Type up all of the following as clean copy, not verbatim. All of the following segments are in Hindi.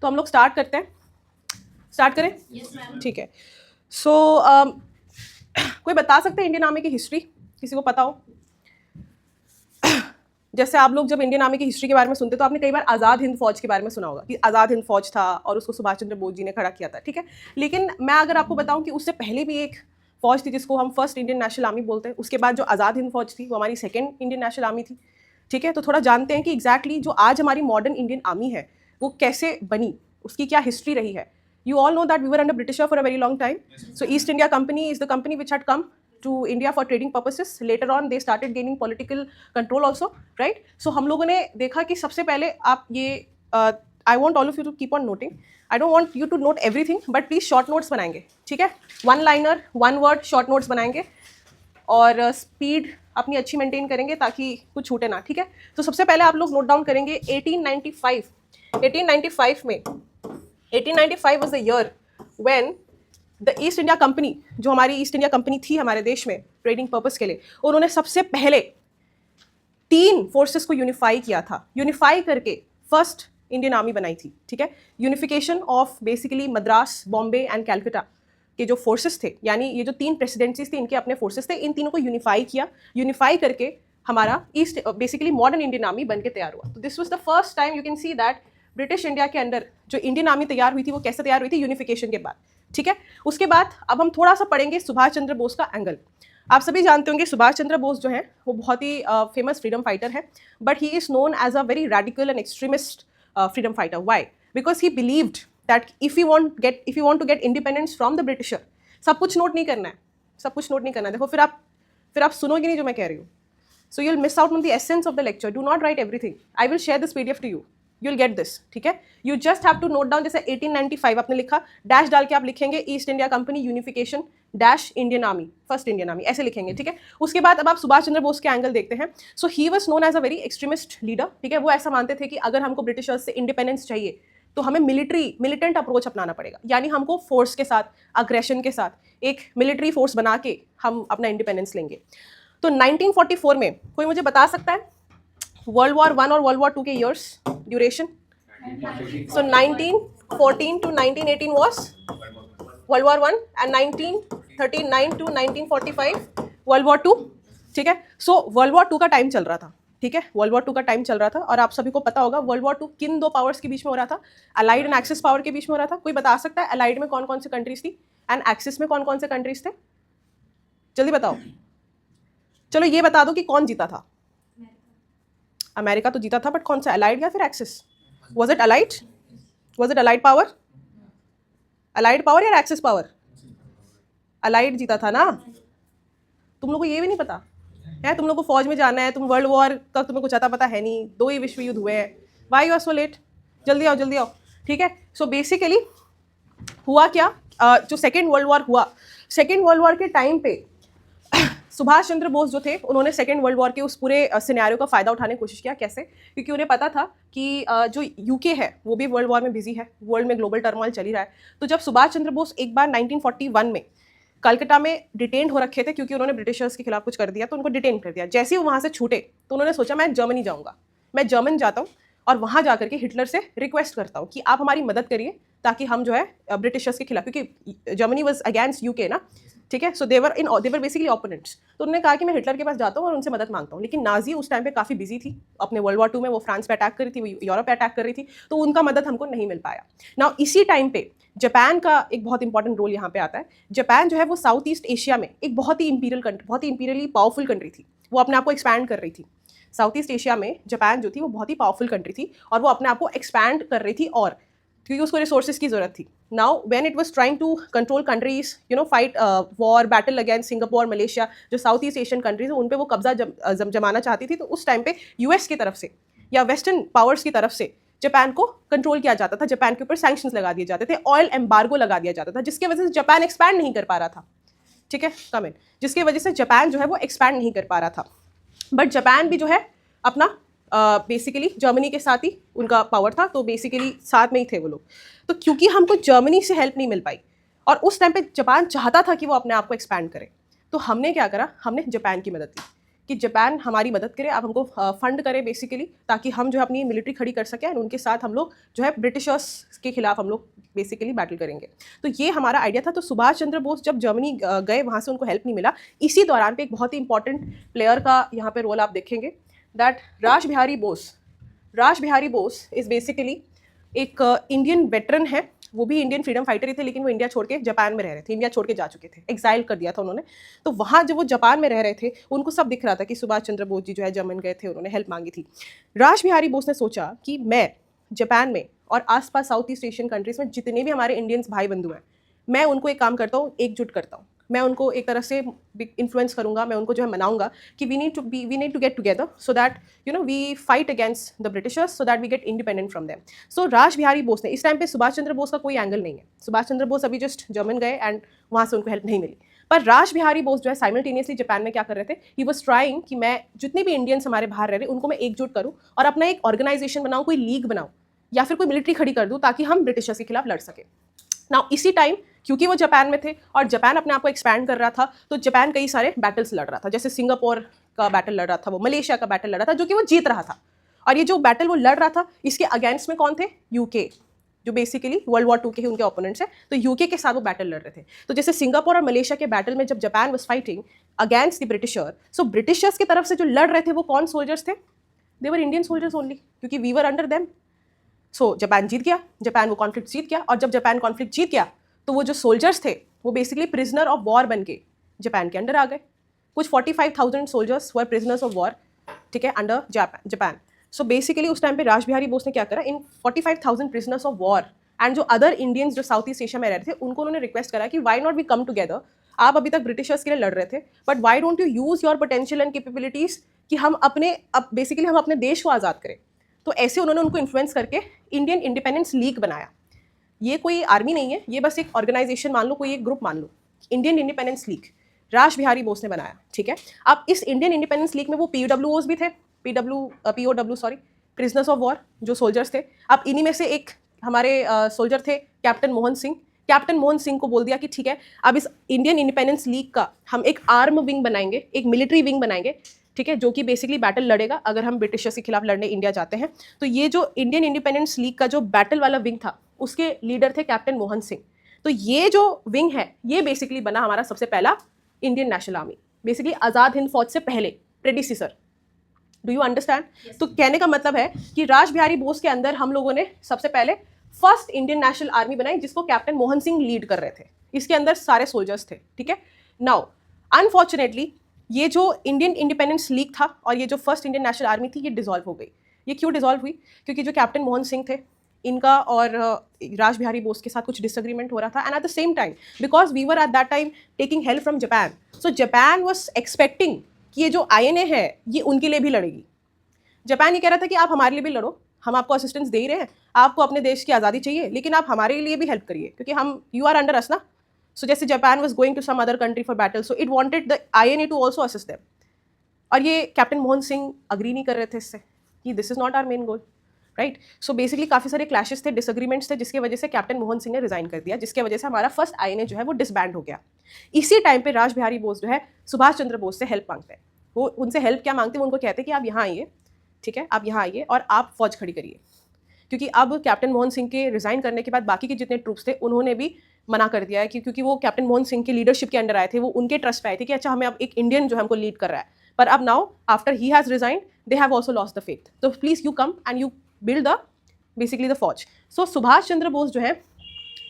तो हम लोग स्टार्ट करते हैं, स्टार्ट करें? ठीक है। सो कोई बता सकते हैं इंडियन आर्मी की हिस्ट्री, किसी को पता हो? जैसे आप लोग जब इंडियन आर्मी की हिस्ट्री के बारे में सुनते तो आपने कई बार आज़ाद हिंद फौज के बारे में सुना होगा कि आज़ाद हिंद फौज था और उसको सुभाष चंद्र बोस जी ने खड़ा किया था, ठीक है। लेकिन मैं अगर आपको बताऊं कि उससे पहले भी एक फौज थी जिसको हम फर्स्ट इंडियन नेशनल आर्मी बोलते हैं, उसके बाद जो आज़ाद हिंद फौज थी वो हमारी सेकेंड इंडियन नेशनल आर्मी थी, ठीक है। तो थोड़ा जानते हैं कि एग्जैक्टली जो आज हमारी मॉडर्न इंडियन आर्मी है वो कैसे बनी, उसकी क्या हिस्ट्री रही है। You all know that we were under Britisher for a very long time. So East India Company is the company which had come to India for trading purposes. Later on, they started gaining political control also, right? So हम लोगों ने देखा कि सबसे पहले आप ये I want all of you to keep on noting. I don't want you to note everything, but please short notes बनाएंगे, ठीक है? One liner, one word, short notes बनाएंगे और स्पीड अपनी अच्छी मेंटेन करेंगे ताकि कुछ छूटे ना, ठीक है? तो सबसे पहले आप लोग नोट डाउन करेंगे 1895. 1895 में 1895 was the year when the East India Company, जो हमारी ईस्ट इंडिया कंपनी थी हमारे देश में ट्रेडिंग पर्पस के लिए, उन्होंने सबसे पहले 3 फोर्सेस को यूनिफाई किया था। यूनिफाई करके फर्स्ट इंडियन आर्मी बनाई थी, ठीक है। Unification of basically Madras, Bombay and Calcutta के जो फोर्सेस थे, यानी ये जो 3 प्रेसिडेंसीज थी इनके अपने फोर्सेस थे, इन तीनों को यूनिफाई किया। यूनिफाई करके हमारा east basically modern Indian army बन के तैयार हुआ। तो this was the first time you can see that British India के अंदर जो इंडियन आर्मी तैयार हुई थी वो कैसे तैयार हुई थी, यूनिफिकेशन के बाद, ठीक है। उसके बाद अब हम थोड़ा सा पढ़ेंगे सुभाष चंद्र बोस का एंगल। आप सभी जानते होंगे सुभाष चंद्र बोस जो है वो बहुत ही फेमस फ्रीडम फाइटर है, but he is known as a very radical and extremist freedom fighter. Why? Because he believed that if you want to get independence from the Britisher, सब कुछ नोट नहीं करना है, सब कुछ नोट नहीं करना है। देखो फिर आप सुनोगे नहीं जो मैं कह रही हूँ, so you will miss out on the essence of the lecture. Do not write everything, I will share this PDF to you, you will get this, ठीक है। You just have to note down, जैसे 1895 आपने लिखा, डैश डाल के आप लिखेंगे East India Company unification dash Indian army, first Indian army, ऐसे लिखेंगे, ठीक है। उसके बाद अब आप सुभाष चंद्र बोस के एंगल देखते हैं। So he was known as a very extremist leader, ठीक है। वो ऐसा मानते थे कि अगर हमको ब्रिटिशर्स से इंडिपेंडेंस चाहिए तो हमें मिलिटेंट अप्रोच अपनाना पड़ेगा, यानी हमको फोर्स के साथ, अग्रेशन के साथ एक मिलिट्री फोर्स बना के हम अपना इंडिपेंडेंस लेंगे। तो 1944 में कोई मुझे बता सकता है वर्ल्ड वॉर 1 और वर्ल्ड वॉर 2 के years duration? So 1914 to 1918 was world war 1 and 1939 to 1945 world war 2, ठीक है। सो वर्ल्ड वॉर 2 का टाइम चल रहा था, ठीक है। वर्ल्ड वॉर 2 का टाइम चल रहा था और आप सभी को पता होगा वर्ल्ड वॉर 2 किन 2 पावर्स के बीच में हो रहा था? अलाइड एंड एक्सिस पावर के बीच में हो रहा था। कोई बता सकता है अलाइड में कौन कौन सी कंट्रीज थी एंड एक्सिस में कौन कौन से कंट्रीज थे? जल्दी बताओ। चलो ये बता दो कि कौन जीता था? अमेरिका तो जीता था, बट कौन सा, अलाइड या फिर axis? Was it allied? Was it allied power? allied power या एक्सिस पावर? अलाइड जीता था ना। तुम लोग को ये भी नहीं पता है? तुम लोग को फौज में जाना है, तुम वर्ल्ड वॉर का तुम्हें कुछ आता पता है नहीं, 2 ही विश्व युद्ध हुए हैं। Why you are so late? जल्दी आओ, जल्दी आओ, ठीक है। सो बेसिकली हुआ क्या, जो सेकेंड वर्ल्ड वॉर हुआ, सेकेंड वर्ल्ड वॉर के टाइम पे सुभाष चंद्र बोस जो थे उन्होंने सेकेंड वर्ल्ड वॉर के उस पूरे सिनेरियो का फ़ायदा उठाने की कोशिश किया। कैसे? क्योंकि उन्हें पता था कि जो यूके है वो भी वर्ल्ड वॉर में बिजी है, वर्ल्ड में ग्लोबल टर्मोइल चल ही रहा है। तो जब सुभाष चंद्र बोस एक बार 1941 में कलकत्ता में डिटेन हो रखे थे क्योंकि उन्होंने ब्रिटिशर्स के खिलाफ कुछ कर दिया, तो उनको डिटेन कर दिया। जैसे ही वो वहाँ से छूटे तो उन्होंने सोचा मैं जर्मनी जाऊँगा, मैं जर्मन जाता हूँ और वहाँ जा करके हिटलर से रिक्वेस्ट करता हूँ कि आप हमारी मदद करिए ताकि हम जो है ब्रिटिशर्स के खिलाफ, क्योंकि जर्मनी वॉज अगेंस्ट यूके ना, ठीक है। सो देवर बेसिकली ओपोनेंट्स। तो उन्होंने कहा कि मैं हिटलर के पास जाता हूँ और उनसे मदद मांगता हूँ। लेकिन नाजी उस टाइम पे काफ़ी बिजी थी अपने वर्ल्ड वॉर 2 में, वो फ्रांस पे अटैक कर रही थी, वो यूरोप पे अटैक कर रही थी, तो उनका मदद हमको नहीं मिल पाया। नाउ इसी टाइम पे जापान का एक बहुत इंपॉर्टेंट रोल यहाँ पे आता है। जापान जो है वो साउथ ईस्ट एशिया में एक बहुत ही इंपीरियल कंट्री, बहुत ही इंपीरियली पावरफुल कंट्री थी। वो अपने आप को एक्सपैंड कर रही थी। साउथ ईस्ट एशिया में जापान जो थी वो बहुत ही पावरफुल कंट्री थी और वो अपने आप को एक्सपैंड कर रही थी, और क्योंकि उसको रिसोर्सेज की जरूरत थी। Now when it was trying to control countries, you know, fight war battle against Singapore, Malaysia, जो साउथ ईस्ट एशियन कंट्रीज है उन पे वो कब्जा जमाना चाहती थी, तो उस टाइम पे यूएस की तरफ से या वेस्टर्न पावर्स की तरफ से जापान को कंट्रोल किया जाता था। जापान के ऊपर सैंक्शंस लगा दिए जाते थे, ऑयल एम्बार्गो लगा दिया जाता था, जिसकी वजह से जापान एक्सपैंड नहीं कर पा रहा था, ठीक है, कमेंट, जिसकी वजह से जापान जो है वो एक्सपैंड नहीं कर पा रहा था। बट जापान भी जो है अपना बेसिकली जर्मनी के साथ ही उनका पावर था, तो बेसिकली साथ में ही थे वो लोग। तो क्योंकि हमको जर्मनी से हेल्प नहीं मिल पाई और उस टाइम पे जापान चाहता था कि वो अपने आप को एक्सपैंड करे, तो हमने क्या करा, हमने जापान की मदद ली। कि जापान हमारी मदद करे, आप हमको फंड करें बेसिकली, ताकि हम जो है अपनी मिलिट्री खड़ी कर सकें और उनके साथ हम लोग जो है ब्रिटिशर्स के खिलाफ हम लोग बेसिकली बैटल करेंगे। तो ये हमारा आइडिया था। तो सुभाष चंद्र बोस जब जर्मनी गए, वहाँ से उनको हेल्प नहीं मिला। इसी दौरान पे एक बहुत ही इंपॉर्टेंट प्लेयर का यहाँ पे रोल आप देखेंगे, दैट रास बिहारी बोस। रास बिहारी बोस इज़ बेसिकली एक इंडियन वेटरन है, वो भी इंडियन फ्रीडम फाइटर ही थे, लेकिन वो इंडिया छोड़ के जापान में रह रहे थे, इंडिया छोड़ के जा चुके थे, एक्साइल कर दिया था उन्होंने। तो वहाँ जब वो जापान में रह रहे थे, उनको सब दिख रहा था कि सुभाष चंद्र बोस जी जो है जर्मन गए थे, उन्होंने हेल्प मांगी थी। रास बिहारी बोस ने सोचा कि मैं जापान में और आसपास साउथ ईस्ट एशियन कंट्रीज़ में जितने भी हमारे इंडियंस भाई बंधु हैं, मैं उनको एक काम करता हूँ, एकजुट करता हूँ, मैं उनको एक तरह से इन्फ्लुएंस करूंगा, मैं उनको जो है मनाऊंगा कि we need to get together so that we fight against the Britishers so that we get independent from them. So Ras Behari Bose ने, इस टाइम पे सुभाष चंद्र बोस का कोई एंगल नहीं है, सुभाष चंद्र बोस अभी जस्ट जर्मन गए एंड वहाँ से उनको हेल्प नहीं मिली, पर रास बिहारी बोस जो है साइमल्टेनियसली जापान में क्या कर रहे थे, ही वॉज ट्राइंग कि मैं जितने भी इंडियंस हमारे बाहर रह रहे उनको मैं एकजुट करूँ और अपना एक ऑर्गेनाइजेशन बनाऊँ, कोई लीग बनाऊँ या फिर कोई मिलिट्री खड़ी कर दूँ ताकि हम ब्रिटिशर्स के खिलाफ लड़ सकें। नाउ इसी टाइम क्योंकि वो जापान में थे और जापान अपने आप को एक्सपैंड कर रहा था, तो जापान कई सारे बैटल्स लड़ रहा था, जैसे सिंगापुर का बैटल लड़ रहा था, वो मलेशिया का बैटल लड़ रहा था, जो कि वो जीत रहा था। और ये जो बैटल वो लड़ रहा था, इसके अगेंस्ट में कौन थे, यूके, जो बेसिकली वर्ल्ड वॉर 2 के उनके ओपोनेंट्स हैं, तो यूके के साथ वो बैटल लड़ रहे थे। तो जैसे सिंगापुर और मलेशिया के बैटल में जब Japan was fighting against the britisher, so Britishers की तरफ से जो लड़ रहे थे वो कौन सोल्जर्स थे, they were Indian soldiers only, क्योंकि we were under them. So Japan जीत गया, जापान वो कॉन्फ्लिक्ट जीत गया, और जब जापान कॉन्फ्लिक्ट जीत गया तो वो जो सोल्जर्स थे वो बेसिकली प्रिजनर ऑफ वॉर बन के जापान के अंडर आ गए। कुछ 45,000 soldiers were prisoners of war, ठीक है, अंडर जापान। सो बेसिकली उस टाइम पे रास बिहारी बोस ने क्या करा, इन 45,000 प्रिजनर्स ऑफ वॉर एंड जो अदर इंडियंस जो साउथ ईस्ट एशिया में रह रहे थे, उनको उन्होंने रिक्वेस्ट करा कि why not we come together, आप अभी तक ब्रिटिशर्स के लिए लड़ रहे थे, but why don't you use your potential and capabilities कि हम बेसिकली हम अपने देश को आज़ाद करें। तो ऐसे उन्होंने उनको इन्फ्लुएंस करके इंडियन इंडिपेंडेंस लीग बनाया। ये कोई आर्मी नहीं है, ये बस एक ऑर्गेनाइजेशन मान लो, कोई एक ग्रुप मान लो, इंडियन इंडिपेंडेंस लीग रास बिहारी बोस ने बनाया, ठीक है। अब इस इंडियन इंडिपेंडेंस लीग में वो पीओडब्ल्यूओज भी थे, प्रिजनर्स ऑफ वॉर, जो सोल्जर्स थे। अब इन्हीं में से एक हमारे सोल्जर थे कैप्टन मोहन सिंह। कैप्टन मोहन सिंह को बोल दिया कि ठीक है, अब इस इंडियन इंडिपेंडेंस लीग का हम एक आर्म विंग बनाएंगे, एक मिलिट्री विंग बनाएंगे, ठीक है, जो कि बेसिकली बैटल लड़ेगा अगर हम ब्रिटिशर्स के खिलाफ लड़ने इंडिया जाते हैं। तो ये जो इंडियन इंडिपेंडेंस लीग का जो बैटल वाला विंग था, उसके लीडर थे कैप्टन मोहन सिंह। तो ये जो विंग है, ये बेसिकली बना हमारा सबसे पहला Indian national army, basically Azad Hind फौज से पहले प्रेडिसेसर। Do you understand? तो कहने का मतलब है कि रास बिहारी बोस के अंदर हम लोगों ने सबसे पहले फर्स्ट इंडियन नेशनल आर्मी बनाई, जिसको कैप्टन मोहन सिंह लीड कर रहे थे। इसके अंदर सारे सोल्जर्स थे, ठीक है। नाउ अनफॉर्चुनेटली ये जो इंडियन इंडिपेंडेंस लीग था और ये जो फर्स्ट इंडियन नेशनल आर्मी थी, ये डिसॉल्व हो गई। ये क्यों डिसॉल्व हुई? क्योंकि जो कैप्टन मोहन सिंह थे, इनका और रास बिहारी बोस के साथ कुछ डिसएग्रीमेंट हो रहा था, and at the same time because we were at that time taking help from Japan, so Japan was expecting कि ये जो INA है ये उनके लिए भी लड़ेगी। जापान ये कह रहा था कि आप हमारे लिए भी लड़ो, हम आपको असिस्टेंस दे ही रहे हैं, आपको अपने देश की आज़ादी चाहिए, लेकिन आप हमारे लिए भी हेल्प करिए, क्योंकि हम यू आर अंडर अस ना। सो जैसे Japan was going to some other country for battle, so it wanted the INA to also assist them. और ये कैप्टन मोहन सिंह अग्री नहीं कर रहे थे इससे कि this is not our main goal, right. So basically काफ़ी सारे क्लैशेस थे, डिसएग्रीमेंट्स थे, जिसकी वजह से कैप्टन मोहन सिंह ने रिजाइन कर दिया, जिसकी वजह से हमारा फर्स्ट INA जो है वो डिसबैंड हो गया। इसी टाइम पे रास बिहारी बोस जो है सुभाष चंद्र बोस से हेल्प मांगते हैं। वो उनसे हेल्प क्या मांगते हैं? वो उनको कहते हैं कि आप यहाँ आइए, ठीक है, आप यहाँ आइए और आप फौज खड़ी करिए, क्योंकि अब कैप्टन मोहन सिंह के रिजाइन करने के बाद बाकी के जितने ट्रूप्स थे उन्होंने भी मना कर दिया है कि क्योंकि वो कैप्टन मोहन सिंह के लीडरशिप के अंडर आए थे, वो उनके ट्रस्ट पे आए थे कि अच्छा हमें अब एक इंडियन जो हमको लीड कर रहा है। पर अब now after he has resign they have also lost the faith, तो please you come and you build the basically the फौज। सो सुभाष चंद्र बोस जो है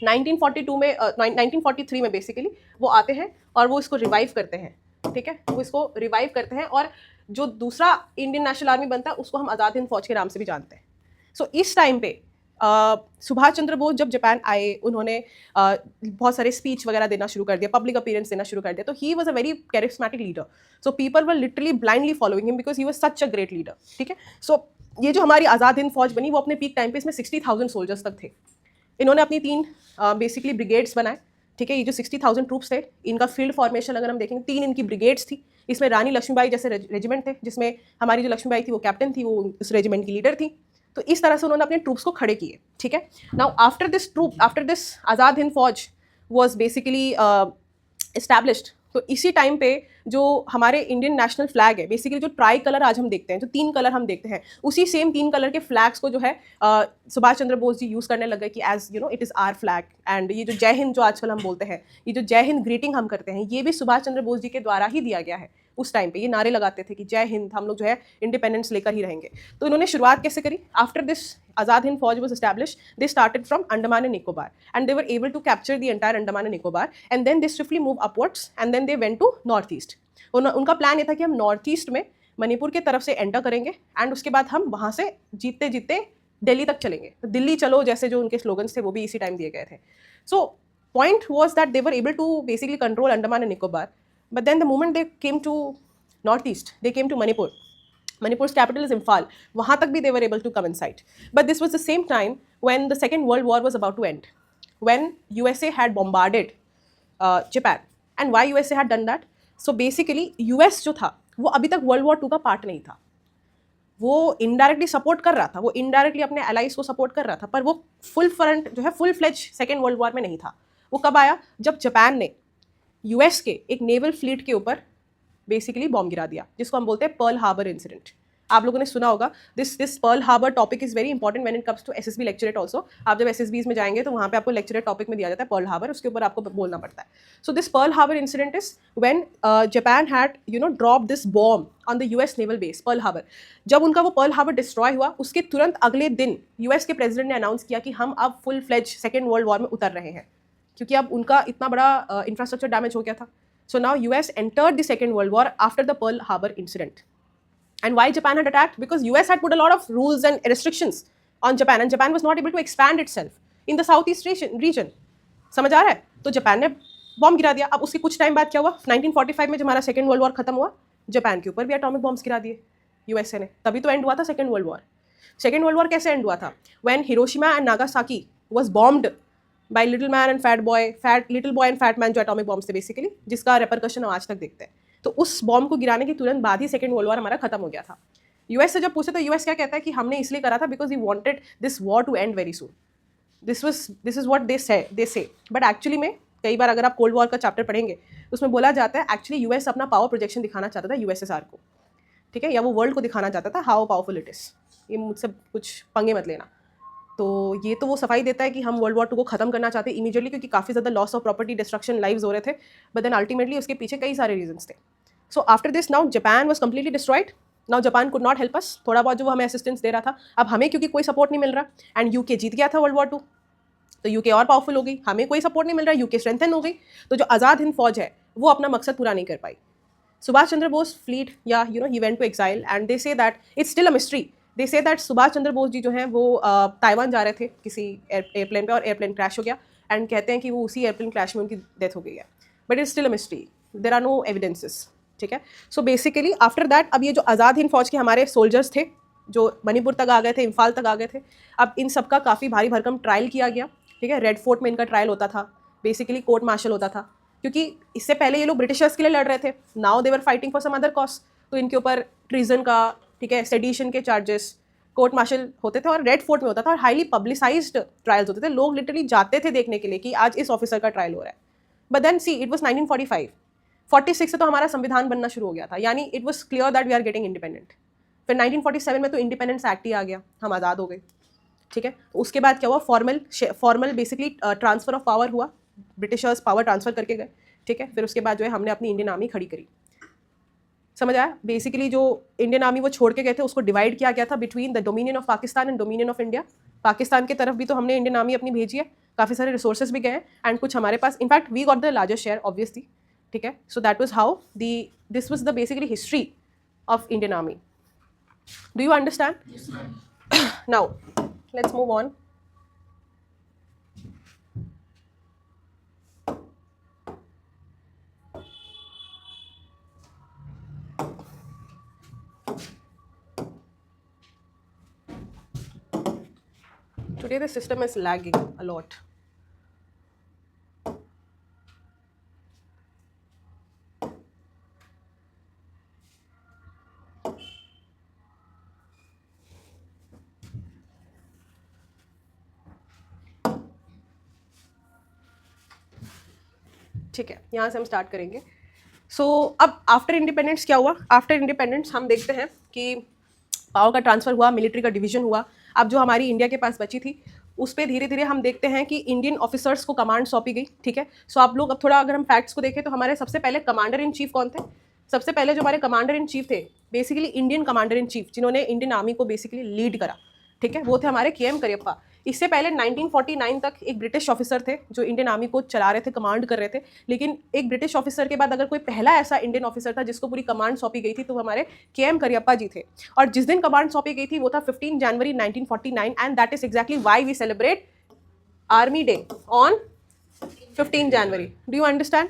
1942 में 1943 में बेसिकली वो आते हैं और वो इसको रिवाइव करते हैं, ठीक है, वो इसको रिवाइव करते हैं, और जो दूसरा इंडियन नेशनल आर्मी बनता है उसको हम आज़ाद हिंद फौज के नाम से भी जानते हैं। सो इस टाइम पे सुभाष चंद्र बोस जब जापान आए, उन्होंने बहुत सारे स्पीच वगैरह देना शुरू कर दिया, पब्लिक अपीयरेंस देना शुरू कर दिया। तो he was a very charismatic leader, so people were literally blindly following him because he was such a great leader, ठीक है। सो ये जो हमारी आज़ाद हिंद फौज बनी, वो अपने पीक टाइम पे इसमें 60,000 सोल्जर्स तक थे। इन्होंने अपनी 3 बेसिकली ब्रिगेड्स बनाए, ठीक है। ये जो 60,000 ट्रूप्स थे, इनका फील्ड फॉर्मेशन अगर हम देखेंगे 3 इनकी ब्रिगेड्स थी। इसमें रानी लक्ष्मीबाई जैसे रेजिमेंट थे, जिसमें हमारी जो लक्ष्मीबाई थी वो कैप्टन थी, वो इस रेजिमेंट की लीडर थी। तो इस तरह से उन्होंने अपने ट्रूप्स को खड़े किए, ठीक है। Now after this Azad Hind फौज वॉज बेसिकली एस्टैब्लिश्ड, तो इसी टाइम पे जो हमारे इंडियन नेशनल फ्लैग है, बेसिकली जो ट्राई कलर आज हम देखते हैं, जो 3 कलर हम देखते हैं, उसी सेम 3 कलर के फ्लैग्स को जो है सुभाष चंद्र बोस जी यूज़ करने लग गए कि as you know it is our flag. And ये जो जय हिंद जो आजकल हम बोलते हैं, ये जो जय हिंद ग्रीटिंग हम करते हैं, ये भी सुभाष चंद्र बोस जी के द्वारा ही दिया गया है। उस टाइम पे ये नारे लगाते थे कि जय हिंद, हम लोग जो है इंडिपेंडेंस लेकर ही रहेंगे। तो इन्होंने शुरुआत कैसे करी? आफ्टर दिस आज़ाद हिंद फौज was established, they started from Andaman and Nicobar, and they were able to capture the entire Andaman and Nicobar, and then they swiftly move upwards, and then they went to north east. उनका प्लान ये था कि हम नॉर्थ ईस्ट में मणिपुर की तरफ से एंटर करेंगे, एंड उसके बाद हम वहाँ से जीतते जीतते दिल्ली तक चलेंगे। तो दिल्ली चलो जैसे जो उनके स्लोगन्स थे वो भी इसी टाइम दिए गए थे। So point was that they were able to basically control Andaman and Nicobar, but then the moment they came to north east, they came to Manipur, Manipur's capital is Imphal. वहाँ तक भी they were able to come inside. But this was the same time when the Second World War was about to end, when USA had bombarded Japan. And why USA had done that? So basically US जो था वो अभी तक World War II का पार्ट नहीं था। वो इनडायरेक्टली सपोर्ट कर रहा था, वो इनडायरेक्टली अपने एलाइज को सपोर्ट कर रहा था, पर वो फुल फ्रंट जो है full fledge second world war में नहीं था। वो कब आया? जब जापान ने यूएस के एक नेवल फ्लीट के ऊपर बेसिकली बॉम्ब गिरा दिया, जिसको हम बोलते हैं पर्ल हार्बर इंसिडेंट। आप लोगों ने सुना होगा। This Pearl Harbor topic is very important when it comes to SSB lecturette also. आप जब एसएसबीज में जाएंगे तो वहाँ पे आपको लेक्चरेट टॉपिक में दिया जाता है पर्ल हार्बर, उसके ऊपर आपको बोलना पड़ता है। So this Pearl harbour incident is when Japan had drop this bomb on the US naval base Pearl Harbor. जब उनका वो पर्ल हार्बर डिस्ट्रॉय हुआ, उसके तुरंत अगले दिन यूएस के प्रेसिडेंट ने अनाउंस किया कि हम अब full fledge second world war में उतर रहे हैं, क्योंकि अब उनका इतना बड़ा इंफ्रास्ट्रक्चर डैमेज हो गया था। So now US entered the Second World War after the Pearl Harbor incident. And why Japan had attacked? Because US had put a lot of rules and restrictions on Japan, and Japan was not able to expand itself in the southeast region. समझ आ रहा है? तो जापान ने बॉम्ब गिरा दिया। अब उसके कुछ टाइम बाद क्या हुआ? 1945 में जब हमारा सेकेंड वर्ल्ड वॉर खत्म हुआ, जापान के ऊपर भी एटॉमिक बॉम्ब्स गिरा दिए यूएसए ने, तभी तो एंड हुआ था second world war. Second world war कैसे एंड हुआ था? When Hiroshima and Nagasaki was bombed by little man and fat boy, little boy and fat man, जो एटॉमिक बॉम्ब्स थे बेसिकली, जिसका रेपरकशन हम आज तक देखते हैं। तो उस बॉम्ब को गिराने के तुरंत बाद ही सेकेंड वर्ल्ड वॉर हमारा खत्म हो गया था। यूएस से जब पूछे तो यूएस क्या कहता है कि हमने इसलिए करा था because we wanted this war to end very soon. This is what they say. But actually में कई बार अगर आप कोल्ड वॉर का चैप्टर पढ़ेंगे उसमें बोला जाता है एक्चुअली यूएस अपना पावर प्रोजेक्शन दिखाना चाहता था यूएसएसआर को, ठीक है, या वो वर्ल्ड को दिखाना चाहता था हाउ पावरफुल इट इज़। ये मुझसे कुछ पंगे मत लेना। तो ये तो वो सफाई देता है कि हम वर्ल्ड वॉर 2 को खत्म करना चाहते हैं इमीडिएटली, क्योंकि काफ़ी ज़्यादा loss of property, destruction, lives हो रहे थे। बट देन अल्टीमेटली उसके पीछे कई सारे रीजंस थे। So after this now Japan was completely destroyed. Now Japan could not help us. थोड़ा बहुत जो हमें असिस्टेंस दे रहा था, अब हमें क्योंकि कोई सपोर्ट नहीं मिल रहा, एंड यूके जीत गया था वर्ल्ड वॉर 2, तो यूके और पावरफुल हो गई, हमें कोई सपोर्ट नहीं मिल रहा, यूके स्ट्रेंथन हो गई। तो जो आज़ाद हिंद फौज है वो अपना मकसद पूरा नहीं कर पाई। सुभाष चंद्र बोस फ्लीट या he went to exile, and they say that it's still a mystery. They say that Subhash Chandra Bose ji जो हैं वो ताइवान जा रहे थे किसी एयरप्लेन पे, और एयरप्लेन क्रैश हो गया, एंड कहते हैं कि वो उसी एयरप्लेन क्रैश में उनकी डेथ हो गई है। But it's still a mystery, there are no evidences, ठीक है। सो बेसिकली आफ्टर दैट अब ये जो आज़ाद हिंद फौज के हमारे सोल्जर्स थे जो मणिपुर तक आ गए थे, इम्फाल तक आ गए थे, अब इन सब का काफ़ी भारी भरकम ट्रायल किया गया, ठीक है। रेड फोर्ट में इनका ट्रायल होता था, बेसिकली कोर्ट मार्शल होता था, क्योंकि इससे पहले ये लोग ब्रिटिशर्स के लिए लड़ रहे थे। Now they were fighting for some other cause, तो इनके ऊपर ट्रीजन का, ठीक है, सेडिशन के चार्जेस, कोर्ट मार्शल होते थे, और रेड फोर्ट में होता था, और हाईली पब्लिसाइज्ड ट्रायल्स होते थे। लोग लिटरली जाते थे देखने के लिए कि आज इस ऑफिसर का ट्रायल हो रहा है। But then see it was 1945, 46 से तो हमारा संविधान बनना शुरू हो गया था, यानी it was clear that we are getting independent. फिर 1947 में तो इंडिपेंडेंस एक्ट ही आ गया, हम आज़ाद हो गए, ठीक है। उसके बाद क्या हुआ? Formal basically transfer of power हुआ, ब्रिटिशर्स पावर ट्रांसफर करके गए, ठीक है। फिर उसके बाद जो है हमने अपनी इंडियन आर्मी खड़ी करी। समझ आया? बेसिकली जो इंडियन आर्मी वो छोड़ के गए थे उसको डिवाइड किया गया था between the dominion of Pakistan and dominion of India. Pakistan की तरफ भी तो हमने इंडियन आर्मी अपनी भेजी है, काफ़ी सारे रिसोर्सेज भी गए, एंड कुछ हमारे पास, in fact we got the largest share obviously, ठीक है। So that was how this was the basically history of Indian army. Do you understand? Now let's move on. Today the system is lagging a lot. ठीक है, यहाँ से हम स्टार्ट करेंगे। सो अब आफ्टर इंडिपेंडेंस क्या हुआ? आफ्टर इंडिपेंडेंस हम देखते हैं कि पावर का ट्रांसफ़र हुआ, मिलिट्री का डिवीजन हुआ। अब जो हमारी इंडिया के पास बची थी उस पे धीरे धीरे हम देखते हैं कि इंडियन ऑफिसर्स को कमांड सौंपी गई, ठीक है। सो आप लोग अब थोड़ा अगर हम फैक्ट्स को देखें तो हमारे सबसे पहले कमांडर इन चीफ कौन थे? सबसे पहले जो हमारे कमांडर इन चीफ थे, basically Indian commander in chief, जिन्होंने इंडियन आर्मी को बेसिकली लीड करा, ठीक है, वो थे हमारे के.एम. करियप्पा। इससे पहले 1949 तक एक ब्रिटिश ऑफिसर थे जो इंडियन आर्मी को चला रहे थे, कमांड कर रहे थे। लेकिन एक ब्रिटिश ऑफिसर के बाद अगर कोई पहला ऐसा इंडियन ऑफिसर था जिसको पूरी कमांड सौंपी गई थी तो हमारे के.एम. करियप्पा जी थे। और जिस दिन कमांड सौंपी गई थी वो था 15 जनवरी 1949 and that is exactly why we celebrate army day on 15 January. Do you understand?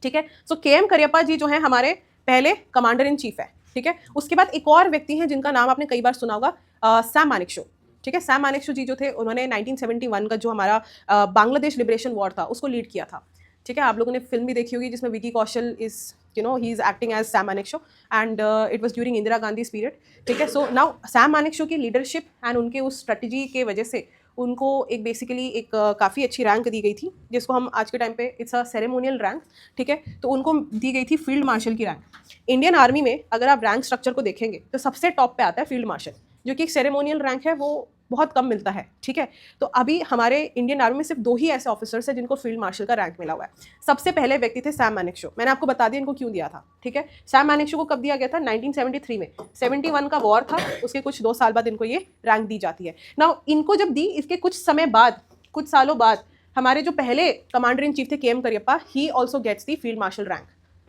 ठीक है। सो के.एम. करियप्पा जी जो है हमारे पहले कमांडर इन चीफ है, ठीक है। उसके बाद एक और व्यक्ति हैं जिनका नाम आपने कई बार सुना होगा, सैम मानेकशॉ, ठीक है। सैम मानेकशॉ जी जो थे उन्होंने 1971 का जो हमारा बांग्लादेश लिबरेशन वॉर था उसको लीड किया था, ठीक है। आप लोगों ने फिल्म भी देखी होगी जिसमें Vicky Kaushal is he is acting as Sam Manekshaw and it was during Indira Gandhi period, ठीक है। सो नाउ सैम मानेकशॉ की लीडरशिप एंड उनके उस स्ट्रेटजी के वजह से उनको एक बेसिकली एक काफ़ी अच्छी रैंक दी गई थी, जिसको हम आज के टाइम पे इट्स अ सेरेमोनियल रैंक, ठीक है। तो उनको दी गई थी फील्ड मार्शल की रैंक। इंडियन आर्मी में अगर आप रैंक स्ट्रक्चर को देखेंगे तो सबसे टॉप पे आता है फील्ड मार्शल, जो कि एक सेरेमोनियल रैंक है, वो बहुत कम मिलता है, ठीक है। तो अभी हमारे इंडियन आर्मी में सिर्फ 2 ही ऐसे ऑफिसर्स हैं जिनको फील्ड मार्शल का रैंक मिला हुआ है। सबसे पहले व्यक्ति थे सैम मानेकशॉ। मैंने आपको बता दिया इनको क्यों दिया था, ठीक है। सैम मानेकशॉ को कब दिया गया था? 1973 में। 71 का वॉर था, उसके कुछ 2 साल बाद इनको ये रैंक दी जाती है। नाउ इनको जब दी, इसके कुछ समय बाद, कुछ सालों बाद हमारे जो पहले कमांडर इन चीफ थे K M. Cariappa, he also gets the field marshal rank.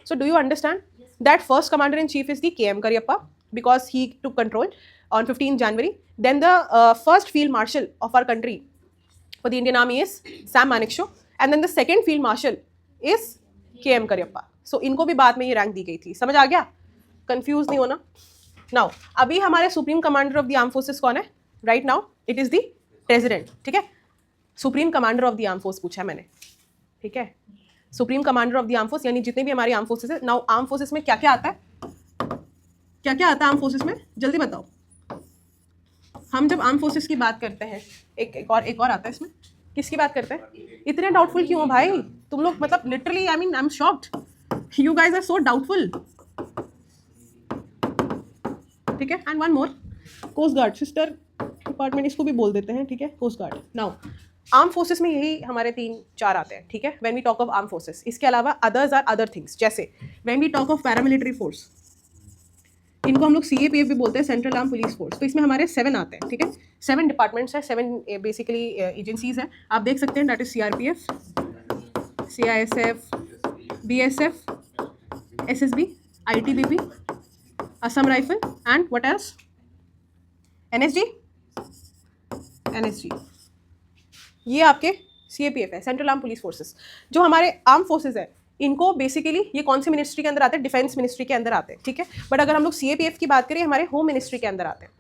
So do you understand that first commander in chief is the K M. Cariappa because he took control on 15 January. Then the first field marshal of our country for the Indian Army is Sam Manekshaw, and then the second field marshal is K.M. Kariappa. So इनको भी बाद में ये रैंक दी गई थी। समझ आ गया? कंफ्यूज नहीं होना। नाउ अभी हमारे supreme commander of the arm forces कौन है? Right now it is the president, ठीक है। Supreme commander of the arm force पूछा है मैंने, ठीक है। Supreme commander of the arm force यानी जितने भी हमारी आर्म फोर्सेस है। नाउ आर्म फोर्सेस में क्या क्या आता है? क्या क्या आता है आर्म फोर्सेस में? जल्दी बताओ। हम जब आर्म फोर्सेस की बात करते हैं, एक और आता है इसमें। किसकी बात करते हैं? इतने डाउटफुल क्यों हो भाई तुम लोग? मतलब literally I mean I am shocked, you guys are so doubtful, ठीक है। And one more, coast guard, sister department इसको भी बोल देते हैं, ठीक है, coast guard. Now arm forces में यही हमारे 3-4 आते हैं, ठीक है, when we talk of arm forces. इसके अलावा अदर्स आर अदर थिंग्स, जैसे when we talk of paramilitary force, इनको हम लोग CAPF भी बोलते हैं, सेंट्रल आर्म पुलिस फोर्स। तो इसमें हमारे 7 आते हैं, ठीक है। 7 डिपार्टमेंट्स हैं, 7 बेसिकली एजेंसीज हैं। आप देख सकते हैं that is CRPF, CISF, BSF, SSB, ITBP, Assam rifle and what else? NSG। ये आपके CAPF है, सेंट्रल आर्म पुलिस फोर्सेस। जो हमारे आर्म फोर्सेस है इनको बेसिकली ये कौन सी मिनिस्ट्री के अंदर आते हैं? डिफेंस मिनिस्ट्री के अंदर आते हैं, ठीक है। बट अगर हम लोग CAPF की बात करें, हमारे होम मिनिस्ट्री के अंदर आते हैं।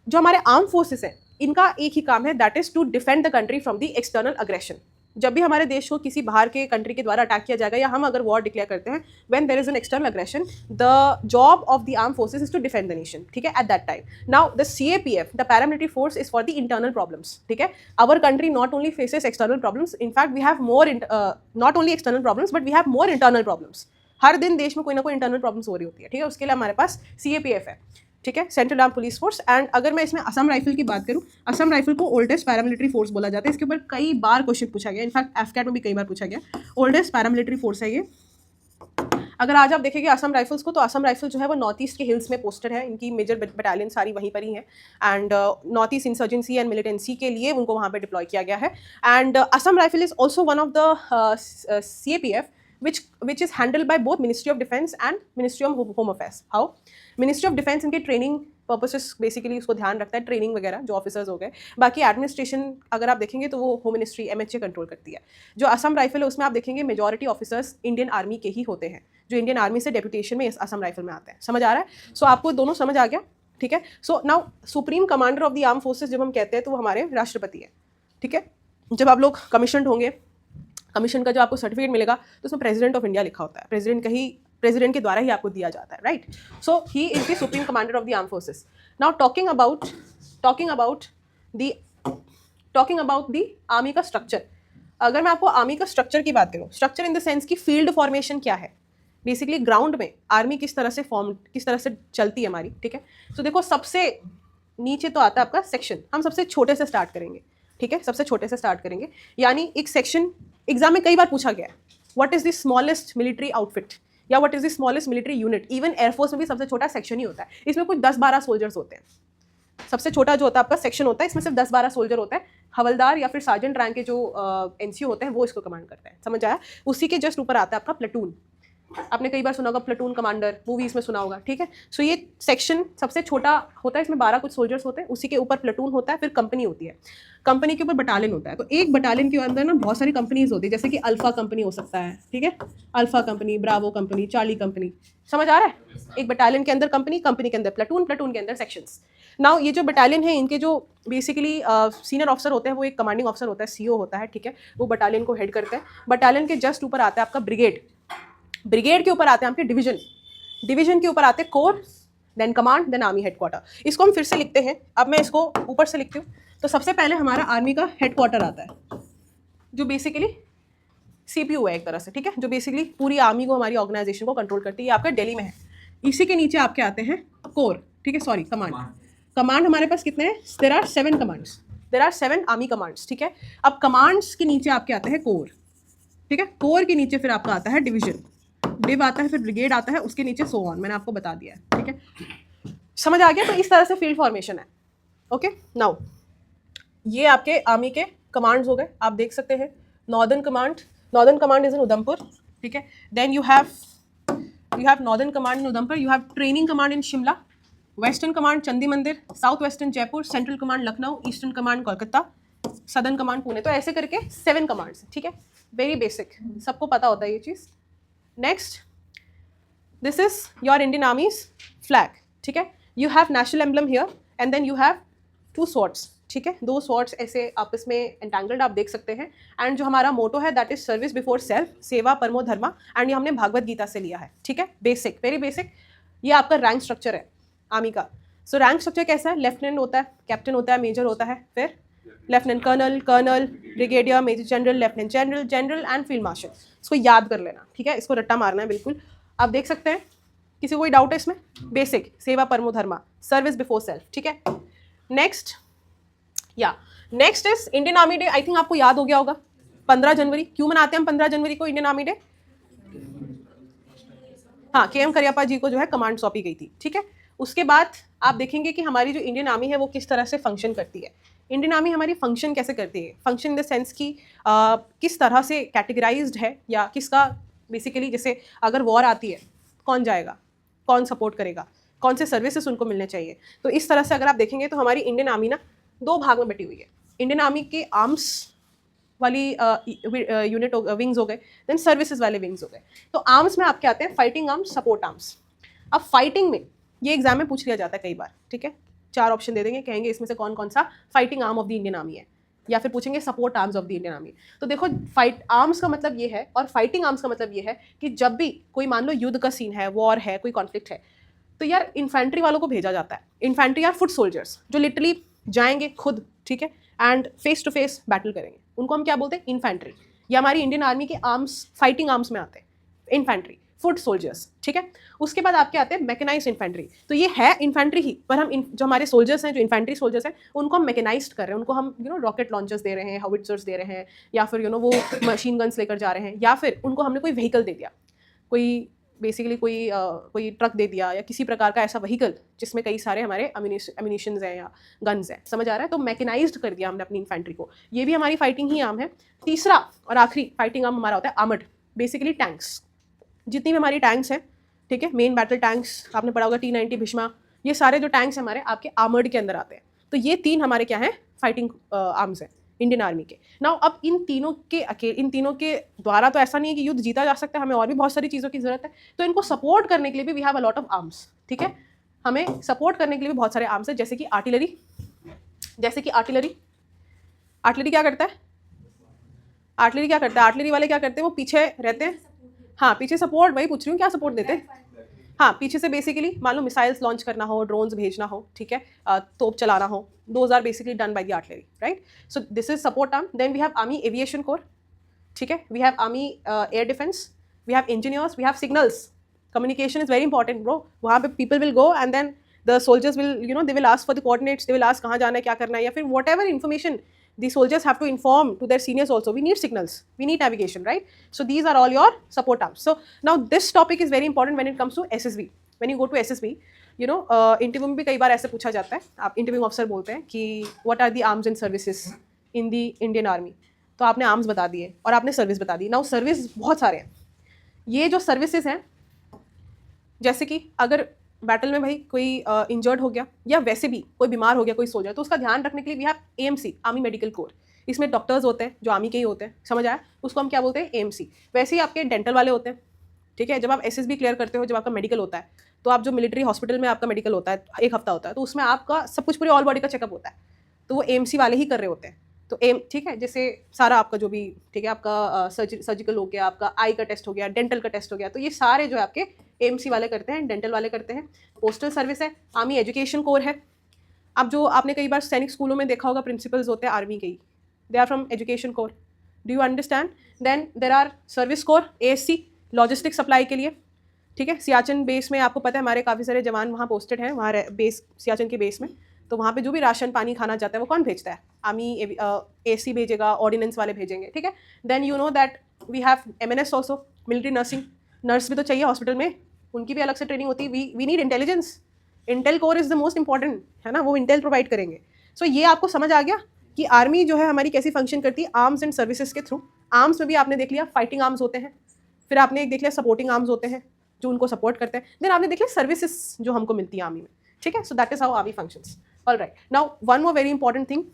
जो हमारे आर्म फोर्सेस हैं इनका एक ही काम है, that is to defend the country from the external aggression. जब भी हमारे देश को किसी बाहर के कंट्री के द्वारा अटैक किया जाएगा या हम अगर वॉर डिक्लेयर करते हैं, when there is an external aggression, the job of the arm forces is to defend the nation, ठीक है, at that time. Now the CAPF, the paramilitary force, is for the internal problems, ठीक है। Our country not only faces external problems, in fact we have more, not only external problems but we have more internal problems. हर दिन देश में कोई ना कोई इंटरनल प्रॉब्लम्स हो रही होती है, ठीक है। उसके लिए हमारे पास CAPF है, ठीक है, central arm police force. And अगर मैं इसमें असम राइफल की बात करूं, असम राइफल को ओल्डेस्ट पैरामिलिट्री फोर्स बोला जाता है। इसके ऊपर कई बार क्वेश्चन पूछा गया, इनफैक्ट एफकैट में भी कई बार पूछा गया। ओल्डेस्ट पैरामिलिट्री फोर्स है ये। अगर आज आप देखेंगे असम राइफल्स को, तो असम राइफल जो है वो नॉर्थ ईस्ट के हिल्स में पोस्टेड है। इनकी मेजर बटालियन सारी वहीं पर ही है and north east insurgency and militancy के लिए उनको वहाँ पे डिप्लॉय किया गया है। And Assam rifle is also one of the CAPF which is handled by both Ministry of Defense and Ministry of Home Affairs. How? Ministry of Defense इनके ट्रेनिंग पर्पसेस बेसिकली उसको ध्यान रखता है, ट्रेनिंग वगैरह जो ऑफिसर्स हो गए। बाकी एडमिनिस्ट्रेशन अगर आप देखेंगे तो वो होम मिनिस्ट्री MHA कंट्रोल करती है। जो असम राइफल है उसमें आप देखेंगे मेजॉरिटी ऑफिसर्स इंडियन आर्मी के ही होते हैं, जो इंडियन आर्मी से डेप्यूटेशन में असम राइफल में आते हैं। समझ आ रहा है? सो आपको दोनों समझ आ गया, ठीक है। So now supreme commander of the arm forces जब हम कहते हैं तो वो हमारे राष्ट्रपति है, ठीक है। जब आप लोग कमीशन होंगे, कमीशन का जो आपको सर्टिफिकेट मिलेगा तो उसमें प्रेसिडेंट ऑफ इंडिया लिखा होता है, प्रेसिडेंट के द्वारा ही आपको दिया जाता है, right. So he is the supreme commander of the arm forces. Now talking about the army का स्ट्रक्चर। अगर मैं आपको आर्मी का स्ट्रक्चर की बात करूँ, स्ट्रक्चर इन द सेंस की फील्ड फॉर्मेशन क्या है, बेसिकली ग्राउंड में आर्मी किस तरह से चलती है हमारी, ठीक है। तो देखो सबसे नीचे तो आता है आपका सेक्शन, हम सबसे छोटे से स्टार्ट करेंगे, ठीक है, सबसे छोटे से स्टार्ट करेंगे। यानी एक सेक्शन एग्जाम में कई बार पूछा गया है, what is the smallest military outfit या what is the smallest military unit. Even air force में भी सबसे छोटा सेक्शन ही होता है, इसमें कुछ 10-12 सोल्जर्स होते हैं। सबसे छोटा जो होता है आपका सेक्शन होता है, इसमें सिर्फ 10-12 सोल्जर होता है। हवलदार या फिर सार्जेंट रैंक के जो एनसीओ होते हैं वो इसको कमांड करते हैं, समझ आया। उसी के जस्ट ऊपर आता है आपका प्लेटून, आपने कई बार सुना होगा प्लेटून कमांडर, मूवीज में सुना होगा, ठीक है। सो ये सेक्शन सबसे छोटा होता है, इसमें 12 कुछ सोल्जर्स होते हैं, उसी के ऊपर प्लेटून होता है, फिर कंपनी होती है, कंपनी के ऊपर बटालियन होता है। तो एक बटालियन के अंदर ना बहुत सारी कंपनीज होती है, जैसे कि अल्फा कंपनी हो सकता है, ठीक है, alpha company, Bravo company, Charlie company, समझ आ रहा है। एक बटालियन के अंदर कंपनी, कंपनी के अंदर प्लेटून, प्लेटून के अंदर सेक्शंस। नाउ ये जो बटालियन है, इनके जो बेसिकली सीनियर ऑफिसर होते हैं वो एक कमांडिंग ऑफिसर होता है, सीओ होता है, ठीक है, वो बटालियन को हेड करते हैं। बटालियन के जस्ट ऊपर आता है आपका ब्रिगेड, ब्रिगेड के ऊपर आते हैं आपके डिवीजन, डिवीजन के ऊपर आते हैं corps, then command, then army headquarter. इसको हम फिर से लिखते हैं, अब मैं इसको ऊपर से लिखती हूँ। तो सबसे पहले हमारा आर्मी का हेडक्वार्टर आता है, जो बेसिकली सीपीयू है एक तरह से, ठीक है, जो बेसिकली पूरी आर्मी को, हमारी ऑर्गेनाइजेशन को कंट्रोल करती है, आपका दिल्ली में है। इसी के नीचे आपके आते हैं कोर, ठीक है, सॉरी कमांड। कमांड हमारे पास कितने हैं, there are 7 commands, there are 7 army commands, ठीक है। अब कमांड्स के नीचे आपके आते हैं कोर, ठीक है, कोर के नीचे फिर आपका आता है डिवीजन, डिव आता है, फिर ब्रिगेड आता है, उसके नीचे सो ऑन, मैंने आपको बता दिया है, ठीक है, समझ आ गया। तो इस तरह से फील्ड फॉर्मेशन है, ओके। नाउ ये आपके आर्मी के कमांड्स हो गए, आप देख सकते हैं। Northern command is in Udhampur, ठीक है। Then you have northern command in Udhampur, you have training command in Shimla, western command Chandi Mandir, south western Jaipur, central command Lucknow, eastern command Kolkata, southern command Pune. तो ऐसे करके 7 कमांड्स, ठीक है, वेरी बेसिक, सबको पता होता है ये चीज़। Next, this is your Indian army's flag, ठीक है। You have national emblem here and then you have 2 swords, ठीक है, 2 स्वॉर्ड्स ऐसे आपस में एंटैंगल्ड आप देख सकते हैं। एंड जो हमारा मोटो है that is service before self, सेवा परमो धर्मा, एंड ये हमने भागवत गीता से लिया है, ठीक है, बेसिक, वेरी बेसिक। ये आपका रैंक स्ट्रक्चर है आर्मी का। सो रैंक स्ट्रक्चर कैसा है, लेफ्टिनेंट होता है, कैप्टन होता है, मेजर होता है, फिर lieutenant colonel, colonel, brigadier, major general, lieutenant general, general and field marshal. इसको याद कर लेना, ठीक है, इसको रट्टा मारना है बिल्कुल। आप देख सकते हैं, किसी को कोई डाउट है इसमें, बेसिक, सेवा परमो धर्मा, सर्विस बिफोर सेल्फ, ठीक है। Next is Indian army day. I think आपको याद हो गया होगा, 15 जनवरी क्यों मनाते हैं हम 15 जनवरी को इंडियन आर्मी डे। हाँ, के एम करियप्पा जी को जो है कमांड सौंपी गई थी, ठीक है। उसके बाद आप देखेंगे कि हमारी जो इंडियन आर्मी है वो किस तरह से फंक्शन करती है। इंडियन आर्मी हमारी फंक्शन कैसे करती है, फंक्शन इन द सेंस कि किस तरह से कैटेगराइज्ड है, या किसका बेसिकली, जैसे अगर वॉर आती है कौन जाएगा, कौन सपोर्ट करेगा, कौन से सर्विसेज उनको मिलने चाहिए। तो इस तरह से अगर आप देखेंगे तो हमारी इंडियन आर्मी ना 2 भाग में बटी हुई है। इंडियन आर्मी के आर्म्स वाली यूनिट विंग्स हो गए, देन सर्विसेज वाले विंग्स हो गए। तो आर्म्स में आपके आते हैं फाइटिंग आर्म्स, सपोर्ट आर्म्स। अब फाइटिंग में ये एग्जाम में पूछ लिया जाता है कई बार, ठीक है, 4 ऑप्शन दे देंगे, कहेंगे इसमें से कौन कौन सा fighting arm of the Indian army है, या फिर पूछेंगे support arms of the Indian army. तो देखो, फाइट आर्म्स का मतलब ये है और फाइटिंग आर्म्स का मतलब ये है कि जब भी कोई मान लो युद्ध का सीन है, वॉर है, कोई कॉन्फ्लिक्ट है, तो यार इन्फेंट्री वालों को भेजा जाता है। इन्फेंट्री यार फुट सोल्जर्स, जो लिटरली जाएंगे खुद, ठीक है, and face to face battle करेंगे, उनको हम क्या बोलते हैं, इन्फेंट्री। ये हमारी इंडियन आर्मी के आर्म्स, फाइटिंग आर्म्स में आते हैं, इन्फेंट्री, फुट सोल्जर्स, ठीक है। उसके बाद आपके आते हैं मैकेनाइज्ड इन्फेंट्री। तो ये है इन्फेंट्री ही, पर हम जो हमारे सोल्जर्स हैं, जो इन्फेंट्री सोल्जर्स हैं, उनको हम मैकेनाइज्ड कर रहे हैं, उनको हम रॉकेट लॉन्चर्स दे रहे हैं, हाउविट्जर्स दे रहे हैं, या फिर वो मशीन गन्स लेकर जा रहे हैं, या फिर उनको हमने कोई व्हीकल दे दिया, कोई बेसिकली कोई ट्रक दे दिया, या किसी प्रकार का ऐसा व्हीकल जिसमें कई सारे हमारे एम्यूनिशंस हैं या गन्स हैं, समझ आ रहा है। तो मैकेनाइज्ड कर दिया हमने अपनी इन्फेंट्री को, ये भी हमारी फाइटिंग ही आर्म है। तीसरा और आखिरी फाइटिंग आर्म हमारा होता है आर्मर्ड, बेसिकली टैंक्स। जितनी भी हमारी टैंक्स हैं, ठीक है, मेन बैटल टैंक्स आपने पढ़ा होगा, T-90 भीष्मा, ये सारे जो टैंक्स हमारे आपके आर्मर्ड के अंदर आते हैं। तो ये 3 हमारे क्या हैं, फाइटिंग आर्म्स हैं इंडियन आर्मी के। नाउ अब इन तीनों के द्वारा तो ऐसा नहीं है कि युद्ध जीता जा सकता है, हमें और भी बहुत सारी चीज़ों की जरूरत है। तो इनको सपोर्ट करने के लिए भी we have a lot of arms, ठीक है, हमें सपोर्ट करने के लिए भी बहुत सारे आर्म्स हैं, जैसे कि आर्टिलरी। आर्टिलरी क्या करता है, आर्टिलरी वाले क्या करते हैं, वो पीछे रहते हैं। हाँ, पीछे सपोर्ट, वही पूछ रही हूँ, क्या सपोर्ट देते हैं। हाँ, पीछे से बेसिकली मान लो मिसाइल्स लॉन्च करना हो, ड्रोन्स भेजना हो, ठीक है, तोप चलाना हो, those are basically done by the artillery, right. So this is support arm. Then we have army aviation corps, ठीक है, we have army air defence, we have engineers, we have signals, Communication is very important, bro. वहाँ पे people will go and then the soldiers will, you know, they will ask for the coordinates, they will ask कहाँ जाना है, क्या करना है, या फिर whatever information the soldiers have to inform to their seniors also. We need signals, we need navigation, right? So these are all your support arms. So now this topic is very important when it comes to SSB. When you go to SSB, you know, interview में भी कई बार ऐसे पूछा जाता है, आप इंटरव्यू ऑफिसर बोलते हैं कि what are the arms and services in the Indian Army. तो आपने आर्म्स बता दिए और आपने सर्विस बता दी. नाउ सर्विस बहुत सारे हैं. ये जो सर्विसेज हैं, जैसे कि अगर बैटल में भाई कोई इंजर्ड हो गया या वैसे भी कोई बीमार हो गया कोई सोल्जर, तो उसका ध्यान रखने के लिए we have AMC, army medical corps. इसमें डॉक्टर्स होते हैं जो आर्मी के ही होते हैं, समझ आया? उसको हम क्या बोलते हैं? AMC. वैसे ही आपके डेंटल वाले होते हैं, ठीक है. जब आप SSB क्लियर करते हो, जब आपका मेडिकल होता है, तो आप जो मिलिट्री हॉस्पिटल में आपका मेडिकल होता है 1 हफ्ता होता है, तो उसमें आपका सब कुछ पूरी ऑल बॉडी का चेकअप होता है, तो वो AMC वाले ही कर रहे होते हैं. तो ठीक है, जैसे सारा आपका जो भी, ठीक है, आपका सर्जिकल हो गया, आपका आई का टेस्ट हो गया, डेंटल का टेस्ट हो गया, तो ये सारे जो है आपके AMC वाले करते हैं, डेंटल वाले करते हैं. पोस्टल सर्विस है, आर्मी एजुकेशन कोर है. अब जो आपने कई बार सैनिक स्कूलों में देखा होगा, प्रिंसिपल्स होते हैं आर्मी के ही, they are from education corps. Do you understand? Then there are service corps, ASC, logistic supply के लिए, ठीक है. सियाचिन बेस में आपको पता है हमारे काफ़ी सारे जवान वहाँ पोस्टेड हैं, वहाँ बेस, सियाचिन के बेस में. तो वहाँ पे जो भी राशन पानी खाना जाता है वो कौन भेजता है? आर्मी AC भेजेगा, ऑर्डिनेंस वाले भेजेंगे, ठीक है. Then you know that we have MNS also, military nursing. Nurse भी तो चाहिए हॉस्पिटल में, उनकी भी अलग से ट्रेनिंग होती है. We need intelligence. Intel corps is the most important, है ना, वो इंटेल प्रोवाइड करेंगे. सो ये आपको समझ आ गया कि आर्मी जो है हमारी कैसी फंक्शन करती है आर्म्स एंड सर्विसेज के थ्रू. आर्म्स में भी आपने देख लिया फाइटिंग आर्म्स होते हैं, फिर आपने एक देख लिया सपोर्टिंग आर्म्स होते हैं जो उनको सपोर्ट करते हैं. देन आपने देख लिया सर्विसेज जो हमको मिलती है आर्मी में, ठीक है. So that is how army functions. All right, now one more very important thing.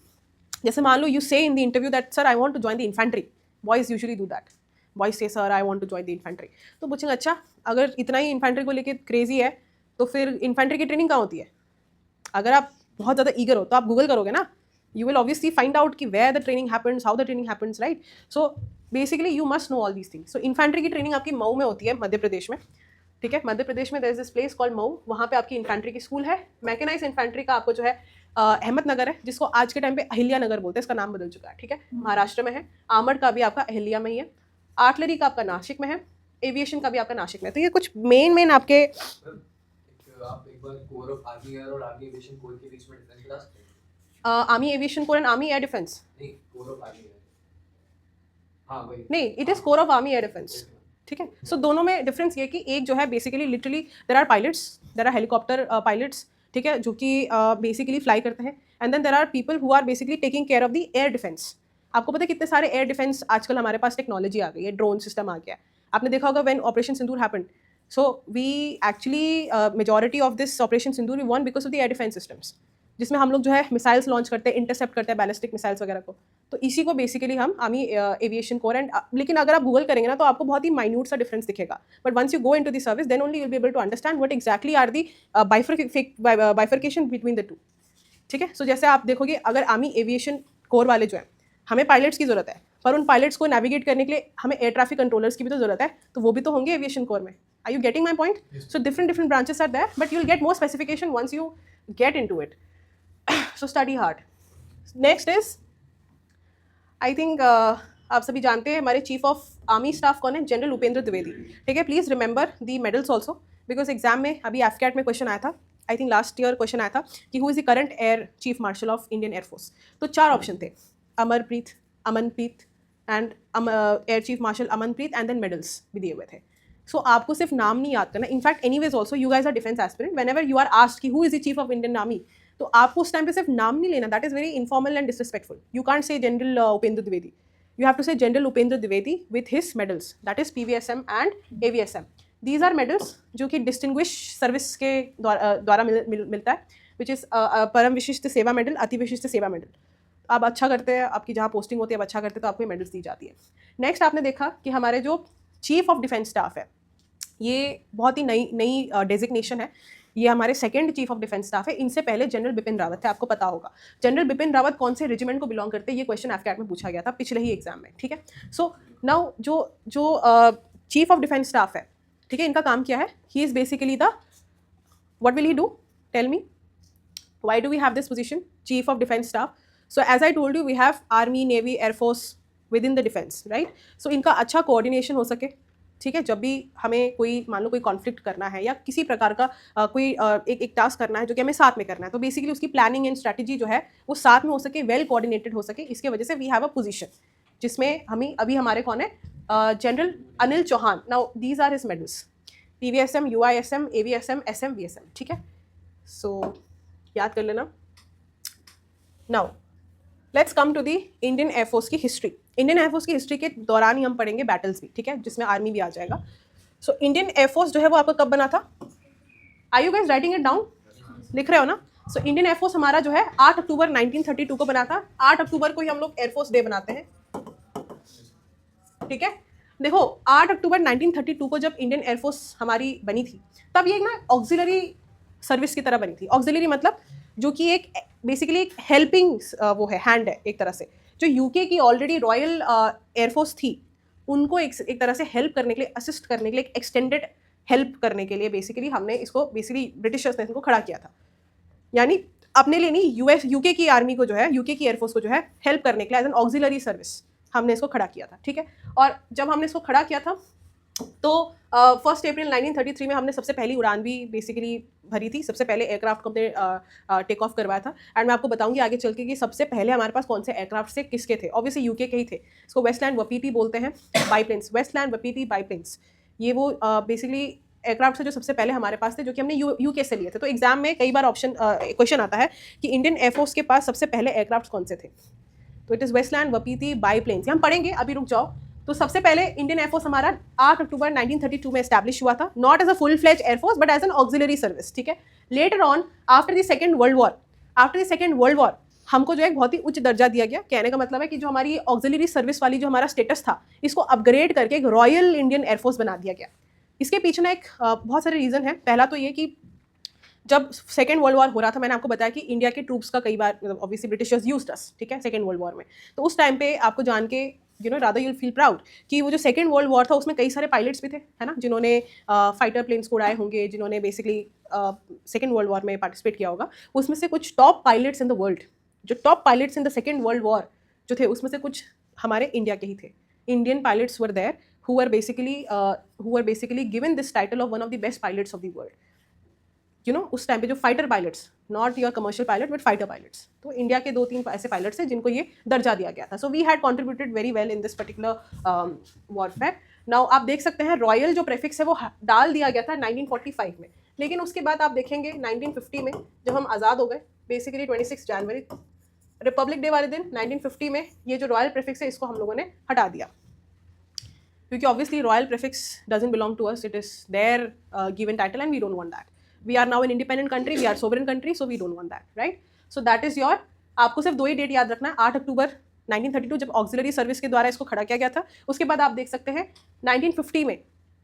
जैसे मान लो you say in the interview that sir I want to join the infantry. Boys usually do that. Boys say sir I want to join the infantry. तो पूछेंगे अच्छा अगर इतना ही इन्फेंट्री को लेकर क्रेजी है तो फिर इन्फेंट्री की ट्रेनिंग कहाँ होती है? अगर आप बहुत ज़्यादा ईगर हो तो आप गूगल करोगे ना, you will obviously find out कि where the training happens, how the training happens, right? So basically you must know all these things. So infantry की ट्रेनिंग आपकी मऊ में होती है, मध्य प्रदेश में, ठीक है. मध्य प्रदेश में there is this place called Mau, वहाँ पे आपकी इन्फेंट्री की स्कूल है. मैकेनाइज इन्फेंट्री का आपको जो है अहमदनगर है, जिसको आज के टाइम पे अहिल्या नगर बोलते हैं, इसका नाम बदल चुका है, ठीक है. महाराष्ट्र में है. आर्मर्ड का भी आपका अहिल्या में ही है. आर्टिलरी का आपका नासिक में है. एविएशन का भी आपका नासिक में है. तो ये कुछ मेन आपके आप एक बार कोर ऑफ आर्मी एयर और आर्मी एविएशन कोर के बीच में डिफरेंस बता सकते हैं? Army aviation core and army air defence. नहीं, कोर ऑफ आर्मी एयर. हाँ वही. नहीं, it is core of army air defence, ठीक है. सो दोनों में डिफरेंस ये कि एक जो है basically literally there are pilots, there are helicopter pilots, ठीक है, जो कि बेसिकली फ्लाई करते हैं. And then there are people who are basically taking care of the air defence. आपको पता है कितने सारे एयर डिफेंस आजकल हमारे पास टेक्नोलॉजी आ गई है, ड्रोन सिस्टम आ गया है. आपने देखा होगा when operation Sindoor happened. So we actually majority of this operation Sindoor we won because of the air defence systems, जिसमें हम लोग जो है मिसाइल्स लॉन्च करते हैं, इंटरसेप्ट करते हैं बैलिस्टिक मिसाइल्स वगैरह को. तो इसी को बेसिकली हम आर्मी एविएशन कोर एंड. लेकिन अगर आप गूगल करेंगे ना तो आपको बहुत ही माइन्यूट सा डिफरेंस दिखेगा. But once you go into the service then only you will be able to understand what exactly are the bifurcation between the two, ठीक है. सो जैसे आप देखोगे अगर आर्मी एविएशन कोर वाले जो है, हमें पायलट्स की ज़रूरत है, पर उन पायलट्स को नेविगेट करने के लिए हमें एयर ट्रैफिक कंट्रोलर्स की भी तो ज़रूरत है, तो वो भी तो होंगे एविएशन कोर में. Are you getting my point? So different branches are there, but you will get more specification once you get into it. So study hard. Next is, I think आप सभी जानते हैं हमारे चीफ ऑफ आर्मी स्टाफ कौन है? जनरल उपेंद्र द्विवेदी, ठीक है. Please remember the medals also, because exam में अभी एफकैट में क्वेश्चन आया था, I think last year question आया था कि who is the current air chief marshal of Indian air force. तो 4 ऑप्शन थे, Amarpreet, Amanpreet and air chief marshal Amanpreet, and then medals भी दिए हुए थे. सो आपको सिर्फ नाम नहीं याद करना. In fact anyways also you guys are defence aspirant, whenever you are asked कि who is the chief of Indian army, तो आपको उस टाइम पे सिर्फ नाम नहीं लेना. That is very informal and disrespectful. You can't say general Upendra Dwivedi, you have to say general Upendra Dwivedi with his medals, that is PVSM and AVSM. These are medals जो कि डिस्टिंग्विश सर्विस के द्वारा मिलता है, विच इज़ परम विशिष्ट सेवा मेडल, अति विशिष्ट सेवा मेडल. आप अच्छा करते हैं, आपकी जहाँ पोस्टिंग होती है आप अच्छा करते हैं तो आपको मेडल्स दी जाती है. नेक्स्ट आपने देखा कि हमारे जो चीफ ऑफ डिफेंस स्टाफ है, ये बहुत ही नई डेजिग्नेशन है. ये हमारे second chief of defence staff है. इनसे पहले जनरल बिपिन रावत थे, आपको पता होगा. जनरल बिपिन रावत कौन से रेजिमेंट को बिलोंग करते हैं, ये क्वेश्चन एफकैट में पूछा गया था पिछले ही एग्जाम में, ठीक है. सो नाउ जो चीफ ऑफ डिफेंस स्टाफ है, ठीक है, इनका काम क्या है? He is basically the, what will he do? Tell me, why do we have this position, chief of defence staff? So as I told you, we have army, navy, air force within the defence, right. So इनका अच्छा कोऑर्डिनेशन हो सके, ठीक है, जब भी हमें कोई मान लो कोई कॉन्फ्लिक्ट करना है या किसी प्रकार का कोई एक टास्क करना है जो कि हमें साथ में करना है, तो बेसिकली उसकी प्लानिंग एंड स्ट्रैटेजी जो है वो साथ में हो सके, वेल कोऑर्डिनेटेड हो सके, इसके वजह से वी हैव अ पोजीशन जिसमें हमें अभी हमारे कौन है, general Anil Chauhan. Now these are his medals, PVSM, UISM, AVSM, SM, VSM, ठीक है। सो याद कर लेना। Now let's come to the Indian air force की हिस्ट्री। इंडियन एयरफोर्स की हिस्ट्री के दौरान ही हम पढ़ेंगे बैटल्स भी, ठीक है, जिसमें आर्मी भी आ जाएगा। सो इंडियन एयरफोर्स जो है वो आपका कब बना था? Are you guys writing it down? लिख रहे हो ना? सो इंडियन एयरफोर्स हमारा जो है 8 अक्टूबर 1932 को बना था। 8 अक्टूबर को ही हम लोग एयरफोर्स डे बनाते हैं, ठीक है। देखो 8 अक्टूबर 1932 को जब इंडियन एयरफोर्स हमारी बनी थी, तब ये एक ना ऑक्सिलरी सर्विस की तरह बनी थी। ऑक्सिलरी मतलब जो कि एक बेसिकली एक हेल्पिंग वो है, हैंड है एक तरह से। जो यूके की ऑलरेडी रॉयल एयरफोर्स थी, उनको एक तरह से हेल्प करने के लिए, असिस्ट करने के लिए, एक एक्सटेंडेड हेल्प करने के लिए बेसिकली हमने इसको बेसिकली ब्रिटिशर्स ने इसको खड़ा किया था। यानी अपने लिए नहीं, यूके की आर्मी को जो है, यूके की एयरफोर्स को जो है हेल्प करने के लिए एज एन ऑक्सिलरी सर्विस हमने इसको खड़ा किया था, ठीक है। और जब हमने इसको खड़ा किया था तो 1 अप्रैल 1933 में हमने सबसे पहली उड़ान भी बेसिकली भरी थी। सबसे पहले एयरक्राफ्ट को हमने टेक ऑफ करवाया था। एंड मैं आपको बताऊंगी आगे चल के कि सबसे पहले हमारे पास कौन से एयरक्राफ्ट से किसके थे। ऑब्वियसली यूके के ही थे। इसको वेस्टलैंड वपीटी बोलते हैं, बाईप्लेन्स, वेस्टलैंड वपीटी बाईप्लेन्स। ये वो बेसिकली एयरक्राफ्ट से जो सबसे पहले हमारे पास थे, जो कि हमने यूके से लिए थे। तो एग्जाम में कई बार क्वेश्चन आता है कि इंडियन एयरफोर्स के पास सबसे पहले एयरक्राफ्ट कौन से थे। तो इट इज़ वेस्टलैंड वपीटी बाईप्लेन्स। हम पढ़ेंगे, अभी रुक जाओ। तो सबसे पहले इंडियन एयरफोर्स हमारा 8 अक्टूबर 1932 में एस्टैब्लिश हुआ था, not as a full fledge air force but as an auxiliary service, ठीक है। Later on after the second world war हमको जो है बहुत ही उच्च दर्जा दिया गया। कहने का मतलब है कि जो हमारी ऑक्सिलरी सर्विस वाली जो हमारा स्टेटस था, इसको अपग्रेड करके एक रॉयल इंडियन एयरफोर्स बना दिया गया। इसके पीछे ना एक बहुत सारे रीज़न है। पहला तो ये कि जब सेकेंड वर्ल्ड वॉर हो रहा था, मैंने आपको बताया कि इंडिया के ट्रूप्स का कई बार ऑब्वियसली ब्रिटिशर्स यूज्ड अस, ठीक है, सेकेंड वर्ल्ड वॉर में। तो उस टाइम पे आपको जान के रादर यूल फील प्राउड कि वो जो सेकेंड वर्ल्ड वॉर था उसमें कई सारे पायलट्स भी थे, है ना, जिन्होंने फाइटर प्लेन्स को उड़ाए होंगे, जिन्होंने बेसिकली सेकेंड वर्ल्ड वॉर में पार्टिसिपेट किया होगा। उसमें से कुछ top pilots in the world, जो top pilots in the second world war जो थे, उसमें से कुछ हमारे इंडिया के ही थे। Indian pilots were there who were basically given this title of one of the best pilots of the world. उस टाइम पे जो fighter pilots, not your commercial pilot but fighter pilots, तो इंडिया के 2-3 ऐसे पायलट्स हैं जिनको ये दर्जा दिया गया था। So we had contributed very well in this particular warfare. Now आप देख सकते हैं रॉयल जो प्रेफिक्स है वो डाल दिया गया था 1945 में, लेकिन उसके बाद आप देखेंगे 1950 में जब हम आज़ाद हो गए, बेसिकली 26 जनवरी रिपब्लिक डे वाले दिन 1950 में ये जो रॉयल प्रेफिक्स है इसको हम लोगों ने हटा दिया, क्योंकि obviously royal prefix doesn't belong to us, it is there given title and we don't want that. We are now an independent country, we are sovereign country, so we don't want that, right. So that is your, आपको सिर्फ 2 ही डेट याद रखना है, 8 अक्टूबर 1932 जब ऑक्सिलरी सर्विस के द्वारा इसको खड़ा किया गया था। उसके बाद आप देख सकते हैं 1950 में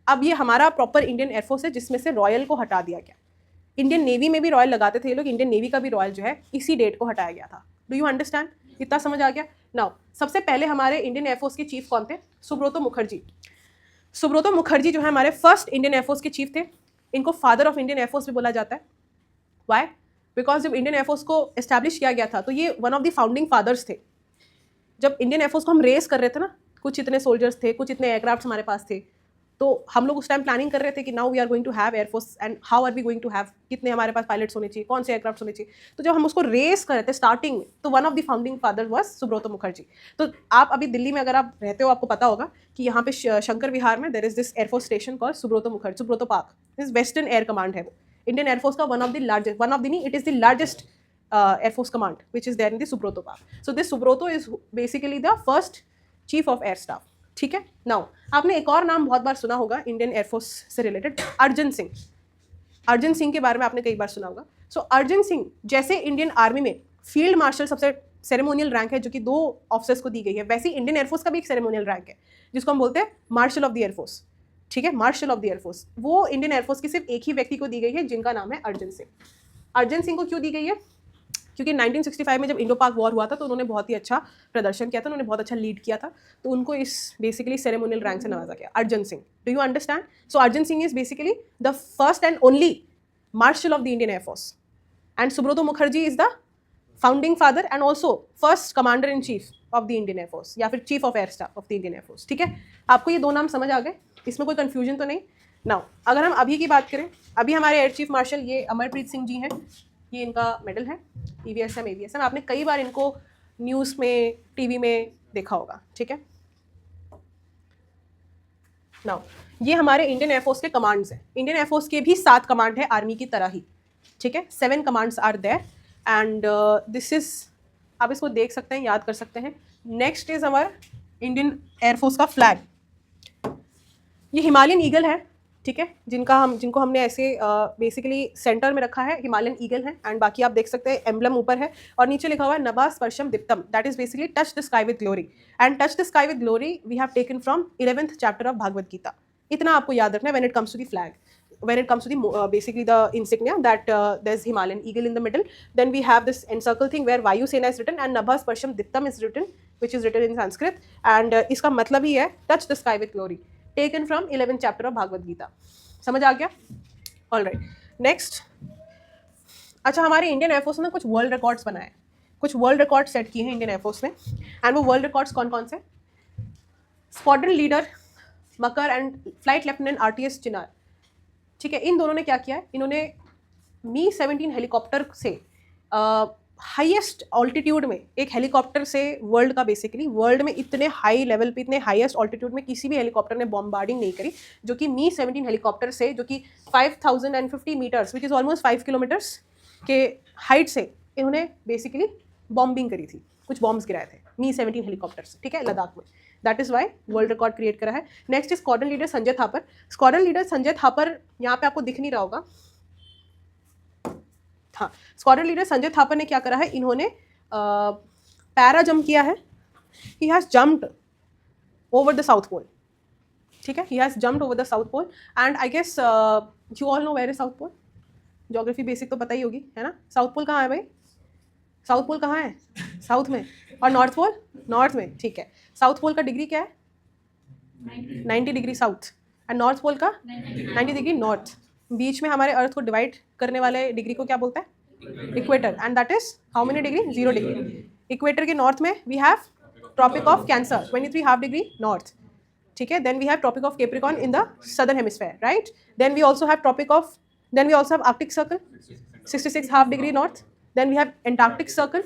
अब ये हमारा प्रॉपर इंडियन एयरफोर्स है, जिसमें से रॉयल को हटा दिया गया। इंडियन नेवी में भी रॉयल लगाते थे ये लोग, इंडियन नेवी का भी रॉयल जो है इसी डेट को हटाया गया था। Do you understand? इतना समझ आ गया? नाउ सबसे पहले हमारे इंडियन एयरफोर्स के चीफ कौन थे? सुब्रतो मुखर्जी। सुब्रतो मुखर्जी जो है हमारे फर्स्ट इंडियन एयरफोर्स के चीफ थे। इनको फादर ऑफ इंडियन एयरफोर्स भी बोला जाता है। वाई? बिकॉज जब इंडियन एयरफोर्स को एस्टैब्लिश किया गया था तो ये one of the founding fathers थे। जब इंडियन एयरफोर्स को हम रेस कर रहे थे ना, कुछ इतने सोल्जर्स थे, कुछ इतने एयरक्राफ्ट हमारे पास थे, तो हम लोग उस टाइम प्लानिंग कर रहे थे कि now we are going to have air force and how are we going to have, कितने हमारे पास पायलट्स होने चाहिए, कौन से एयरक्राफ्ट होने चाहिए। तो जब हम उसको रेस कर रहे थे स्टार्टिंग में, तो one of the founding father was Subroto Mukherjee. तो आप अभी दिल्ली में अगर आप रहते हो, आपको पता होगा कि यहाँ पे शंकर विहार में there is this air force station called Subroto Mukherjee, Subroto park. This western air command है वो इंडियन एयरफोर्स का वन ऑफ द नहीं, it is the largest air force command which is there in the Subroto park. So this Subroto is basically the first chief of air staff, ठीक है। नाउ आपने एक और नाम बहुत बार सुना होगा इंडियन एयरफोर्स से रिलेटेड, अर्जन सिंह। अर्जन सिंह के बारे में आपने कई बार सुना होगा। सो अर्जन सिंह जैसे इंडियन आर्मी में फील्ड मार्शल सबसे सेरेमोनियल रैंक है जो कि 2 ऑफिसर्स को दी गई है, वैसे ही इंडियन एयरफोर्स का भी एक सेरेमोनियल रैंक है जिसको हम बोलते हैं मार्शल ऑफ द एयरफोर्स, ठीक है, मार्शल ऑफ द एयरफोर्स। वो इंडियन एयरफोर्स की सिर्फ एक ही व्यक्ति को दी गई है जिनका नाम है अर्जन सिंह। अर्जन सिंह को क्यों दी गई है? क्योंकि 1965 में जब इंडो पाक वॉर हुआ था तो उन्होंने बहुत ही अच्छा प्रदर्शन किया था, उन्होंने बहुत अच्छा लीड किया था, तो उनको इस बेसिकली सेरेमोनियल रैंक से नवाजा गया, Arjan Singh. Do you understand? So Arjan Singh is basically the first and only marshal of the Indian air force and Subroto Mukherjee is the founding father and also first commander in chief of the Indian air force, या फिर chief of air staff of the Indian air force, ठीक है। आपको ये 2 नाम समझ आ गए? इसमें कोई कन्फ्यूजन तो नहीं। नाउ अगर हम अभी की बात करें, अभी हमारे एयर चीफ मार्शल ये अमरप्रीत सिंह जी हैं, ये इनका मेडल है EVSM AVSM। आपने कई बार इनको न्यूज़ में, टीवी में देखा होगा, ठीक है। नाउ ये हमारे इंडियन एयरफोर्स के कमांड्स हैं। इंडियन एयरफोर्स के भी 7 कमांड है आर्मी की तरह ही, ठीक है। 7 commands are there and this is, आप इसको देख सकते हैं, याद कर सकते हैं। नेक्स्ट इज हमारा इंडियन एयरफोर्स का फ्लैग, ये हिमालयन ईगल है, ठीक है, जिनको हमने ऐसे बेसिकली सेंटर में रखा है, हिमालयन ईगल है। एंड बाकी आप देख सकते हैं एम्बलम ऊपर है और नीचे लिखा हुआ है नभा स्पर्शम दीप्तम, that is basically touch the sky with glory. And touch the sky with glory we have taken from 11th chapter of Bhagavad Gita. इतना आपको याद रखना है when it comes to the flag, when it comes to the basically the insignia, that there's Himalayan eagle in the middle, then we have this encircle thing where Vayu Sena is written and Nabha Sparsham Diptam is written, which is written in Sanskrit, and इसका मतलब ही है touch the sky with glory, taken from 11th chapter of Bhagavad Gita। समझ आ गया? All right, next। अच्छा, हमारे इंडियन एयरफोर्स ने कुछ वर्ल्ड रिकॉर्ड्स बनाए, कुछ वर्ल्ड रिकॉर्ड सेट किए हैं इंडियन एयरफोर्स ने। एंड वो वर्ल्ड रिकॉर्ड्स कौन कौन से? Squadron leader Makar and flight lieutenant RTS चिनार, ठीक है, इन दोनों ने क्या किया है, इन्होंने Mi-17 हेलीकॉप्टर से हाईएस्ट ऑल्टीट्यूड में, एक हेलीकॉप्टर से वर्ल्ड का बेसिकली वर्ल्ड में इतने हाई लेवल पे, इतने हाईएस्ट ऑल्टीट्यूड में किसी भी हेलीकॉप्टर ने बॉम्बार्डिंग नहीं करी, जो कि Mi-17 हेलीकॉप्टर से, जो कि 5050 metres which is almost 5 kilometres के हाइट से इन्होंने बेसिकली बॉम्बिंग करी थी, कुछ बॉम्ब्स गिराए थे Mi-17 हेलीकॉप्टर से, ठीक है, लद्दाख में। That is Y world record create करा है। Next is squadron leader Sanjay Thapar. Squadron leader Sanjay Thapar यहाँ पे आपको दिख नहीं रहा होगा, हाँ, स्क्वाड्रन लीडर संजय थापर ने क्या करा है, इन्होंने पैरा जंप किया है। He has jumped over the south pole, ठीक है, he has jumped over the south pole and I guess you all know where is south pole. Geography basic तो पता ही होगी, है ना। साउथ पोल कहाँ है भाई? साउथ पोल कहाँ है? साउथ में। और नॉर्थ पोल? नॉर्थ में, ठीक है। साउथ पोल का डिग्री क्या है? 90 degree south. And north pole का 90 डिग्री नॉर्थ। बीच में हमारे अर्थ को डिवाइड करने वाले डिग्री को क्या बोलता है? Equator. And that is how many degree? 0 degree. Equator के नॉर्थ में we have tropic of cancer 23.5 degree north, ठीक है। Then we have tropic of capricorn in the southern hemisphere, right. Then we also have arctic circle 66.5 degree north. Then we have antarctic circle,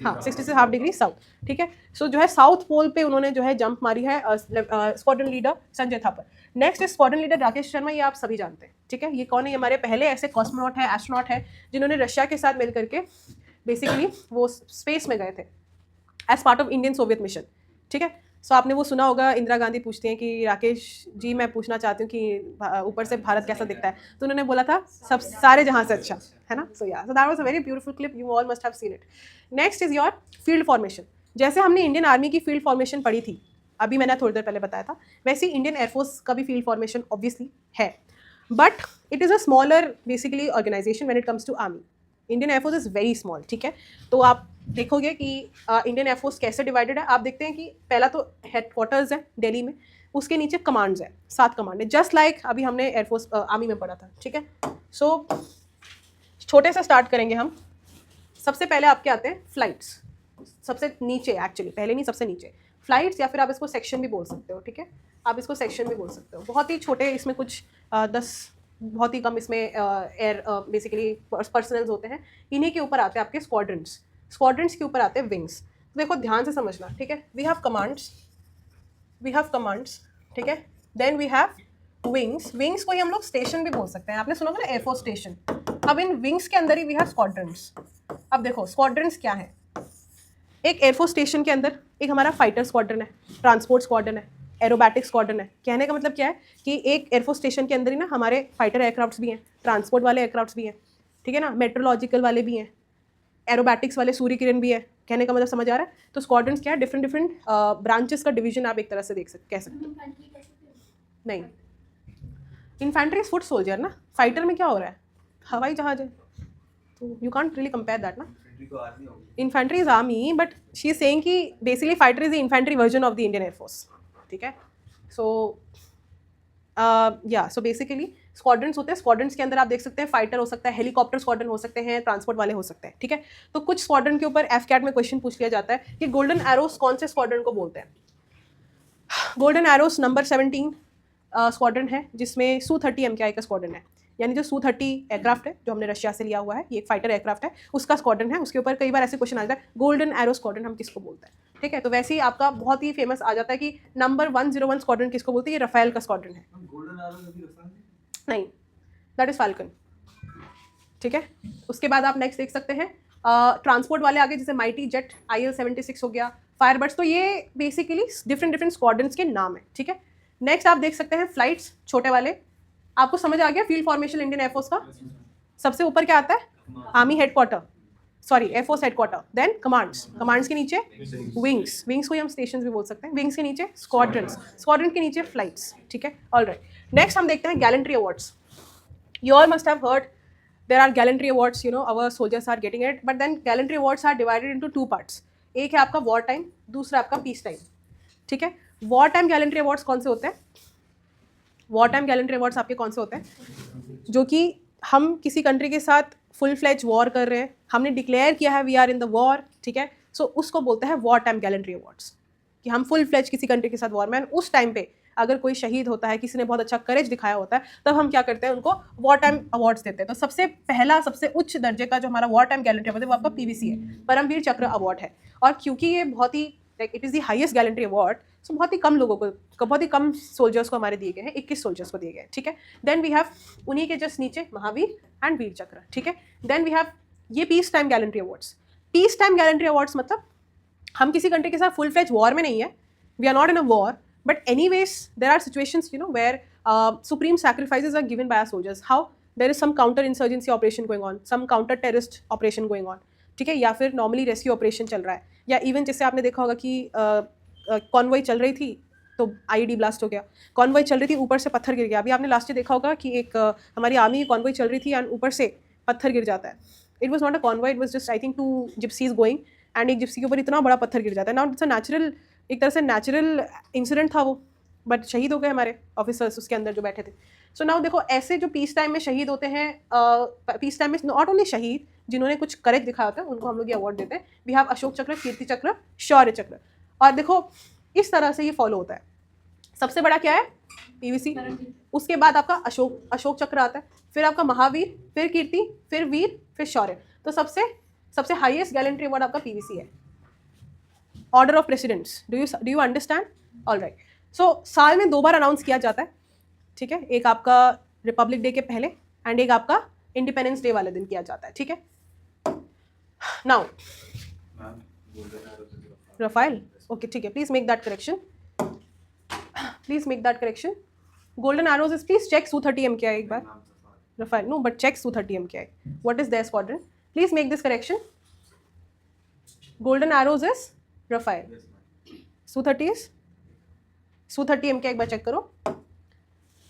हाँ, 66.5 डिग्री साउथ, ठीक है। सो जो है साउथ पोल पे उन्होंने जो है जंप मारी है squadron leader Sanjay Thapar. Next है स्क्वाड्रन लीडर राकेश शर्मा, ये आप सभी जानते हैं, ठीक है। ये कौन है? ये हमारे पहले ऐसे कॉस्मोनॉट है, एस्ट्रोनॉट है, जिन्होंने रशिया के साथ मिल करके बेसिकली वो स्पेस में गए थे as part of Indian Soviet mission, ठीक है। सो आपने वो सुना होगा, इंदिरा गांधी पूछती हैं कि राकेश जी मैं पूछना चाहती हूँ कि ऊपर से भारत कैसा दिखता है, तो उन्होंने बोला था सब सारे जहाँ से अच्छा, है ना। सो yeah, so that was a very beautiful clip, you all must have seen it. Next is your field formation. जैसे हमने इंडियन आर्मी की फील्ड फॉर्मेशन पढ़ी थी, अभी मैंने थोड़ी देर पहले बताया था, वैसे ही इंडियन एयरफोर्स का भी फील्ड फॉर्मेशन ऑब्वियसली है, but it is a smaller basically organisation when it comes to army. Indian air force is very small, ठीक है। तो आप देखोगे कि इंडियन एयरफोर्स कैसे डिवाइडेड है। आप देखते हैं कि पहला तो हेडक्वार्टर्स है दिल्ली में, उसके नीचे कमांड्स है, 7 कमांड है, जस्ट लाइक अभी हमने एयरफोर्स आर्मी में पढ़ा था, ठीक है। सो छोटे से स्टार्ट करेंगे हम। सबसे पहले आपके आते हैं फ्लाइट्स, सबसे नीचे, एक्चुअली पहले नहीं, सबसे नीचे फ्लाइट्स, या फिर आप इसको सेक्शन भी बोल सकते हो, ठीक है। आप इसको सेक्शन भी बोल सकते हो। बहुत ही छोटे, इसमें कुछ 10, बहुत ही कम इसमें एयर बेसिकली पर्सनल्स होते हैं। इन्हीं के ऊपर आते हैं आपके स्क्वाड्रंस, स्क्वाड्रंस के ऊपर आते हैं विंग्स। तो देखो ध्यान से समझना, ठीक है। वी हैव कमांड्स, ठीक है। Then we have wings. Wings को ही हम लोग स्टेशन भी बोल सकते हैं, आपने सुना होगा ना एयरफोर्स स्टेशन। अब इन विंग्स के अंदर ही वी हैव स्क्वाड्रंस। अब देखो स्क्वाड्रंस क्या है। एक एयरफोर्स स्टेशन के अंदर एक हमारा फाइटर स्क्वाड्रन है, ट्रांसपोर्ट स्क्वाड्रन है, एरोबैटिक स्क्वाड्रन है। कहने का मतलब क्या है कि एक एयरफोर्स स्टेशन के अंदर ही ना हमारे फाइटर एयरक्राफ्ट्स भी हैं, ट्रांसपोर्ट वाले एयरक्राफ्ट्स भी हैं, ठीक है ना, मेट्रोलॉजिकल वाले भी हैं, एरोबैटिक्स वाले सूर्य किरण भी है। कहने का मतलब समझ आ रहा है। तो स्क्वाड्रंस क्या है? डिफरेंट ब्रांचेस का डिवीजन आप एक तरह से कह सकते हो। नहीं, इन्फेंट्री इज फुट सोल्जर ना, फाइटर में क्या हो रहा है? हवाई जहाज है, तो you can't really compare that ना। Infantry is army, but she is saying कि basically fighter is the infantry version of the Indian air force, ठीक है। So yeah, so basically squadrons होते हैं। स्क्वाड्रंस के अंदर आप देख सकते हैं फाइटर हो सकता है, हेलीकॉप्टर स्क्वाड्रन हो सकते हैं, ट्रांसपोर्ट वाले हो सकते हैं, ठीक है। तो कुछ स्क्वाड्रन के ऊपर एफकैट में क्वेश्चन पूछ लिया जाता है कि गोल्डन एरोस कौन से स्क्वाड्रन को बोलते हैं। गोल्डन एरोस नंबर 17 स्क्वाड्रन है जिसमें Su-30 MKI का स्क्वाड्रन है, यानी जो Su-30 एयरक्राफ्ट है जो हमने रशिया से लिया हुआ है, ये एक फाइटर एयरक्राफ्ट है, उसका स्क्वाड्रन है। उसके ऊपर कई बार ऐसे क्वेश्चन आता है गोल्डन एरो स्क्वाड्रन हम किसको बोलते हैं, ठीक है। तो वैसे ही आपका बहुत ही फेमस आ जाता है कि नंबर 101 स्क्वाड्रन किसको बोलते हैं, ये रफेल का स्क्वाड्रन है। गोल्डन एरो में भी रफेल नहीं, दैट इज फाल्कन, ठीक है। उसके बाद आप नेक्स्ट देख सकते हैं ट्रांसपोर्ट वाले आगे, जैसे माइटी जेट IL-76 हो गया, फायरबर्ड्स। तो ये बेसिकली डिफरेंट स्क्वाड्रन्स के नाम है, ठीक है। नेक्स्ट आप देख सकते हैं फ्लाइट्स छोटे वाले, आपको समझ आ गया फील्ड फॉर्मेशन इंडियन एयरफोर्स का। सबसे ऊपर क्या आता है, army headquarter, sorry air force headquarter, then commands, commands के नीचे विंग्स, विंग्स को ही हम स्टेशन भी बोल सकते हैं, विंग्स के नीचे स्क्वाड्रन्स, स्क्वाड्रन के नीचे फ्लाइट्स, ठीक है। ऑलराइट, नेक्स्ट हम देखते हैं gallantry awards. You all must have heard there are gallantry awards, you know, our soldiers are getting it, but then gallantry awards are divided into two parts. एक है आपका वॉर टाइम, दूसरा आपका पीस टाइम, ठीक है। वॉर टाइम गैलेंट्री अवार्ड्स कौन से होते हैं, वॉर टाइम गैलेंट्री अवार्ड्स आपके कौन से होते हैं, जो कि हम किसी कंट्री के साथ फुल फ्लेज वॉर कर रहे हैं, हमने डिक्लेयर किया है we are in the war, ठीक है। सो उसको बोलते हैं वॉर टाइम गैलेंट्री अवार्ड्स, कि हम फुल फ्लेज किसी कंट्री के साथ वॉर में, उस टाइम पे अगर कोई शहीद होता है, किसी ने बहुत अच्छा करेज दिखाया होता है, तब हम क्या करते हैं, उनको वॉर टाइम अवार्ड्स देते हैं। तो सबसे पहला सबसे उच्च दर्जे का जो हमारा वॉर टाइम गैलेंट्री अवार्ड है वो आपका PVC है, परमवीर चक्र अवार्ड है। और क्योंकि ये बहुत ही like it is the highest gallantry award, so बहुत ही कम लोगों को, बहुत ही कम सोल्जर्स को हमारे दिए गए हैं, 21 सोल्जर्स को दिए गए हैं, ठीक है। देन वी हैव उन्हीं के जस्ट नीचे महावीर एंड वीर चक्र, ठीक है। देन वी हैव ये peace time gallantry awards. Peace time gallantry awards मतलब हम किसी कंट्री के साथ फुल फ्लेज वॉर में नहीं है, we are not in a war, but anyways there are situations, you know, where supreme sacrifices are given by our soldiers. How there is some counter insurgency operation going on, some counter terrorist operation going on, ठीक है, या फिर नॉर्मली रेस्क्यू ऑपरेशन चल रहा है, या इवन जैसे आपने देखा होगा कि कॉन्वॉय चल रही थी तो IED ब्लास्ट हो गया, कॉन्वॉय चल रही थी ऊपर से पत्थर गिर गया। अभी आपने लास्ट ईयर देखा होगा कि एक हमारी आर्मी की कॉन्वॉय चल रही थी एंड ऊपर से पत्थर गिर जाता है। It was not a convoy, it was just I think 2 gypsies going, and एक जिप्सी के ऊपर इतना बड़ा पत्थर गिर जाता है। नाउ इट्स अ नेचुरल, एक तरह से नेचुरल इंसिडेंट था वो, बट शहीद हो गए हमारे ऑफिसर्स उसके अंदर जो बैठे थे। सो नाउ देखो ऐसे जो पीस टाइम में शहीद होते हैं, पीस टाइम में नॉट ओनली शहीद, जिन्होंने कुछ करेज दिखाया होता है उनको हम लोग ये अवार्ड देते हैं। वी हैव अशोक चक्र, कीर्ति चक्र, शौर्य चक्र। और देखो इस तरह से ये फॉलो होता है। सबसे बड़ा क्या है, PVC, उसके बाद आपका अशोक चक्र आता है, फिर आपका महावीर, फिर कीर्ति, फिर वीर, फिर शौर्य। तो सबसे हाईएस्ट गैलेंट्री अवार्ड आपका PVC है। Order of presidents, do you understand, all right. So साल में 2 बार अनाउंस किया जाता है, ठीक है, एक आपका रिपब्लिक डे के पहले एंड एक आपका इंडिपेंडेंस डे वाले दिन किया जाता है, ठीक है। नाउ रफाइल, ओके ठीक है, please make that correction, please make that correction. Golden arrows is, please check Su-30 MKI एक बार, Rafale no but check Su-30 MKI, what is their squadron, please make this correction. Golden arrows is Rafale, Su-30 MKI एक बार चेक करो,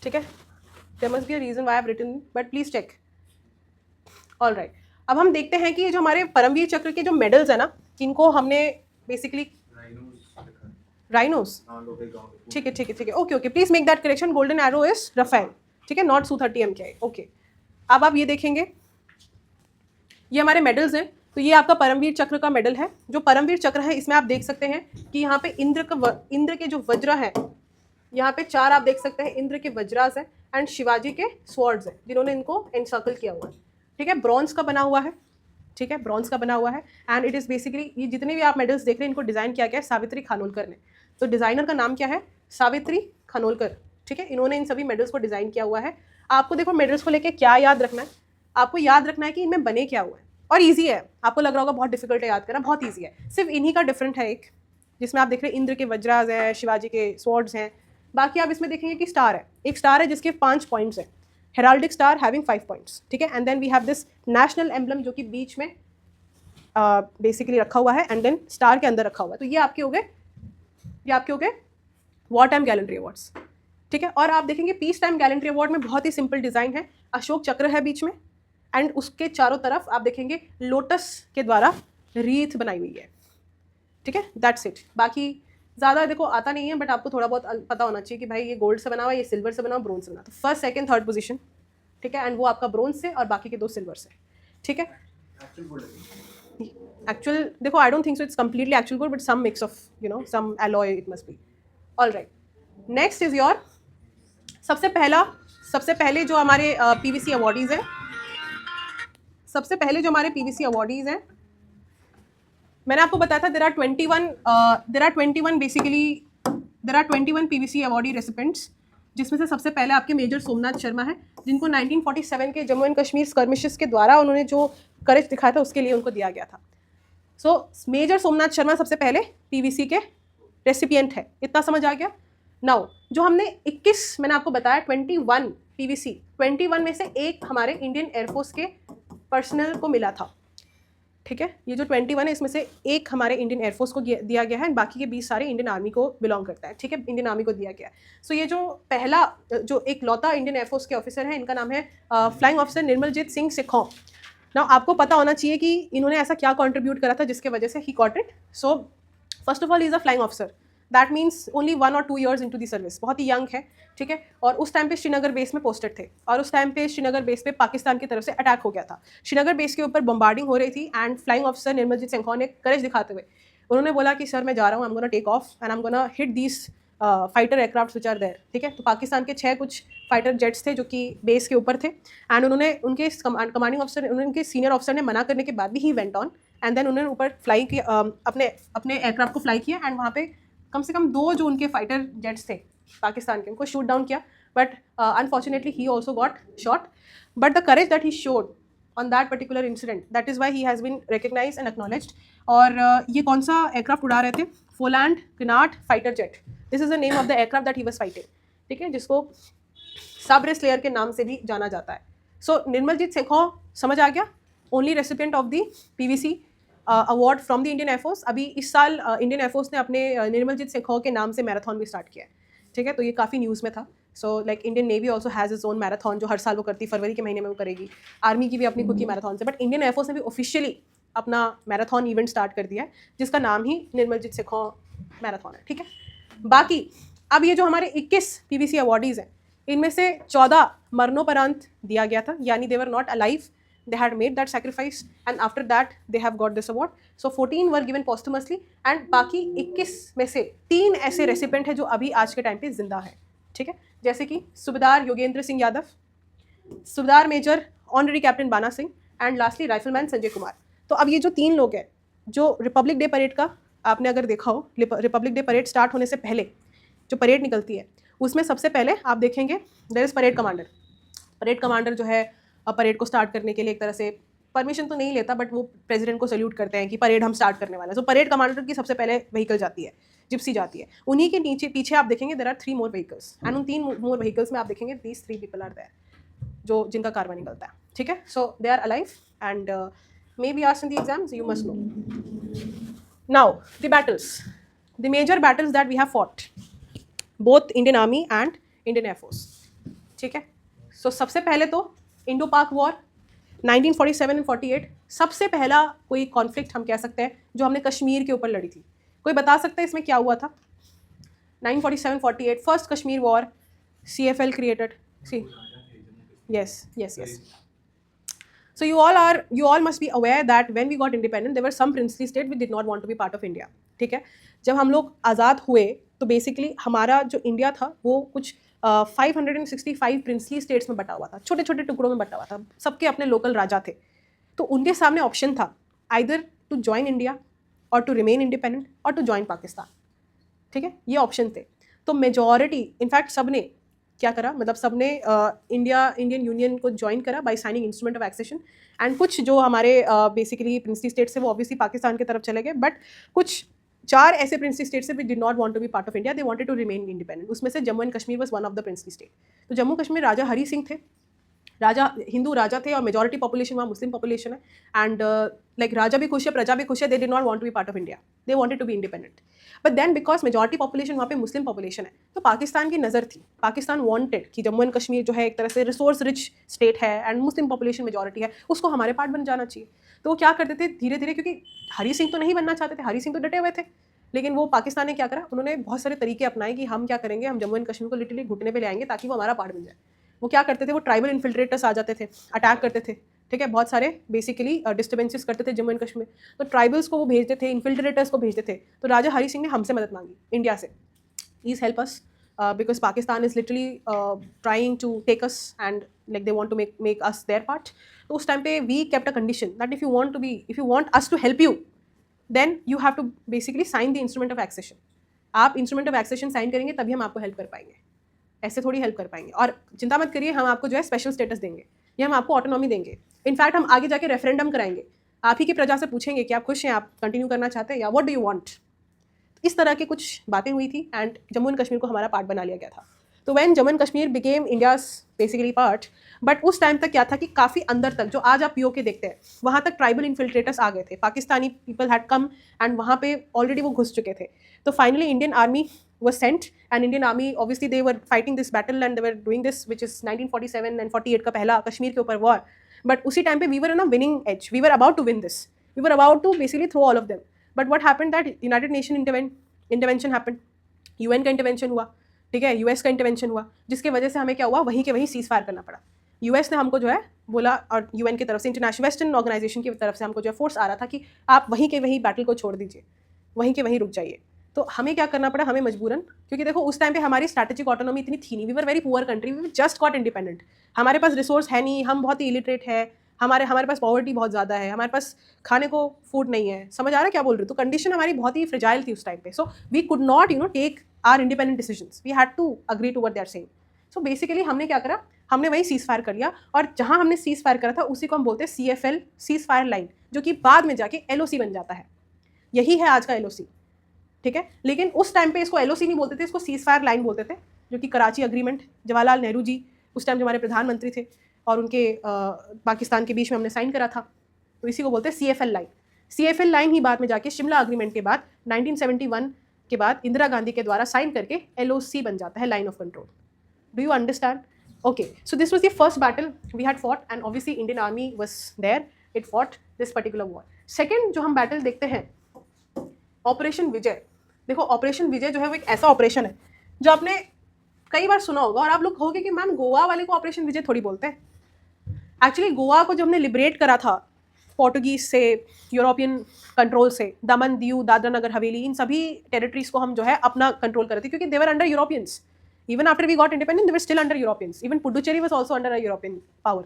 ठीक है। There must be a reason why I have written, but please check, all right. अब हम देखते हैं कि ये जो हमारे परमवीर चक्र के जो मेडल्स है ना, इनको हमने बेसिकली राइनोस, ठीक है, okay, please make that correction. Golden arrow is Rafale, ठीक है, नॉट Su-30 MKI, ओके। अब आप ये देखेंगे, ये हमारे मेडल्स हैं। तो ये आपका परमवीर चक्र का मेडल है। जो परमवीर चक्र है इसमें आप देख सकते हैं कि यहाँ पे इंद्र के जो वज्र है, यहाँ पे 4 आप देख सकते हैं इंद्र के वज्रास हैं, एंड शिवाजी के स्वर्ड्स हैं जिन्होंने इनको एनसर्कल किया हुआ है, ठीक है। ब्रॉन्ज का बना हुआ है, ठीक है, ब्रॉन्ज का बना हुआ है, एंड इट इज़ बेसिकली ये जितने भी आप मेडल्स देख रहे हैं इनको डिज़ाइन किया गया है सावित्री खानोलकर ने। तो डिज़ाइनर का नाम क्या है, सावित्री खानोलकर, ठीक है। इन्होंने इन सभी मेडल्स को डिज़ाइन किया हुआ है। आपको देखो मेडल्स को लेकर क्या याद रखना है, आपको याद रखना है कि इनमें बने क्या हुआ है, और ईजी है। आपको लग रहा होगा बहुत डिफिकल्ट है याद करना, बहुत ईजी है। सिर्फ इन्हीं का डिफरेंट है एक, जिसमें आप देख रहे हैं इंद्र के वज्रास हैं, शिवाजी के स्वॉर्ड्स हैं। बाकी आप इसमें देखेंगे कि स्टार है, एक स्टार है जिसके 5 पॉइंट्स हैं, हेराल्डिक स्टार हैविंग 5 पॉइंट्स, ठीक है। And then we have this national emblem जो कि बीच में बेसिकली रखा हुआ है, एंड देन स्टार के अंदर रखा हुआ है। तो ये आपके हो गए वॉर टाइम गैलेंट्री अवार्ड्स, ठीक है। और आप देखेंगे पीस टाइम गैलेंट्री अवार्ड में बहुत ही सिंपल डिज़ाइन है, अशोक चक्र है बीच में, एंड उसके चारों तरफ आप देखेंगे लोटस के द्वारा रीथ बनाई हुई है, ठीक है, दैट्स इट। बाकी ज़्यादा देखो आता नहीं है, बट आपको थोड़ा बहुत पता होना चाहिए कि भाई ये गोल्ड से बना हुआ है, ये सिल्वर से बना हुआ, ब्रोंज से बना। तो फर्स्ट सेकंड थर्ड पोजीशन, ठीक है, एंड वो आपका ब्रोंज से और बाकी के 2 सिल्वर से, ठीक है। एक्चुअल देखो I don't think so it's completely actual gold, but some mix of some alloy it must be, alright. Next is your सबसे पहले जो हमारे पीवीसी अवॉर्डीज हैं, सबसे पहले जो हमारे पीवीसी अवॉर्डीज हैं, मैंने आपको बताया था there are 21 PVC awardee recipients, जिसमें से सबसे पहले आपके मेजर सोमनाथ शर्मा है, जिनको 1947 के जम्मू एंड कश्मीर स्कर्मिशेस के द्वारा उन्होंने जो करेज दिखाया था उसके लिए उनको दिया गया था। सो मेजर सोमनाथ शर्मा सबसे पहले पीवीसी के रेसिपिएंट है, इतना समझ आ गया। नाउ जो हमने 21 मैंने आपको बताया 21 पीवीसी, 21 में से एक हमारे इंडियन एयरफोर्स के पर्सनल को मिला था, ठीक है। ये जो 21 है इसमें से एक हमारे इंडियन एयरफोर्स को दिया गया है, बाकी के 20 सारे इंडियन आर्मी को बिलोंग करता है, ठीक है, इंडियन आर्मी को दिया गया है। सो ये जो पहला जो एक लौता इंडियन एयरफोर्स के ऑफिसर है, इनका नाम है फ्लाइंग ऑफिसर निर्मलजीत सिंह सिखों। नाउ आपको पता होना चाहिए कि इन्होंने ऐसा क्या कंट्रीब्यूट करा था जिसके वजह से he got it. So first of all is a flying officer, that means only 1 और 2 ईयर्स इनटू दी सर्विस, बहुत ही यंग है, ठीक है। और उस टाइम पे श्रीनगर बेस में पोस्टेड थे, और उस टाइम पे श्रीनगर बेस पे पाकिस्तान की तरफ से अटैक हो गया था। श्रीनगर बेस के ऊपर बम्बार्डिंग हो रही थी and flying officer Nirmaljit Singh ने करेज दिखाते हुए उन्होंने बोला कि सर मैं जा रहा हूँ, I am gonna take off and I am gonna hit these fighter aircraft which are there, ठीक है। तो पाकिस्तान के 6 कुछ फाइटर जेट्स थे जो कि बेस के ऊपर थे, एंड उन्होंने उनके कमांडिंग ऑफिसर, उनके सीनियर ऑफिसर ने मना करने के बाद भी he went on, and then उन्होंने ऊपर फ्लाई किया, अपने एयरक्राफ्ट को फ्लाई किया, एंड वहाँ पे कम से कम 2 जो उनके फाइटर जेट्स थे पाकिस्तान के, उनको शूट डाउन किया, but unfortunately he also got shot. But the courage that he showed on that particular incident, that is why he has been recognised and acknowledged. और ये कौन सा एयरक्राफ्ट उड़ा रहे थे? Folland Gnat fighter jet, this is the name of the aircraft that he was fighting, ठीक है, जिसको सबरे स्लेयर के नाम से भी जाना जाता है। सो निर्मलजीत सिंह समझ आ गया, only recipient of the PVC award from the Indian air force. अभी इस साल इंडियन एयरफोर्स ने अपने निर्मलजीत सिंह के नाम से मैराथन भी स्टार्ट किया है, ठीक है, तो ये काफ़ी न्यूज़ में था। So like Indian navy also has its own marathon, जो हर साल वो करती है, फरवरी के महीने में वो करेगी। आर्मी की भी अपनी खुद की मैराथन है, बट इंडियन एयरफोर्स ने भी ऑफिशियली अपना मैराथन इवेंट स्टार्ट कर दिया है, जिसका नाम ही निर्मलजीत सिंह मैराथन है, ठीक है। बाकी अब ये जो हमारे 21 पीवीसी अवार्डीज़ हैं, इनमें से 14 मरणोपरांत दिया गया था, यानी they were not alive, they had made that sacrifice and after that they have got this award. So 14 were given posthumously and बाकी 21 में से 3 ऐसे रेसिपेंट हैं जो अभी आज के टाइम पे जिंदा है, ठीक है, जैसे कि सूबेदार योगेंद्र सिंह यादव, सूबेदार मेजर ऑनरी कैप्टन बाना Singh and lastly rifleman Sanjay Kumar. तो अब ये जो 3 लोग हैं, जो रिपब्लिक डे परेड का आपने अगर देखा हो, रिपब्लिक डे परेड स्टार्ट होने से पहले जो परेड निकलती है उसमें सबसे पहले आप देखेंगे there is parade commander. Parade commander जो है परेड को स्टार्ट करने के लिए एक तरह से परमिशन तो नहीं लेता, बट वो प्रेसिडेंट को सल्यूट करते हैं कि परेड हम स्टार्ट करने वाले हैं। सो परेड कमांडर की सबसे पहले व्हीकल जाती है, जिप्सी जाती है। उन्हीं के नीचे पीछे आप देखेंगे there are 3 more vehicles and उन 3 मोर व्हीकल्स में आप देखेंगे दीज 3 पीपल आर देयर, जो जिनका कारवा निकलता है, ठीक है। So they are alive and may be asked in the exams, you must know. Now the battles, the major battles that we have fought both Indian army and Indian air force, ठीक है। सो सबसे पहले तो इंडो पाक वॉर 1947 एंड 48, सबसे पहला कोई कॉन्फ्लिक्ट हम कह सकते हैं जो हमने कश्मीर के ऊपर लड़ी थी। कोई बता सकता है इसमें क्या हुआ था? 1947-48 first Kashmir war, CFL created, see yes. So you all must be aware that when we got independent, there were some princely states which did not want to be part of India, ठीक है। जब हम लोग आज़ाद हुए तो बेसिकली हमारा जो इंडिया था वो कुछ 565 प्रिंसली स्टेट्स में बटा हुआ था, छोटे छोटे टुकड़ों में बटा हुआ था, सबके अपने लोकल राजा थे। तो उनके सामने ऑप्शन था आइदर टू ज्वाइन इंडिया और टू रिमेन इंडिपेंडेंट और टू ज्वाइन पाकिस्तान, ठीक है, ये ऑप्शन थे। तो मेजॉरिटी इनफैक्ट सब ने क्या करा, मतलब सब ने इंडियन यूनियन को ज्वाइन करा by signing instrument of accession, and कुछ जो हमारे बेसिकली प्रिंसली स्टेट्स थे वो ऑब्वियसली पाकिस्तान की तरफ चले गए, बट कुछ 4 ऐसे प्रिंसली स्टेट्स थे did not want to be part of India, they wanted to remain independent. उसमें से Jammu and Kashmir was one of the princely state. तो जम्मू कश्मीर राजा हरी सिंह थे, राजा हिंदू राजा थे और मेजॉरिटी पॉपुलेशन वहाँ मुस्लिम पॉपुलेशन है, एंड लाइक राजा भी खुश है, प्रजा भी खुश है, they did not want to be part of India, they wanted to be independent. But then because majority population वहाँ पे मुस्लिम पॉपुलेशन है, तो पाकिस्तान की नज़र थी, पाकिस्तान वांटेड कि जम्मू एंड कश्मीर जो है एक तरह से रिसोर्स रिच स्टेट है एंड मुस्लिम पॉपुलेशन मेजॉरिटी है, उसको हमारे पार्ट बन जाना चाहिए। तो वो क्या करते थे धीरे धीरे, क्योंकि हरी सिंह तो नहीं बनना चाहते थे, हरी सिंह तो डटे हुए थे, लेकिन वो पाकिस्तान ने क्या करा, उन्होंने बहुत सारे तरीके अपनाए कि हम क्या करेंगे, हम जम्मू एंड कश्मीर को लिटरली घुटने पे ले आएंगे ताकि वो हमारा पार्ट बन जाए। वो क्या करते थे, वो ट्राइबल इन्फिल्ट्रेटर्स आ जाते थे, अटैक करते थे, ठीक है, बहुत सारे बेसिकली डिस्टर्बेंसेस करते थे जम्मू एंड कश्मीर। तो ट्राइबल्स को वो भेजते थे, इन्फिल्ट्रेटर्स को भेजते थे। तो राजा हरी सिंह ने हमसे मदद मांगी इंडिया से, please help us. because Pakistan is literally trying to take us and like they want to make us their part. तो उस टाइम पे we kept a condition that if you want us to help you, then you have to basically sign the instrument of accession. आप इंस्ट्रूमेंट ऑफ एक्सेशन साइन करेंगे तभी हम आपको हेल्प कर पाएंगे, ऐसे थोड़ी हेल्प कर पाएंगे. और चिंता मत करिए, हम आपको जो है स्पेशल स्टेटस देंगे या हम आपको ऑटोनॉमी देंगे. इनफैक्ट हम आगे जाके रेफरेंडम कराएंगे, आप ही की प्रजा से पूछेंगे कि आप खुश हैं, आप कंटिन्यू करना चाहते हैं या व्हाट डू यू वांट. इस तरह की कुछ बातें हुई थी एंड जम्मू एंड कश्मीर को हमारा पार्ट बना लिया गया था. तो when Jammu and Kashmir became India's basically part, but उस टाइम तक क्या था कि काफ़ी अंदर तक, जो आज आप पीओके देखते हैं, वहाँ तक ट्राइबल इन्फिल्ट्रेटर्स आ गए थे. Pakistani people had come and वहाँ पे ऑलरेडी वो घुस चुके थे. तो finally Indian army was sent and Indian army obviously they were fighting this battle and they were doing this which is 1947 and 48 का पहला कश्मीर के ऊपर war. But उसी टाइम पे we were in a winning edge, we were about to win this, we were about to basically throw all of them. But what happened that United Nation intervention happened, UN का intervention हुआ, ठीक है, US का intervention हुआ, जिसके वजह से हमें क्या हुआ, वहीं के वहीं सीज फायर करना पड़ा. US ने हमको जो है बोला, और UN की तरफ से, इंटरनेशनल वेस्टर्न ऑर्गेनाइजेशन की तरफ से हमको जो है फोर्स आ रहा था कि आप वहीं के वहीं बैटल को छोड़ दीजिए, वहीं के वहीं रुक जाइए. तो हमें क्या करना पड़ा, हमें मजबूरन, क्योंकि देखो उस टाइम पे हमारी स्ट्रैटेजिक ऑटोनॉमी इतनी थी नहीं, we were very poor country, we just got independent. हमारे पास रिसोर्स है नहीं, हम बहुत ही इलिटरेट है, हमारे पास पॉवर्टी बहुत ज़्यादा है, हमारे पास खाने को फूड नहीं है. समझ आ रहा है क्या बोल रही हूँ? तो कंडीशन हमारी बहुत ही फ्रेजाइल थी उस टाइम पे. So we could not take our independent decisions, we had to agree to what they are saying. So basically हमने क्या करा, हमने वही सीज फायर कर लिया. और जहाँ हमने सीज फायर करा था उसी को हम बोलते हैं CFL, सीज फायर लाइन, जो कि बाद में जाके LOC बन जाता है. यही है आज का LOC, ठीक है. लेकिन उस टाइम पे इसको LOC नहीं बोलते थे, इसको सीज फायर लाइन बोलते थे, जो कि कराची अग्रीमेंट, जवाहरलाल नेहरू जी उस टाइम जो हमारे प्रधानमंत्री थे और उनके पाकिस्तान के बीच में हमने साइन करा था, तो इसी को बोलते हैं CFL लाइन. CFL लाइन ही बाद में जाके शिमला अग्रीमेंट के बाद 1971 के बाद इंदिरा गांधी के द्वारा साइन करके LOC बन जाता है, line of control. Do you understand? Okay, so this was the first battle we had fought and obviously Indian army was there, it fought this particular war. Second जो हम बैटल देखते हैं, ऑपरेशन विजय. देखो ऑपरेशन विजय जो है वो एक ऐसा ऑपरेशन है जो आपने कई बार सुना होगा, और आप लोग कहोगे कि मैम गोवा वाले को ऑपरेशन विजय थोड़ी बोलते हैं. एक्चुअली गोवा को जब हमने लिबरेट करा था पोर्टुगीज से, यूरोपियन कंट्रोल से, दमन दीव दादरा नगर हवेली, इन सभी टेरिटरीज को हम जो है अपना कंट्रोल कर रहे थे, क्योंकि they were under Europeans. Even after we got independent they were still under Europeans. Even Puducherry was also under a European power.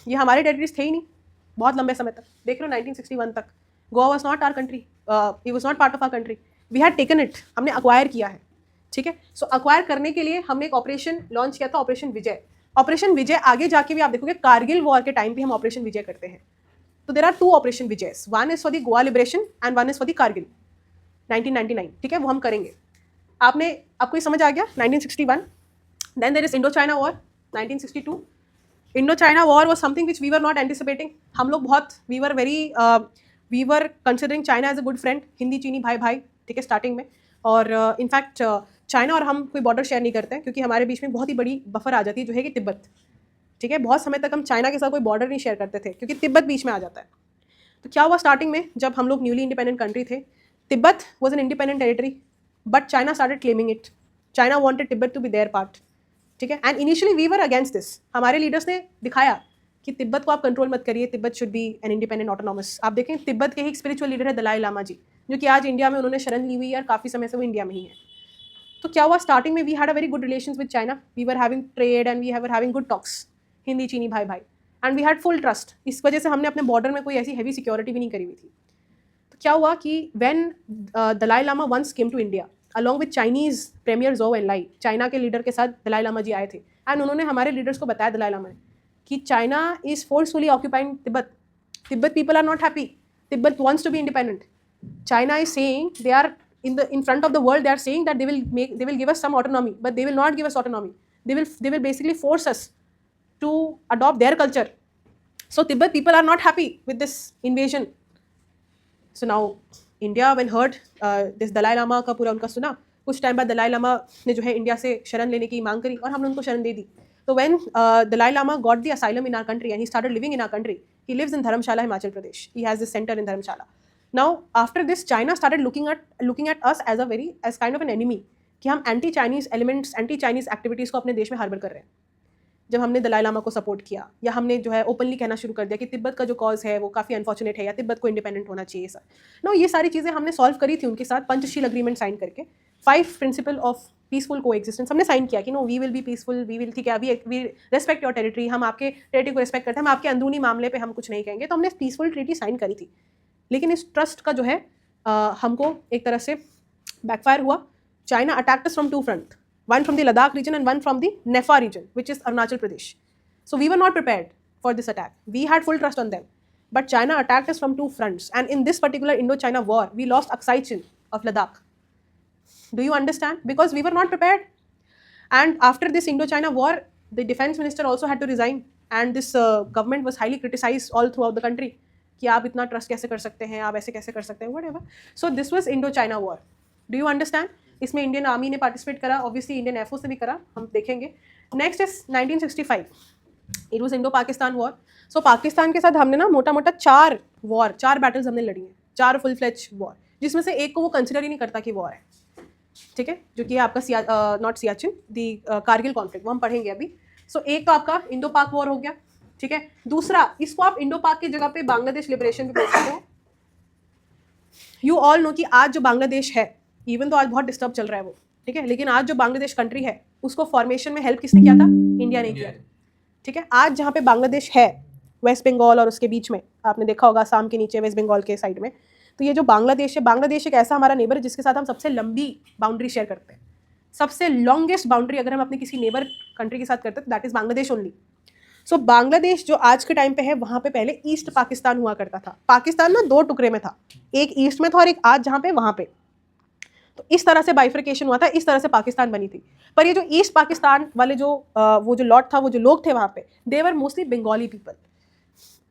ये हमारे टेरिटरीज थे ही नहीं बहुत लंबे समय तक. देख लो 1961 तक Goa was not our country, it was not part of our country. We had taken it, हमने अक्वायर किया है, ठीक है. सो अक्वायर करने के लिए हमने एक ऑपरेशन लॉन्च किया था, ऑपरेशन विजय. ऑपरेशन विजय आगे जाके भी आप देखोगे कारगिल वॉर के टाइम पे हम ऑपरेशन विजय करते हैं. तो there are 2 operation Vijays, one is for the Goa liberation and one is for the Kargil 1999, ठीक है, वो हम करेंगे. आपको ये समझ आ गया? 1961. Then there is Indo China war 1962. Indo China war was something which we were not anticipating. हम लोग बहुत we were considering China as a good friend, हिंदी चीनी भाई भाई, ठीक है, स्टार्टिंग में. और इनफैक्ट चाइना और हम कोई बॉर्डर शेयर नहीं करते हैं, क्योंकि हमारे बीच में बहुत ही बड़ी बफर आ जाती है जो है कि तिब्बत, ठीक है. बहुत समय तक हम चाइना के साथ कोई बॉर्डर नहीं शेयर करते थे क्योंकि तिब्बत बीच में आ जाता है. तो क्या हुआ स्टार्टिंग में, जब हम लोग न्यूली इंडिपेंडेंट कंट्री थे, Tibet was an independent territory, but China started claiming it. China wanted Tibet to be their part, ठीक है. And initially we were against this. हमारे लीडर्स ने दिखाया कि तिब्बत को आप कंट्रोल मत करिए, Tibet should be an independent autonomous. आप देखें तिब्बत के ही एक स्पिरिचुअल लीडर है दलाई लामा जी, जो कि आज इंडिया में उन्होंने शरण ली हुई है और काफ़ी समय से वो इंडिया में ही है. तो क्या हुआ स्टार्टिंग में, we had a very good relations with China, we were having trade and we were having good talks, हिंदी चीनी भाई भाई, and we had full trust. इस वजह से हमने अपने बॉर्डर में कोई ऐसी हैवी सिक्योरिटी भी नहीं करी हुई थी. तो क्या हुआ कि when Dalai Lama once came to India along with Chinese premier Zhou Enlai, China के लीडर के साथ दलाई लामा जी आए थे, एंड उन्होंने हमारे लीडर्स को बताया, दलाई लामा ने, कि China is forcefully occupying Tibet. Tibet people are not happy, Tibet wants to be independent. China is saying they are in front of the world, they are saying that they will give us some autonomy, but they will not give us autonomy. They will basically force us to adopt their culture. So Tibet people are not happy with this invasion. So now India when heard this Dalai Lama का पूरा उनका सुना, कुछ टाइम बाद दलाई लामा ने जो है इंडिया से शरण लेने की मांग करी और हमने उनको शरण दे दी. So when Dalai Lama got the asylum in our country and he started living in our country, he lives in Dharamshala, Himachal Pradesh. He has this center in Dharamshala. Now after this China started looking at us as kind of an enemy, कि हम anti Chinese elements, anti Chinese activities को अपने देश में हार्बर कर रहे हैं. जब हमने दलाई लामा को सपोर्ट किया या हमने जो है ओपनली कहना शुरू कर दिया कि तिब्बत का जो कॉज है वो काफ़ी अनफॉर्चुनेट है या तिब्बत को इंडिपेंडेंट होना चाहिए सर. नो, ये सारी चीज़ें हमने सॉल्व करी थी उनके साथ पंचशील अग्रीमेंट साइन करके. 5 principle of peaceful coexistence हमने साइन किया कि no we will be peaceful, we will, ठीक है, वी रेस्पेक्ट योर टेरिटरी, हम आपके टेरिटरी को रेस्पेक्ट करते हैं, हम आपके अंदरूनी मामले पे हम कुछ नहीं कहेंगे, तो हमने पीसफुल ट्रीटी साइन करी थी। लेकिन इस ट्रस्ट का जो है हमको एक तरह से बैकफायर हुआ। China attacked us from two front, one from the Ladakh region and one from the Nefa region, which is Arunachal Pradesh. So we were not prepared for this attack. We had full trust on them. But China attacked us from two fronts. And in this particular Indo-China war, we lost Aksai Chin of Ladakh. Do you understand? Because we were not prepared. And after this Indo-China war, the defense minister also had to resign. And this government was highly criticized all throughout the country. कि आप इतना ट्रस्ट कैसे कर सकते हैं, आप ऐसे कैसे कर सकते हैं, whatever. So this was Indo-China war. Do you understand? इसमें इंडियन आर्मी ने पार्टिसिपेट करा, ऑब्वियसली इंडियन एफओ से भी करा, हम देखेंगे। Next is 1965, it was Indo Pakistan war. So Pakistan के साथ हमने ना मोटा मोटा 4 बैटल्स हमने लड़ी हैं, 4 फुल फ्लेज वॉर, जिसमें से एक को वो कंसिडर ही नहीं करता कि वॉर है, ठीक है, जो कि है आपका not Siachen, the Kargil conflict, वो हम पढ़ेंगे अभी। सो एक तो आपका इंडो पाक वॉर हो गया, ठीक है। दूसरा, इसको आप इंडो पाक की जगह पे बांग्लादेश लिबरेशन भी बोल सकते हो। यू ऑल नो कि आज जो बांग्लादेश है, इवन तो आज बहुत डिस्टर्ब चल रहा है वो, ठीक है, लेकिन आज जो बांग्लादेश कंट्री है उसको फॉर्मेशन में हेल्प किसने किया था? इंडिया ने किया, ठीक है। आज जहाँ पे बांग्लादेश है, वेस्ट बंगाल और उसके बीच में, आपने देखा होगा आसाम के नीचे वेस्ट बंगाल के साइड में, तो ये जो बांग्लादेश है, बांग्लादेश एक ऐसा हमारा नेबर है जिसके साथ हम सबसे लंबी बाउंड्री शेयर करते हैं। सबसे लॉन्गेस्ट बाउंड्री अगर हम अपने किसी नेबर कंट्री के साथ करते हैं तो दैट इज बांग्लादेश ओनली। सो बांग्लादेश जो आज के टाइम पे है, वहाँ पे पहले ईस्ट पाकिस्तान हुआ करता था। पाकिस्तान ना 2 टुकड़े में था, एक ईस्ट में था और एक आज जहाँ पे वहाँ पे, तो इस तरह से बाइफर्केशन हुआ था, इस तरह से पाकिस्तान बनी थी। पर ये जो ईस्ट पाकिस्तान वाले जो वो जो लॉट था, वो जो लोग थे वहाँ पे, they were mostly Bengali people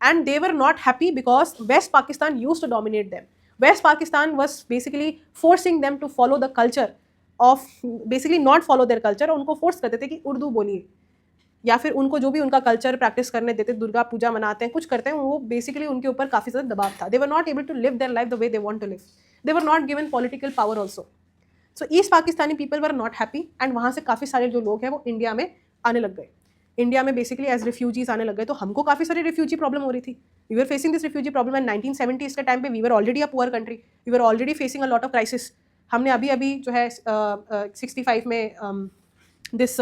and they were not happy because west Pakistan used to dominate them. West Pakistan was basically forcing them to follow the culture of, basically not follow their culture, और उनको फोर्स करते थे कि उर्दू बोलिए, या फिर उनको जो भी उनका कल्चर प्रैक्टिस करने देते, दुर्गा पूजा मनाते हैं, कुछ करते हैं, वो बेसिकली उनके ऊपर काफ़ी ज़्यादा दबाव था। They were not able to live their life the way they want to live, they were not given political power also. So east Pakistani people were not happy and वहाँ से काफ़ी सारे जो लोग हैं वो इंडिया में आने लग गए, इंडिया में बेसिकली एज रिफ्यूजीज आने लग गए। तो हमको काफ़ी सारी रिफ्यूजी प्रॉब्लम हो रही थी, we were facing this refugee problem and 1970 के टाइम पे we were already a poor country, we were already facing a lot of crisis. हमने अभी जो है 65 में दिस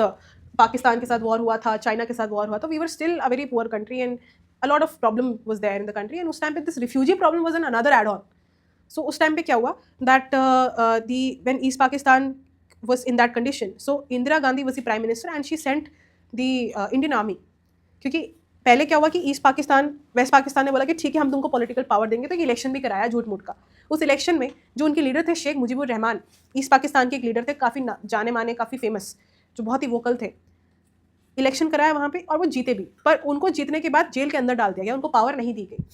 पाकिस्तान के साथ वॉर हुआ था, चाइना के साथ वॉर हुआ, तो we were still a very poor country and a lot of problem was there in the country, and उस टाइम पे this refugee problem was an another add on. So उस टाइम पे क्या हुआ that when east Pakistan was in that condition, so Indira Gandhi was the prime minister and she sent the Indian army, क्योंकि पहले क्या हुआ कि ईस्ट पाकिस्तान वेस्ट पाकिस्तान ने बोला कि ठीक है हम तुमको पॉलिटिकल पावर देंगे, तो एक इलेक्शन भी कराया झूठ मूठ का। उस इलेक्शन में जो उनके लीडर थे शेख मुजीबुर रहमान, ईस्ट पाकिस्तान के एक लीडर थे, काफ़ी जाने माने, काफ़ी फेमस, जो बहुत ही वोकल थे, इलेक्शन कराया वहाँ पे और वो जीते भी, पर उनको जीतने के बाद जेल के अंदर डाल दिया गया, उनको पावर नहीं दी गई,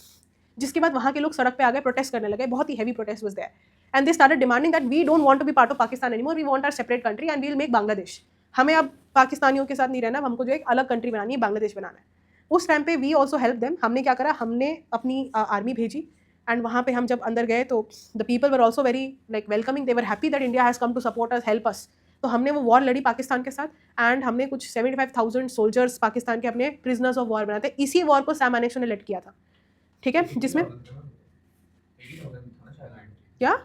जिसके बाद वहाँ के लोग सड़क पे आ गए, प्रोटेस्ट करने लगे, बहुत ही heavy protest was there and they started demanding that we don't want to be part of Pakistan anymore, we want our separate country and we will make Bangladesh. हमें अब पाकिस्तानियों के साथ नहीं रहना, हमको जो एक अलग कंट्री बनानी है, बांग्लादेश बनाना है। उस टाइम पे वी ऑल्सो हेल्प देम। हमने क्या करा, हमने अपनी आर्मी भेजी एंड वहाँ पे हम जब अंदर गए तो the people were also very like welcoming, they were happy that India has come to support us, help us. तो हमने वो वॉर लड़ी पाकिस्तान के साथ एंड हमने कुछ 75,000 सोल्जर्स पाकिस्तान के अपने प्रिजनर्स ऑफ वॉर बनाते। इसी वॉर को सैम मानेकशॉ ने लेड किया था, ठीक है, जिसमें क्या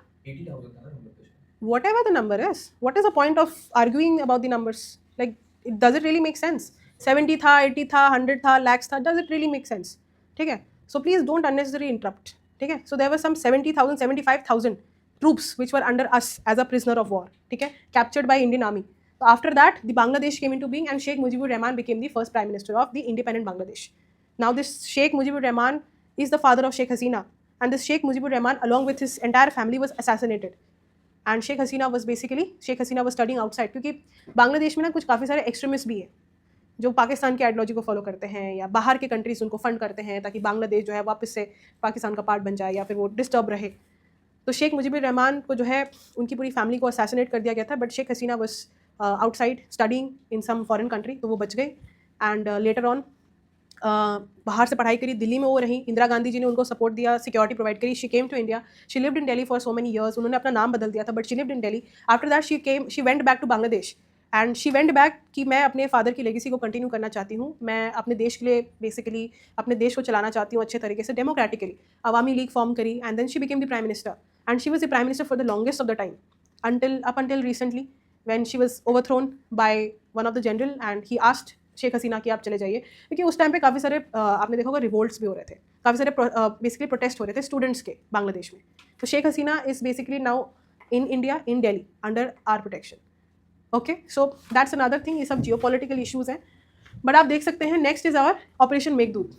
whatever the number is, what is the point of arguing about the numbers? Like, does it really make sense? 70 था, 80 था, 100 था, lakhs था, does it really make sense? ठीक है, so please don't unnecessarily interrupt, ठीक है। So there were some 70,000, 75,000 troops which were under us as a prisoner of war, ठीक है, captured by Indian army. So after that, the Bangladesh came into being and Sheikh Mujibur Rahman became the first prime minister of the independent Bangladesh. Now this Sheikh Mujibur Rahman is the father of Sheikh Hasina, and this Sheikh Mujibur Rahman along with his entire family was assassinated. And Sheikh Hasina was studying outside, क्योंकि बांग्लादेश में ना कुछ काफ़ी सारे एक्सट्रीमिस्ट भी हैं जो पाकिस्तान की आइडियोलॉजी को फॉलो करते हैं या बाहर के कंट्रीज उनको फंड करते हैं ताकि बांग्लादेश जो है वापस से पाकिस्तान का पार्ट बन जाए या फिर वो डिस्टर्ब रहे। तो शेख मुजीबुर रहमान को जो है उनकी पूरी फैमिली को असैसिनेट कर दिया गया था, but Sheikh Hasina was outside studying in some foreign country, तो वो बच गए एंड लेटर ऑन बाहर से पढ़ाई करी, दिल्ली में वो रही, इंदिरा गांधी जी ने उनको सपोर्ट दिया, सिक्योरिटी प्रोवाइड करी, she came to India, she lived in Delhi for so many years, उन्होंने अपना नाम बदल दिया था but she lived in Delhi. After that she went back to Bangladesh and she went back कि मैं अपने फादर की लेगेसी को कंटिन्यू करना चाहती हूँ, मैं अपने देश के लिए बेसिकली अपने देश को चलाना चाहती हूँ अच्छे तरीके से, डेमोक्रेटिकली। अवामी लीग फॉर्म करी and then she became the prime minister and she was the prime minister for the longest of the time up until recently. when she was overthrown by one of the general and he asked Sheikh Hasina कि आप चले जाइए, क्योंकि उस टाइम पे काफ़ी सारे आपने देखा होगा रिवोल्ट्स भी हो रहे थे, काफ़ी सारे बेसिकली प्रोटेस्ट हो रहे थे स्टूडेंट्स के बांग्लादेश में. तो Sheikh Hasina is basically now in India, in Delhi, under our protection. Okay, so that's another thing. ये सब जियो पॉलिटिकल इशूज़ हैं. बट आप देख सकते हैं next is our operation Meghdoot.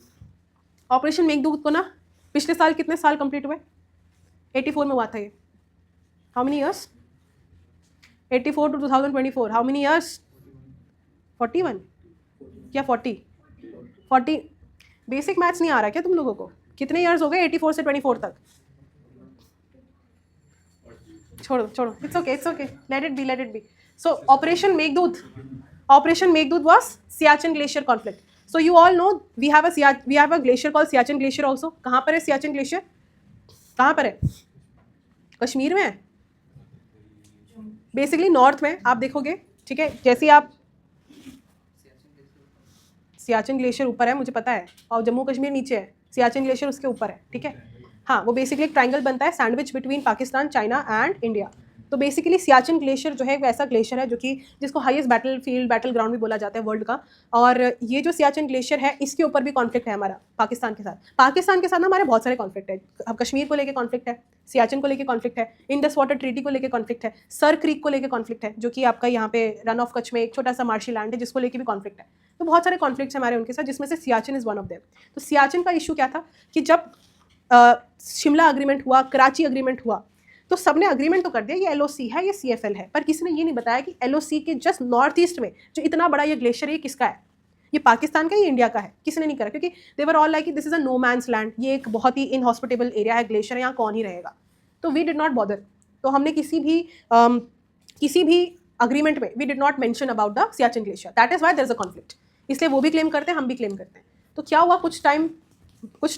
Operation Meghdoot को ना पिछले साल कितने साल कंप्लीट हुए? 84 में हुआ था ये. How many years? 84 to 2024. How many years? 41 क्या 40? बेसिक मैथ्स नहीं आ रहा क्या तुम लोगों को? कितने ईयर्स हो गए 84 से 24 तक? छोड़ो, it's okay, let it be. So operation Meghdoot was Siachen glacier conflict. So you all know we have a glacier called Siachen glacier also. कहाँ पर है सियाचिन ग्लेशियर? कहाँ पर है? कश्मीर में है, बेसिकली नॉर्थ में. आप देखोगे, ठीक है, जैसे आप सियाचिन ग्लेशियर ऊपर है मुझे पता है, और जम्मू कश्मीर नीचे है, सियाचिन ग्लेशियर उसके ऊपर है, ठीक है. हाँ, वो बेसिकली एक ट्रायंगल बनता है sandwich between Pakistan, China and India. तो बेसिकली सियाचिन ग्लेशियर जो है वो ऐसा ग्लेशियर है जो कि जिसको हाईएस्ट बैटल ग्राउंड भी बोला जाता है वर्ल्ड का. और ये जो सियाचिन ग्लेशियर है इसके ऊपर भी कॉन्फ्लिक्ट है हमारा पाकिस्तान के साथ ना हमारे बहुत सारे कॉन्फ्लिक्ट है. अब कश्मीर को लेकर कॉन्फ्लिक्ट है, सियाचिन को लेकर कॉन्फ्लिक्ट है, इंडस वाटर ट्रीटी को लेकर कॉन्फ्लिक्ट है, सर क्रीक को लेकर कॉन्फ्लिक्ट है जो कि आपका यहाँ पे रन ऑफ कच्छ में एक छोटा सा मार्शी लैंड है जिसको लेकर भी कॉन्फ्लिक्ट है. तो बहुत सारे कॉन्फ्लिक्ट्स हमारे उनके साथ, जिसमें से Siachen is one of them. तो सियाचिन का इशू क्या था कि जब शिमला अग्रीमेंट हुआ, कराची अग्रीमेंट हुआ, तो सबने अग्रीमेंट तो कर दिया ये LOC है, ये CFL है, पर किसी ने ये नहीं बताया कि LOC के जस्ट नॉर्थ ईस्ट में जो इतना बड़ा ये ग्लेशियर ये किसका है? ये पाकिस्तान का, ये इंडिया का है? किसी ने नहीं करा, क्योंकि they were all like this is a no man's land, ये एक बहुत ही इनहॉस्पिटेबल एरिया है, ग्लेशियर, यहाँ कौन ही रहेगा. तो वी डिड नॉट बॉदर. तो हमने किसी भी अग्रीमेंट में we did not mention about the Siachen glacier. That is why there is a conflict. इसलिए वो भी क्लेम करते हैं, हम भी क्लेम करते हैं. तो क्या हुआ कुछ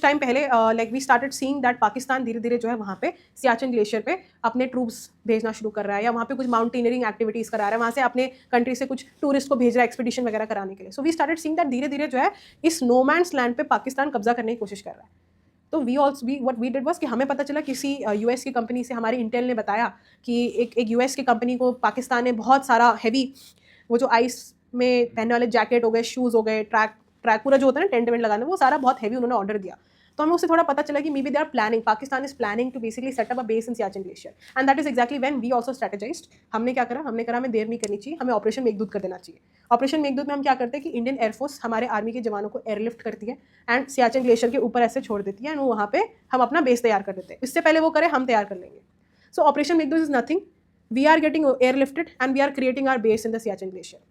टाइम पहले like we started seeing that Pakistan धीरे धीरे जो है वहाँ पे सियाचिन ग्लेशियर पे अपने ट्रूप्स भेजना शुरू कर रहा है, या वहाँ पे कुछ माउंटेनियरिंग एक्टिविटीज़ करा रहा है, वहाँ से अपने कंट्री से कुछ टूरिस्ट को भेज रहा है एक्सपीडिशन वगैरह कराने के लिए. So we started seeing that धीरे धीरे जो है इस नो मैंस लैंड पे पाकिस्तान कब्जा करने की कोशिश कर रहा है. तो व्हाट वी डिड वाज कि हमें पता चला किसी US की कंपनी से, हमारी इंटेल ने बताया कि एक US की कंपनी को पाकिस्तान ने बहुत सारा हैवी वो जो आइस में पहनने वाले जैकेट हो गए, शूज़ हो गए, ट्रैक पूरा जो होता है ना टेंट वेंट लगाने, वो सारा बहुत हैवी उन्होंने ऑर्डर दिया. तो हमें उससे थोड़ा पता चला कि maybe they are planning, Pakistan is planning to basically set up a base in Siachen glacier. And that is exactly when we also strategized. हमने क्या करा, हमें देर नहीं करनी चाहिए, हमें ऑपरेशन मेघदूत कर देना चाहिए. ऑपरेशन मेघदूत में हम क्या करते हैं कि इंडियन एयरफोर्स हमारे आर्मी के जवानों को एयरलिफ्ट करती है एंड सियाचिन ग्लेशियर के ऊपर ऐसे छोड़ देती है, एंड वहाँ पे हम अपना बेस तैयार कर देते हैं. इससे पहले वो करें, हम तैयार कर लेंगे. So operation Meghdoot is nothing, we are getting airlifted and we are creating our base in the Siachen glacier.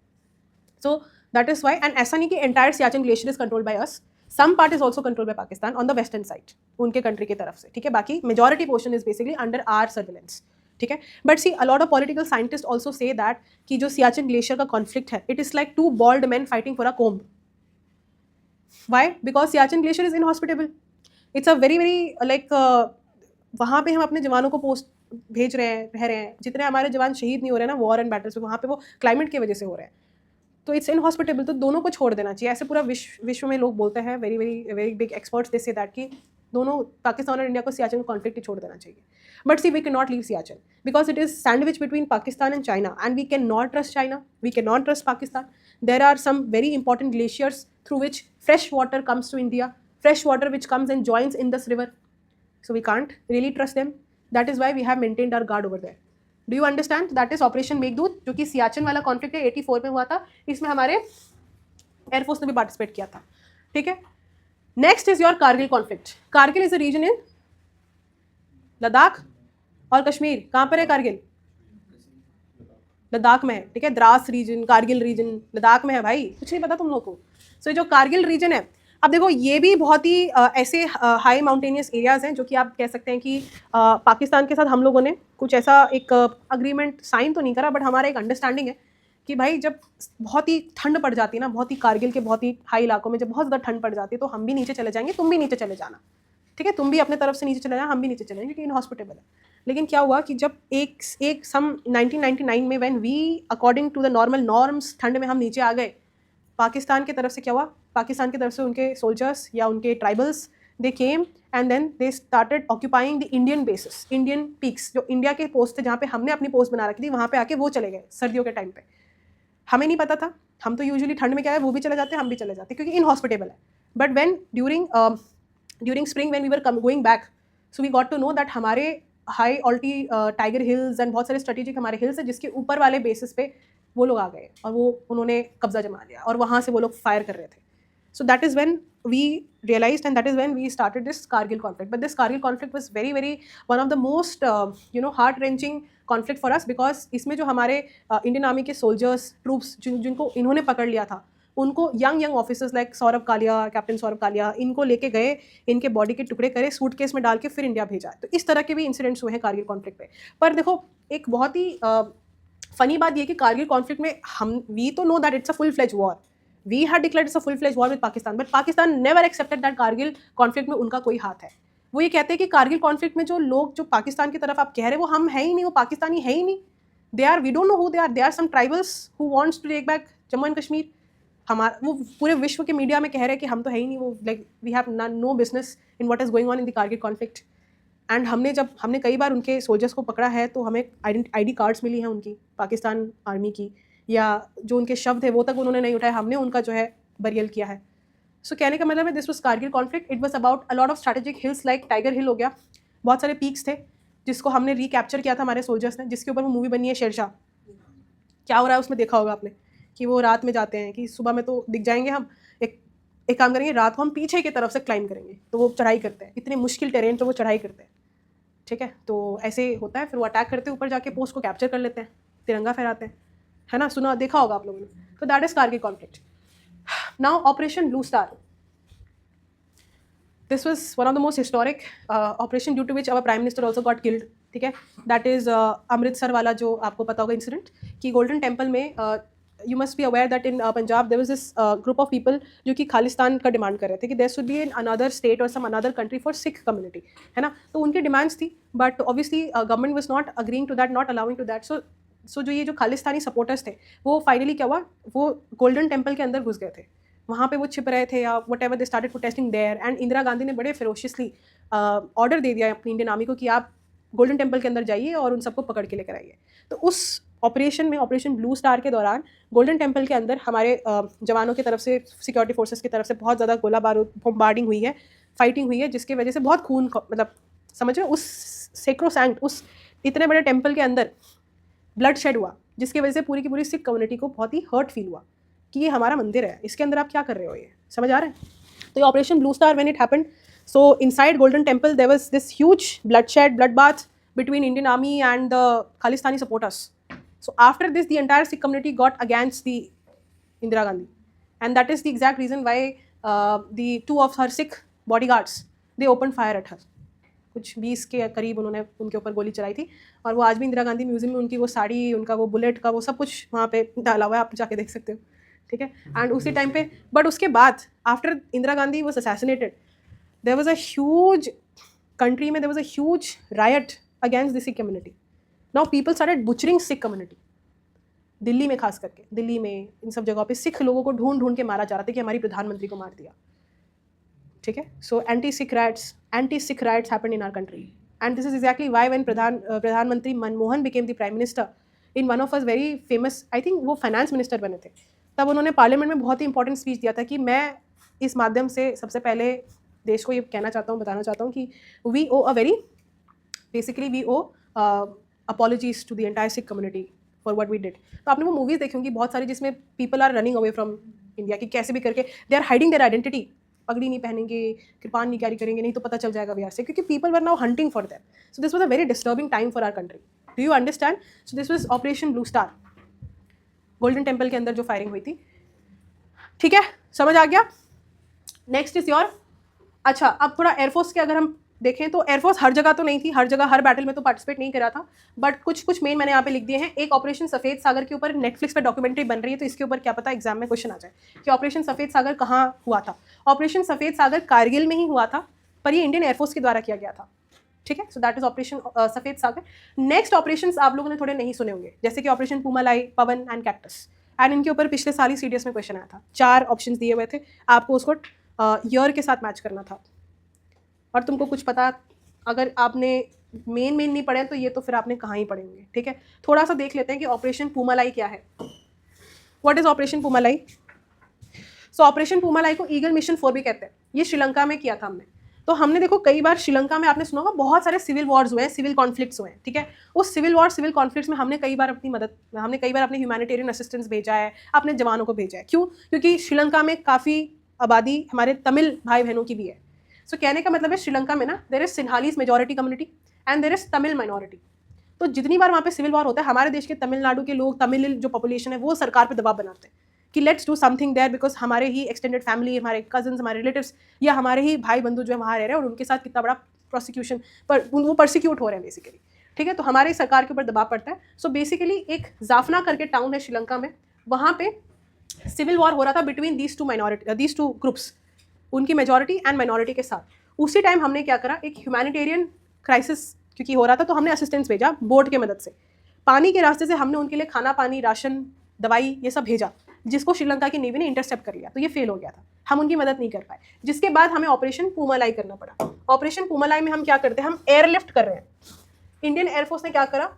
So that is why, and ऐसा नहीं कि entire Siachen glacier is controlled by us. Some part is also controlled by Pakistan on the western side, उनके country की तरफ से, ठीक है. बाकी majority portion is basically under our surveillance, ठीक है. But see, a lot of political scientists also say that कि जो Siachen glacier का conflict है, it is like two bald men fighting for a comb. Why? Because Siachen glacier is inhospitable. It's a very like वहाँ पे हम अपने जवानों को भेज रहे हैं, रह रहे हैं. जितने हमारे जवान शहीद नहीं हो रहे हैं ना वॉर एंड बैटल्स में, वहाँ पे वो क्लाइमेट की वजह से हो रहे हैं. तो इट्स इनहॉस्पिटेबल. तो दोनों को छोड़ देना चाहिए. ऐसे पूरा विश्व में लोग बोलते हैं, very big experts they say that कि दोनों पाकिस्तान और इंडिया को सियाचिन कॉन्फ्लिक्ट ही छोड़ देना चाहिए. But see we can not leave Siachen because it is sandwich between Pakistan and China, and we can not trust China, we can not trust Pakistan. There are some very important glaciers through which fresh water comes to India, fresh water which comes and joins in this river. So we can't really trust them. That is why we have maintained our guard over there. Do you understand? That is operation Meghdoot, जो कि सियाचिन वाला कॉन्फ्लिक्ट है, 84 में हुआ था. इसमें हमारे एयरफोर्स ने भी पार्टिसिपेट किया था, ठीक है. Next is your Kargil conflict. Kargil is a region in Ladakh और कश्मीर. कहाँ पर है कारगिल? लद्दाख में है, ठीक है. द्रास रीजन, कारगिल रीजन लद्दाख में है भाई, कुछ नहीं पता तुम लोग को. सो जो कारगिल रीजन है, अब देखो ये भी बहुत ही ऐसे हाई माउंटेनियस एरियाज़ हैं जो कि आप कह सकते हैं कि पाकिस्तान के साथ हम लोगों ने कुछ ऐसा एक अग्रीमेंट साइन तो नहीं करा, बट हमारा एक अंडरस्टैंडिंग है कि भाई जब बहुत ही ठंड पड़ जाती है ना, बहुत ही कारगिल के बहुत ही हाई इलाकों में जब बहुत ज़्यादा ठंड पड़ जाती है, तो हम भी नीचे चले जाएंगे, तुम भी नीचे चले जाना, ठीक है. तुम भी अपने तरफ से नीचे चले जाना, हम भी नीचे चले जाएंगे, क्योंकि इनहॉस्पिटेबल है. लेकिन क्या हुआ कि जब एक सम 1999 में when we according to the normal norms ठंड में हम नीचे आ गए, पाकिस्तान की तरफ से क्या हुआ, पाकिस्तान की तरफ से उनके सोल्जर्स या उनके tribals they came and then they started occupying the Indian bases, Indian peaks, जो इंडिया के पोस्ट थे जहाँ पे हमने अपनी पोस्ट बना रखी थी, वहाँ पे आके वो चले गए सर्दियों के टाइम पे। हमें नहीं पता था, हम तो यूजुअली ठंड में क्या है वो भी चले जाते हैं, हम भी चले जाते हैं क्योंकि इनहॉस्पिटेबल है। But when during spring when we were going back, so we got to know that हमारे हाई ऑल्टी टाइगर हिल्स एंड बहुत सारे स्ट्रेटेजिक हमारे हिल्स है जिसके ऊपर वाले बेसिस पे वो लोग आ गए और वो उन्होंने कब्जा जमा लिया और वहाँ से वो लोग फायर कर रहे थे। So that is when we realized, and that is when we started this Kargil conflict. But this Kargil conflict was very, very one of the most, heart-wrenching conflict for us, because इसमें जो हमारे इंडियन आर्मी के सोल्जर्स, ट्रूप्स जिनको इन्होंने पकड़ लिया था, उनको young officers like Saurabh Kalia, captain Saurabh Kalia, इनको लेके गए, इनके बॉडी के टुकड़े करे, सूटकेस में डाल के फिर इंडिया भेजा। तो इस तरह के भी इंसिडेंट्स हुए हैं कारगिल कॉन्फ्लिक्ट पे। पर देखो, एक बहुत ही फनी बात ये कि कारगिल कॉन्फ्लिक्ट में वी तो know that it's a full fledge war, we had declared it's a full fledge war with Pakistan, but Pakistan never accepted that Kargil conflict में उनका कोई हाथ है। वो ये कहते हैं कि कारगिल कॉन्फ्लिक्ट में जो लोग जो पाकिस्तान की तरफ आप कह रहे हैं वो हम है ही नहीं, वो पाकिस्तानी है ही नहीं, they are, we don't know who they are some tribals who wants to take back Jammu and Kashmir. हमारा वो पूरे विश्व के मीडिया में कह रहे हैं कि हम तो है ही नहीं, वो like we have no business in what is going on in the Kargil conflict. And हमने कई बार उनके सोल्जर्स को पकड़ा है तो हमें ID कार्ड्स मिली हैं उनकी, पाकिस्तान आर्मी की, या जो उनके शव थे वो तक उन्होंने नहीं उठाए, हमने उनका जो है बरियल किया है। सो कहने का मतलब है this was Kargil conflict, it was about a lot of strategic hills like tiger hill हो गया, बहुत सारे पीक्स थे जिसको हमने रिकैप्चर किया था हमारे सोल्जर्स ने, जिसके ऊपर वो मूवी बनी है शेरशाह। क्या हो रहा है उसमें देखा होगा आपने कि वो रात में जाते हैं कि सुबह में तो दिख जाएंगे हम, एक काम करेंगे, रात को हम पीछे की तरफ से क्लाइंब करेंगे, तो वो चढ़ाई करते हैं, इतने मुश्किल टेरेन पे वो चढ़ाई करते हैं, ठीक है। तो ऐसे होता है, फिर वो अटैक करते हैं, ऊपर जाके पोस्ट को कैप्चर कर लेते हैं, तिरंगा फहराते हैं, है ना, सुना देखा होगा आप लोगों ने। तो that is Kargil conflict. Now operation Blue Star, this was one of the most historic operation due to which our prime minister also got killed, ठीक है। दैट इज अमृतसर वाला जो आपको पता होगा इंसिडेंट, कि गोल्डन टेम्पल में you must be aware that in Punjab there was this group of people जो कि खालिस्तान का डिमांड कर रहे थे कि there should be in another state और some another country for Sikh community, है ना। तो उनकी डिमांड्स थी, but obviously government was not agreeing to that, not allowing to that. So जो ये जो खालिस्तानी सपोर्टर्स थे वो फाइनली क्या हुआ, वो गोल्डन टेम्पल के अंदर घुस गए थे, वहाँ पे वो छिप रहे थे या whatever, they started protesting there, and Indira Gandhi ने बड़े फेरोशियसली ऑर्डर दे दिया अपनी इंडियन आर्मी को कि आप गोल्डन टेम्पल के अंदर जाइए और उन सबको पकड़ के लेकर आइए। तो उस ऑपरेशन में, ऑपरेशन ब्लू स्टार के दौरान, गोल्डन टेम्पल के अंदर हमारे जवानों की तरफ से, सिक्योरिटी फोर्सेस की तरफ से बहुत ज़्यादा गोला बारूद, बॉम्बार्डिंग हुई है, फाइटिंग हुई है, जिसकी वजह से बहुत खून, मतलब समझ रहे हो, उस सेक्रोसैंक्ट, उस इतने बड़े टेम्पल के अंदर ब्लड शेड हुआ, जिसकी वजह से पूरी की पूरी सिख कम्युनिटी को बहुत ही हर्ट फील हुआ कि ये हमारा मंदिर है, इसके अंदर आप क्या कर रहे हो, ये समझ आ रहा है। तो ये operation Blue Star when it happened, so inside Golden Temple there was this huge bloodshed, bloodbath between Indian army and the Khalistani supporters. So after this, the entire Sikh community got against the Indira Gandhi, and that is the exact reason why the two of her Sikh bodyguards, they opened fire at her. कुछ 20 के करीब उन्होंने उनके ऊपर गोली चलाई थी, और वो आज भी इंदिरा गांधी म्यूजियम में उनकी वो साड़ी, उनका वो बुलेट का वो सब कुछ वहाँ पे डाला हुआ है, आप जाके देख सकते हो, ठीक है। एंड उसी टाइम पे, बट उसके बाद after Indira Gandhi was assassinated, there was a huge, country में there was a huge riot against the Sikh community. Now people started butchering Sikh community, Delhi में, खास करके दिल्ली में, इन सब जगहों पे सिख लोगों को ढूंढ ढूंढ के मारा जा रहा था कि हमारी प्रधानमंत्री को मार दिया, ठीक है। So anti Sikh riots happened in our country, and this is exactly why when प्रधानमंत्री Manmohan became the prime minister, in one of us very famous, I think वो फाइनेंस मिनिस्टर बने थे, तब उन्होंने पार्लियामेंट में बहुत ही इंपॉर्टेंट स्पीच दिया था कि मैं इस माध्यम से सबसे पहले देश को ये कहना चाहता हूँ, बताना चाहता हूँ कि we owe a very, basically we owe apologies to the entire Sikh community for what we did. तो आपने वो मूवीज़ देखी होंगी बहुत सारी जिसमें people are running away from India, कि कैसे भी करके they are hiding their identity, पगड़ी नहीं पहनेंगे, कृपान नहीं कैरी करेंगे, नहीं तो पता चल जाएगा बिहार से, क्योंकि people were now hunting for them. So this was a very disturbing time for our country, do you understand. So this was operation Blue Star, Golden Temple के अंदर जो फायरिंग हुई थी, ठीक है, समझ आ गया। नेक्स्ट इज योर, अच्छा अब थोड़ा एयरफोर्स के अगर हम देखें तो एयरफोर्स हर जगह तो नहीं थी, हर जगह हर बैटल में तो पार्टिसिपेट नहीं करा था, बट कुछ मेन मैंने यहाँ पे लिख दिए हैं। एक ऑपरेशन सफ़ेद सागर के ऊपर नेटफ्लिक्स पे डॉक्यूमेंट्री बन रही है, तो इसके ऊपर क्या पता एग्जाम में क्वेश्चन आ जाए कि ऑपरेशन सफ़ेद सागर कहाँ हुआ था। ऑपरेशन सफ़ेद सागर कारगिल में ही हुआ था, पर ये इंडियन एयरफोर्स के द्वारा किया गया था, ठीक है। सो दैट इज ऑपरेशन सफ़ेद सागर। नेक्स्ट ऑपरेशन आप लोगों ने थोड़े नहीं सुने होंगे, जैसे कि operation Poomalai, Pawan and cactus, and इनके ऊपर पिछले साल ही सीडीएस में क्वेश्चन आया था, 4 ऑप्शन दिए हुए थे, आपको उसको ईयर के साथ मैच करना था, और तुमको कुछ पता, अगर आपने मेन नहीं पढ़े तो ये तो फिर आपने कहाँ ही पढ़ेंगे, ठीक है। थोड़ा सा देख लेते हैं कि ऑपरेशन पूमालाई क्या है। What is operation Poomalai? So operation Poomalai को ईगल मिशन 4 भी कहते हैं। ये श्रीलंका में किया था हमने। तो हमने देखो कई बार श्रीलंका में आपने सुना होगा बहुत सारे सिविल वॉर्स हुए हैं, सिविल कॉन्फ्लिक्ट्स हुए हैं, ठीक है। उस सिविल कॉन्फ्लिक्ट्स में हमने कई बार अपने ह्यूमैनिटेरियन असिस्टेंस भेजा है, अपने जवानों को भेजा है। क्यों? क्योंकि श्रीलंका में काफ़ी आबादी हमारे तमिल भाई बहनों की भी है। सो कहने का मतलब है श्रीलंका में ना there is Sinhalese majority community and there is Tamil minority. तो जितनी बार वहाँ पे सिविल वॉर होता है, हमारे देश के तमिलनाडु के लोग, तमिल जो पॉपुलेशन है, वो सरकार पे दबाव बनाते हैं कि let's do something there, because हमारे ही एक्सटेंडेड फैमिली, हमारे कजन्स, हमारे रिलेटिव्स या हमारे ही भाई बंधु जो है वहाँ रह रहे हैं और उनके साथ कितना बड़ा प्रोसिक्यूशन पर वो परसिक्यूट हो रहे हैं बेसिकली, ठीक है। तो हमारे सरकार के ऊपर दबाव पड़ता है। सो बेसिकली एक जाफना करके टाउन है श्रीलंका में, वहाँ पे सिविल वॉर हो रहा था बिटवीन दीज टू ग्रुप्स, उनकी मेजॉरिटी एंड माइनॉरिटी के साथ। उसी टाइम हमने क्या करा, एक ह्यूमैनिटेरियन क्राइसिस क्योंकि हो रहा था, तो हमने असिस्टेंस भेजा बोट के मदद से। पानी के रास्ते से हमने उनके लिए खाना पानी, राशन, दवाई, ये सब भेजा, जिसको श्रीलंका की नेवी ने इंटरसेप्ट कर लिया। तो ये फेल हो गया था, हम उनकी मदद नहीं कर पाए, जिसके बाद हमें ऑपरेशन पूमालाई करना पड़ा। ऑपरेशन पूमालाई में हम क्या करते हैं, हम एयरलिफ्ट कर रहे हैं। इंडियन एयरफोर्स ने क्या करा,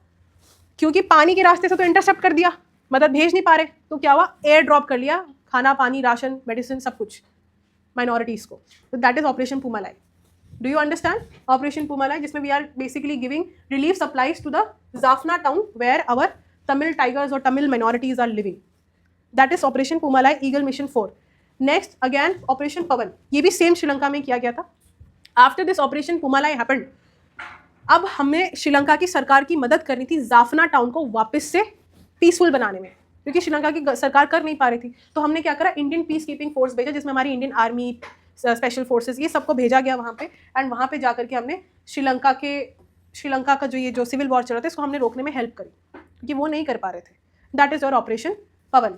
क्योंकि पानी के रास्ते से तो इंटरसेप्ट कर दिया, मदद भेज नहीं पा रहे, तो क्या हुआ, एयर ड्रॉप कर लिया खाना पानी, राशन, मेडिसिन, सब कुछ माइनॉरिटीज़ को। तो that is operation Poomalai. Do you understand Operation Pumalai, जिसमें we are basically giving relief supplies to the Jaffna town where our Tamil tigers or Tamil minorities are living. That is Operation Pumalai, Eagle Mission 4. Next again Operation Pawan, ये भी सेम श्रीलंका में किया गया था। After this Operation Pumalai happened, अब हमें श्रीलंका की सरकार की मदद करनी थी जाफना टाउन को वापस से पीसफुल बनाने में, क्योंकि श्रीलंका की सरकार कर नहीं पा रही थी। तो हमने क्या करा, इंडियन पीस कीपिंग फोर्स भेजा, जिसमें हमारी इंडियन आर्मी, स्पेशल फोर्सेस, ये सबको भेजा गया वहाँ पे। एंड वहाँ पे जाकर के हमने श्रीलंका का जो सिविल वॉर चल रहा था, इसको हमने रोकने में हेल्प करी, क्योंकि वो नहीं कर पा रहे थे। दैट इज योर ऑपरेशन पवन।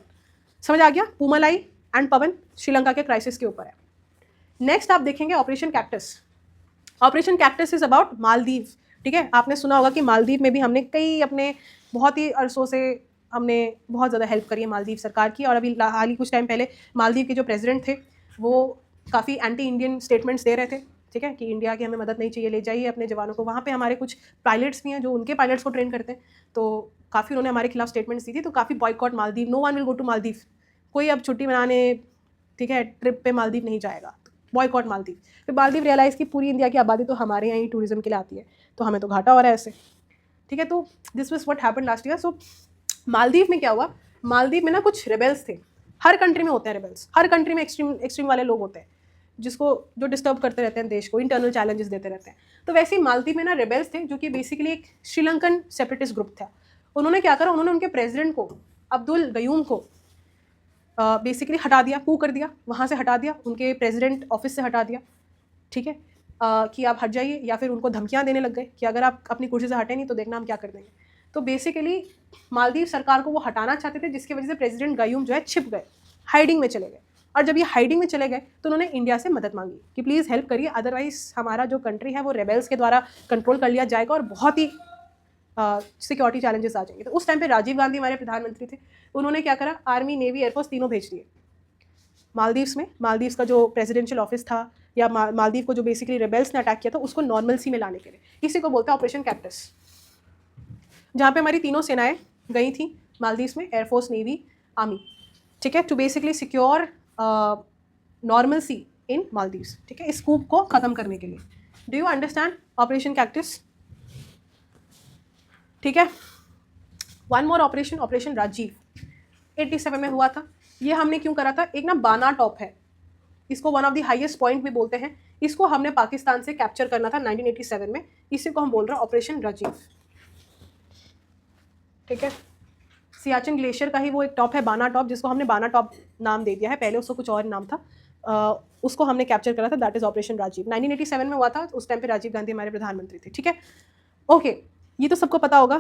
समझ आ गया? पूमालाई एंड पवन श्रीलंका के क्राइसिस के ऊपर है। नेक्स्ट आप देखेंगे operation cactus. Operation cactus is about Maldives, ठीक है। आपने सुना होगा कि मालदीव में भी हमने कई अपने बहुत ही अरसों से हमने बहुत ज़्यादा हेल्प करी है मालदीव सरकार की। और अभी हाल ही कुछ टाइम पहले मालदीव के जो प्रेसिडेंट थे वो काफ़ी एंटी इंडियन स्टेटमेंट्स दे रहे थे, ठीक है, कि इंडिया की हमें मदद नहीं चाहिए, ले जाइए अपने जवानों को। वहाँ पे हमारे कुछ पायलट्स भी हैं जो उनके पायलट्स को ट्रेन करते हैं, तो काफ़ी उन्होंने हमारे खिलाफ स्टेटमेंट्स दी थी। तो काफ़ी boycott Maldives, no one will go to Maldives, कोई अब छुट्टी मनाने, ठीक है, ट्रिप पे मालदीव नहीं जाएगा, बॉयकॉट मालदीव। फिर मालदीव रियलाइज़ की पूरी इंडिया की आबादी तो हमारे यहाँ ही टूरिज्म के लिए आती है, तो हमें तो घाटा हो रहा है ऐसे, ठीक है। तो this was what happened last year. So Maldives में क्या हुआ, मालदीव में ना कुछ रेबेल्स थे। हर कंट्री में होते हैं रेबेल्स, हर कंट्री में एक्सट्रीम वाले लोग होते हैं जो डिस्टर्ब करते रहते हैं देश को, इंटरनल चैलेंजेस देते रहते हैं। तो वैसे ही मालदीव में ना रेबेल्स थे, जो कि बेसिकली एक श्रीलंकन सेपरेटिस्ट ग्रुप था। उन्होंने क्या करा, उन्होंने उनके प्रेसिडेंट को, अब्दुल गयूम को बेसिकली हटा दिया, कू कर दिया, वहाँ से हटा दिया, उनके प्रेसिडेंट ऑफिस से हटा दिया, ठीक है, कि आप हट जाइए, या फिर उनको धमकियाँ देने लग गए कि अगर आप अपनी कुर्सी से हटे नहीं तो देखना हम क्या कर देंगे। तो बेसिकली मालदीव सरकार को वो हटाना चाहते थे, जिसकी वजह से प्रेसिडेंट गयूम जो है छिप गए, हाइडिंग में चले गए। और जब ये हाइडिंग में चले गए तो उन्होंने इंडिया से मदद मांगी कि प्लीज़ हेल्प करिए, अदरवाइज हमारा जो कंट्री है वो रेबेल्स के द्वारा कंट्रोल कर लिया जाएगा और बहुत ही सिक्योरिटी चैलेंजेस आ जाएंगे। तो उस टाइम पे राजीव गांधी हमारे प्रधानमंत्री थे, उन्होंने क्या करा, आर्मी, नेवी, एयरफोर्स तीनों भेज दिए मालदीव्स में। मालदीव्स का जो प्रेसिडेंशियल ऑफिस था, या मालदीव को जो बेसिकली रेबेल्स ने अटैक किया था, उसको नॉर्मलसी में लाने के लिए, इसी को बोलते हैं ऑपरेशन कैक्टस, जहाँ पे हमारी तीनों सेनाएं गई थी मालदीव्स में, एयरफोर्स, नेवी, आर्मी, ठीक है, to basically secure normalcy in Maldives, ठीक है, इस कूप को ख़त्म करने के लिए। Do you understand operation Cactus? ठीक है। One more operation, operation Rajiv 87 में हुआ था। ये हमने क्यों करा था, एक ना बाना टॉप है, इसको one of the highest point भी बोलते हैं, इसको हमने पाकिस्तान से कैप्चर करना था 1987 में, इसी को हम बोल रहे हैं ऑपरेशन राजीव, ठीक है। सियाचिन ग्लेशियर का ही वो एक टॉप है, बाना टॉप, जिसको हमने बाना टॉप नाम दे दिया है, पहले उसको कुछ और नाम था, उसको हमने कैप्चर करा था, दैट इज ऑपरेशन राजीव। 1987 में हुआ था, उस टाइम पे राजीव गांधी हमारे प्रधानमंत्री थे, ठीक है। ओके, ये तो सबको पता होगा,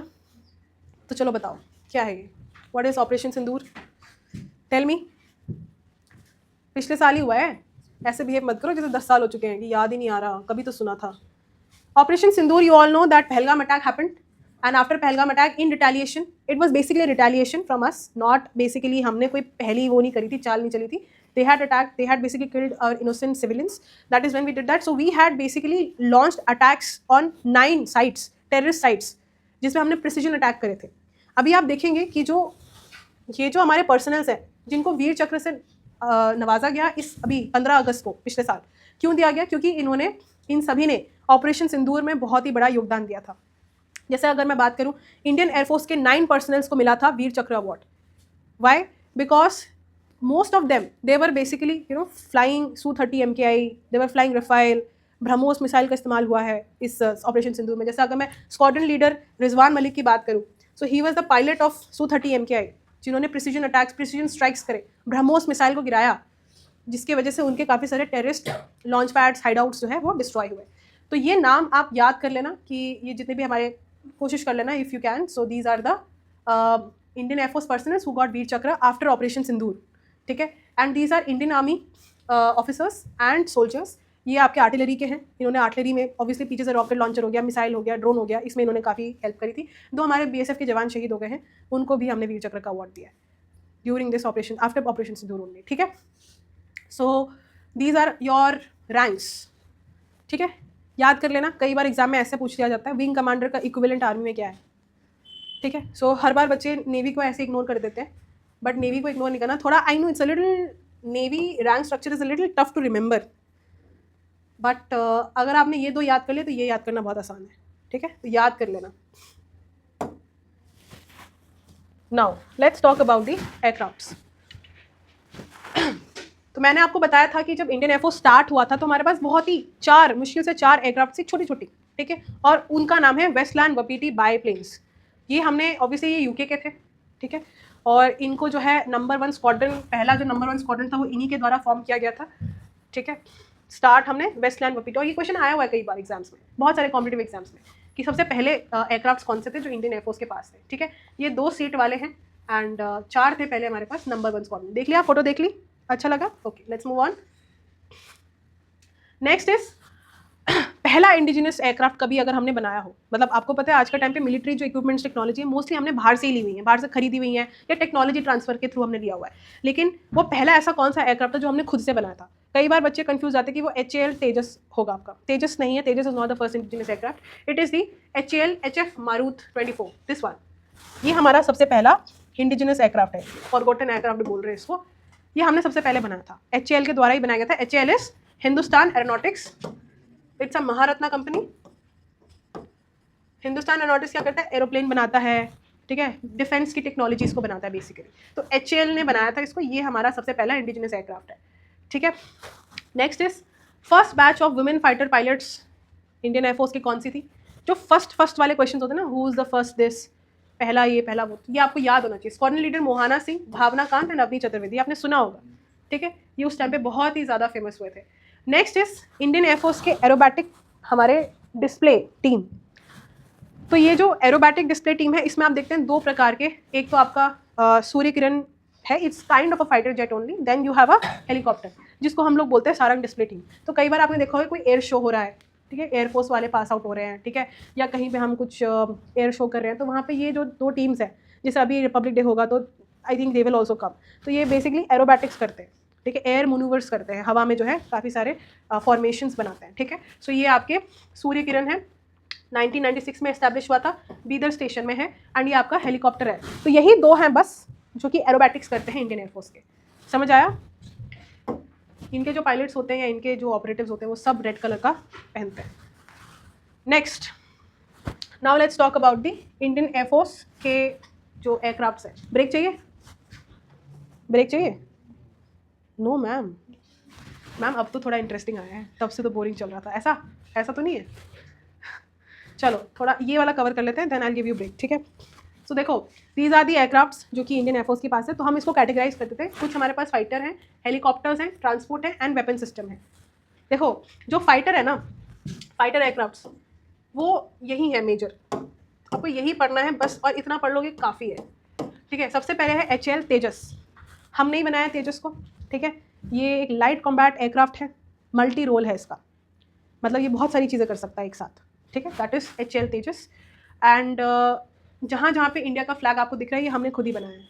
तो चलो बताओ क्या है ये, what is operation Sindoor? Tell me. पिछले साल ही हुआ है, ऐसे बिहेव मत करो जैसे 10 साल हो चुके हैं कि याद ही नहीं आ रहा, कभी तो सुना था। Operation Sindoor, you all know that Pahalgam attack happened and after Pahalgam attack in retaliation, it was basically retaliation from us, not basically हमने कोई पहली वो नहीं करी थी, चाल नहीं चली थी. They had attacked, they had basically killed our innocent civilians. That is when we did that. So we had basically launched attacks on 9 sites, terrorist sites, जिसमें हमने प्रिसीजन अटैक करे थे. अभी आप देखेंगे कि ये जो हमारे पर्सनल्स हैं जिनको वीर चक्र से नवाजा गया इस अभी 15 अगस्त को पिछले साल, क्यों दिया गया? क्योंकि इन्होंने, इन सभी ने ऑपरेशन सिंदूर में बहुत ही बड़ा योगदान दिया था. जैसे अगर मैं बात करूं, इंडियन एयरफोर्स के 9 पर्सनल्स को मिला था Vir Chakra award. Why? Because most of them, they were basically flying Su-30 MKI, they were flying Rafale, BrahMos missile का इस्तेमाल हुआ है इस ऑपरेशन सिंधु में. जैसे अगर मैं स्क्वाड्रन लीडर रिजवान मलिक की बात करूं, so he was the pilot of Su-30 MKI, जिन्होंने प्रिसीजन अटैक्स, प्रिसीजन स्ट्राइक्स करे, ब्रह्मोस मिसाइल को गिराया, जिसकी वजह से उनके काफ़ी सारे terrorist launch pads, hide outs जो है वो डिस्ट्रॉय हुए. तो ये नाम आप याद कर लेना कि ये जितने भी हमारे, कोशिश कर लेना if you can. So these are the Indian air force personnels who got Vir Chakra after operation Sindoor. ठीक है. And these are Indian army officers and soldiers. ये आपके आर्टिलरी के हैं. इन्होंने आर्टिलरी में ऑब्वियसली पीछे से रॉकेट लॉन्चर हो गया, मिसाइल हो गया, ड्रोन हो गया, इसमें इन्होंने काफ़ी हेल्प करी थी. 2 हमारे BSF के जवान शहीद हो गए हैं, उनको भी हमने वीर चक्र का अवार्ड दिया है during this operation, after operation Sindoor only. ठीक है. So these are your ranks. ठीक है, याद कर लेना. कई बार एग्जाम में ऐसे पूछ लिया जाता है विंग कमांडर का इक्विवेलेंट आर्मी में क्या है. ठीक है. सो हर बार बच्चे नेवी को ऐसे इग्नोर कर देते हैं, बट नेवी को इग्नोर नहीं करना. थोड़ा I know it's a little, navy rank structure is a little tough to remember, but अगर आपने ये 2 याद कर लिए तो ये याद करना बहुत आसान है. ठीक है, तो याद कर लेना. Now let's talk about the aircrafts. तो मैंने आपको बताया था कि जब इंडियन एयरफोर्स स्टार्ट हुआ था तो हमारे पास बहुत ही 4, मुश्किल से 4 एयरक्राफ्ट थी, छोटी छोटी. ठीक है. और उनका नाम है वेस्टलैंड वपीटी बायप्लेन्स. ये हमने ऑब्वियसली ये यूके के थे. ठीक है. और इनको जो है नंबर 1 स्क्वाड्रन, पहला जो नंबर 1 स्क्वाड्रन था वो इन्हीं के द्वारा फॉर्म किया गया था. ठीक है. स्टार्ट हमने वेस्टलैंड वपीटी, और ये क्वेश्चन आया हुआ है कई बार एग्जाम्स में, बहुत सारे कॉम्पिटिटिव एग्जाम्स में, कि सबसे पहले एयरक्राफ्ट कौन से थे जो इंडियन एयरफोर्स के पास थे. ठीक है. ये 2 सीट वाले हैं एंड 4 थे पहले हमारे पास नंबर 1 स्क्वाड्रन. देख लिया, फोटो देख ली, अच्छा लगा. Okay, let's move on. Next is पहला इंडिजिनस एयरक्राफ्ट कभी अगर हमने बनाया हो, मतलब आपको पता है आज का टाइम पे मिलिट्री जो इक्विपमेंट्स टेक्नोलॉजी है मोस्टली हमने बाहर से ही ली हुई है, बाहर से खरीदी हुई है या टेक्नोलॉजी ट्रांसफर के थ्रू हमने लिया हुआ है. लेकिन वो पहला ऐसा कौन सा एयरक्राफ्ट था जो हमने खुद से बनाया था. कई बार बच्चे कंफ्यूज आते हैं कि वो HAL तेजस होगा आपका. तेजस नहीं है, Tejas is not the first indigenous aircraft. It is the HAL HF Marut 24, this one. ये हमारा सबसे पहला इंडिजिनस एयरक्राफ्ट है, फॉरगॉटन एयरक्राफ्ट बोल रहे हैं इसको. ये हमने सबसे पहले बनाया था, HAL के द्वारा ही बनाया गया था. HAL is Hindustan aeronautics, it's a Maharatna company. Hindustan aeronautics क्या करता है, एरोप्लेन बनाता है. ठीक है. डिफेंस की टेक्नोलॉजीज को बनाता है बेसिकली. तो HAL ने बनाया था इसको. ये हमारा सबसे पहला इंडिजिनस एयरक्राफ्ट है. ठीक है. Next is first batch of women fighter pilots Indian air force की कौन सी थी. जो फर्स्ट वाले क्वेश्चन होते हैं ना, who is the first this, पहला ये पहला वो, ये आपको याद होना चाहिए. Squadron leader Mohana Singh, Bhawana Kanth and Avani Chaturvedi, आपने सुना होगा. ठीक है. ये उस टाइम पे बहुत ही ज़्यादा फेमस हुए थे. नेक्स्ट इज इंडियन एयरफोर्स के एरोबैटिक हमारे डिस्प्ले टीम. तो ये जो एरोबैटिक डिस्प्ले टीम है इसमें आप देखते हैं 2 प्रकार के. एक तो आपका सूर्य किरण है, it's kind of a fighter jet only. Then you have a helicopter जिसको हम लोग बोलते हैं सारंग डिस्प्ले टीम. तो कई बार आपने देखा होगा कोई एयर शो हो रहा है. ठीक है. एयरफोर्स वाले पास आउट हो रहे हैं. ठीक है. या कहीं पे हम कुछ एयर शो कर रहे हैं तो वहाँ पे ये जो 2 टीम्स हैं, जैसे अभी रिपब्लिक डे होगा तो I think they will also come. तो ये बेसिकली एरोबैटिक्स करते हैं. ठीक है. एयर मनूवर्स करते हैं, हवा में जो है काफ़ी सारे फॉर्मेशंस बनाते हैं. ठीक है. सो ये आपके सूर्य किरण है, 1996 में एस्टैब्लिश हुआ था, बीदर स्टेशन में है. एंड ये आपका हेलीकॉप्टर है. तो यही 2 हैं बस जो कि एरोबैटिक्स करते हैं इंडियन एयरफोर्स के. समझ आया. इनके जो पायलट्स होते हैं या इनके जो ऑपरेटिव्स होते हैं वो सब रेड कलर का पहनते हैं. Next, now let's talk about the Indian air force के जो एयरक्राफ्ट्स हैं. ब्रेक चाहिए, ब्रेक चाहिए. नो मैम, मैम अब तो थोड़ा इंटरेस्टिंग आया है, तब से तो बोरिंग चल रहा था. ऐसा तो नहीं है. चलो थोड़ा ये वाला कवर कर लेते हैं, then I give you break. ठीक है. सो देखो, दीज आर दी एयरक्राफ्ट्स जो कि इंडियन एयरफोर्स के पास है. तो हम इसको कैटेगराइज करते थे. कुछ हमारे पास फाइटर हैं, हेलीकॉप्टर्स हैं, ट्रांसपोर्ट है एंड वेपन सिस्टम है. देखो जो फाइटर है ना, फाइटर एयरक्राफ्ट्स वो यही है मेजर. आपको यही पढ़ना है बस, और इतना पढ़ लोगे काफ़ी है. ठीक है. सबसे पहले है HAL तेजस. हमने ही बनाया तेजस को. ठीक है. ये एक लाइट कॉम्बैट एयरक्राफ्ट है, मल्टी रोल है इसका, मतलब ये बहुत सारी चीज़ें कर सकता है एक साथ. ठीक है. That is HAL Tejas. And जहाँ जहाँ पे इंडिया का फ्लैग आपको दिख रहा है ये हमने खुद ही बनाया है,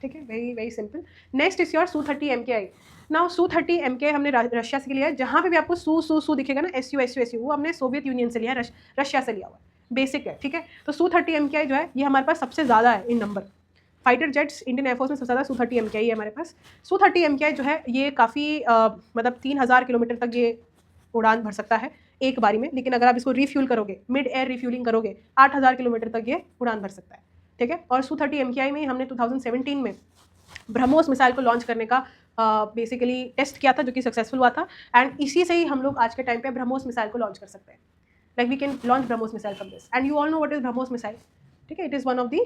ठीक है, very very simple. Next is your Su-30 MKI। Now Su-30 MKI हमने रशिया से लिया है। जहाँ पे भी आपको सू दिखेगा ना, SU वो हमने सोवियत यूनियन से लिया है, रशिया से लिया हुआ है, बेसिक है, ठीक है। तो Su-30 MKI जो है ये हमारे पास सबसे ज़्यादा है in number. Fighter jets Indian air force में सबसे ज़्यादा Su-30 MKI है हमारे पास। Su-30 MKI जो है ये काफ़ी मतलब 3000 किलोमीटर तक ये उड़ान भर सकता है एक बारी में, लेकिन अगर आप इसको रिफ्यूल करोगे, मिड एयर रिफ्यूलिंग करोगे, 8000 किलोमीटर तक ये उड़ान भर सकता है, ठीक है। और Su-30 MKI में हमने 2017 में ब्रह्मोस मिसाइल को लॉन्च करने का बेसिकली टेस्ट किया था, जो कि सक्सेसफुल हुआ था। एंड इसी से ही हम लोग आज के टाइम पे ब्रह्मोस मिसाइल को लॉन्च कर सकते हैं। Like we can launch BrahMos missile from this, and you all know what is BrahMos missile, ठीक है। It is one of the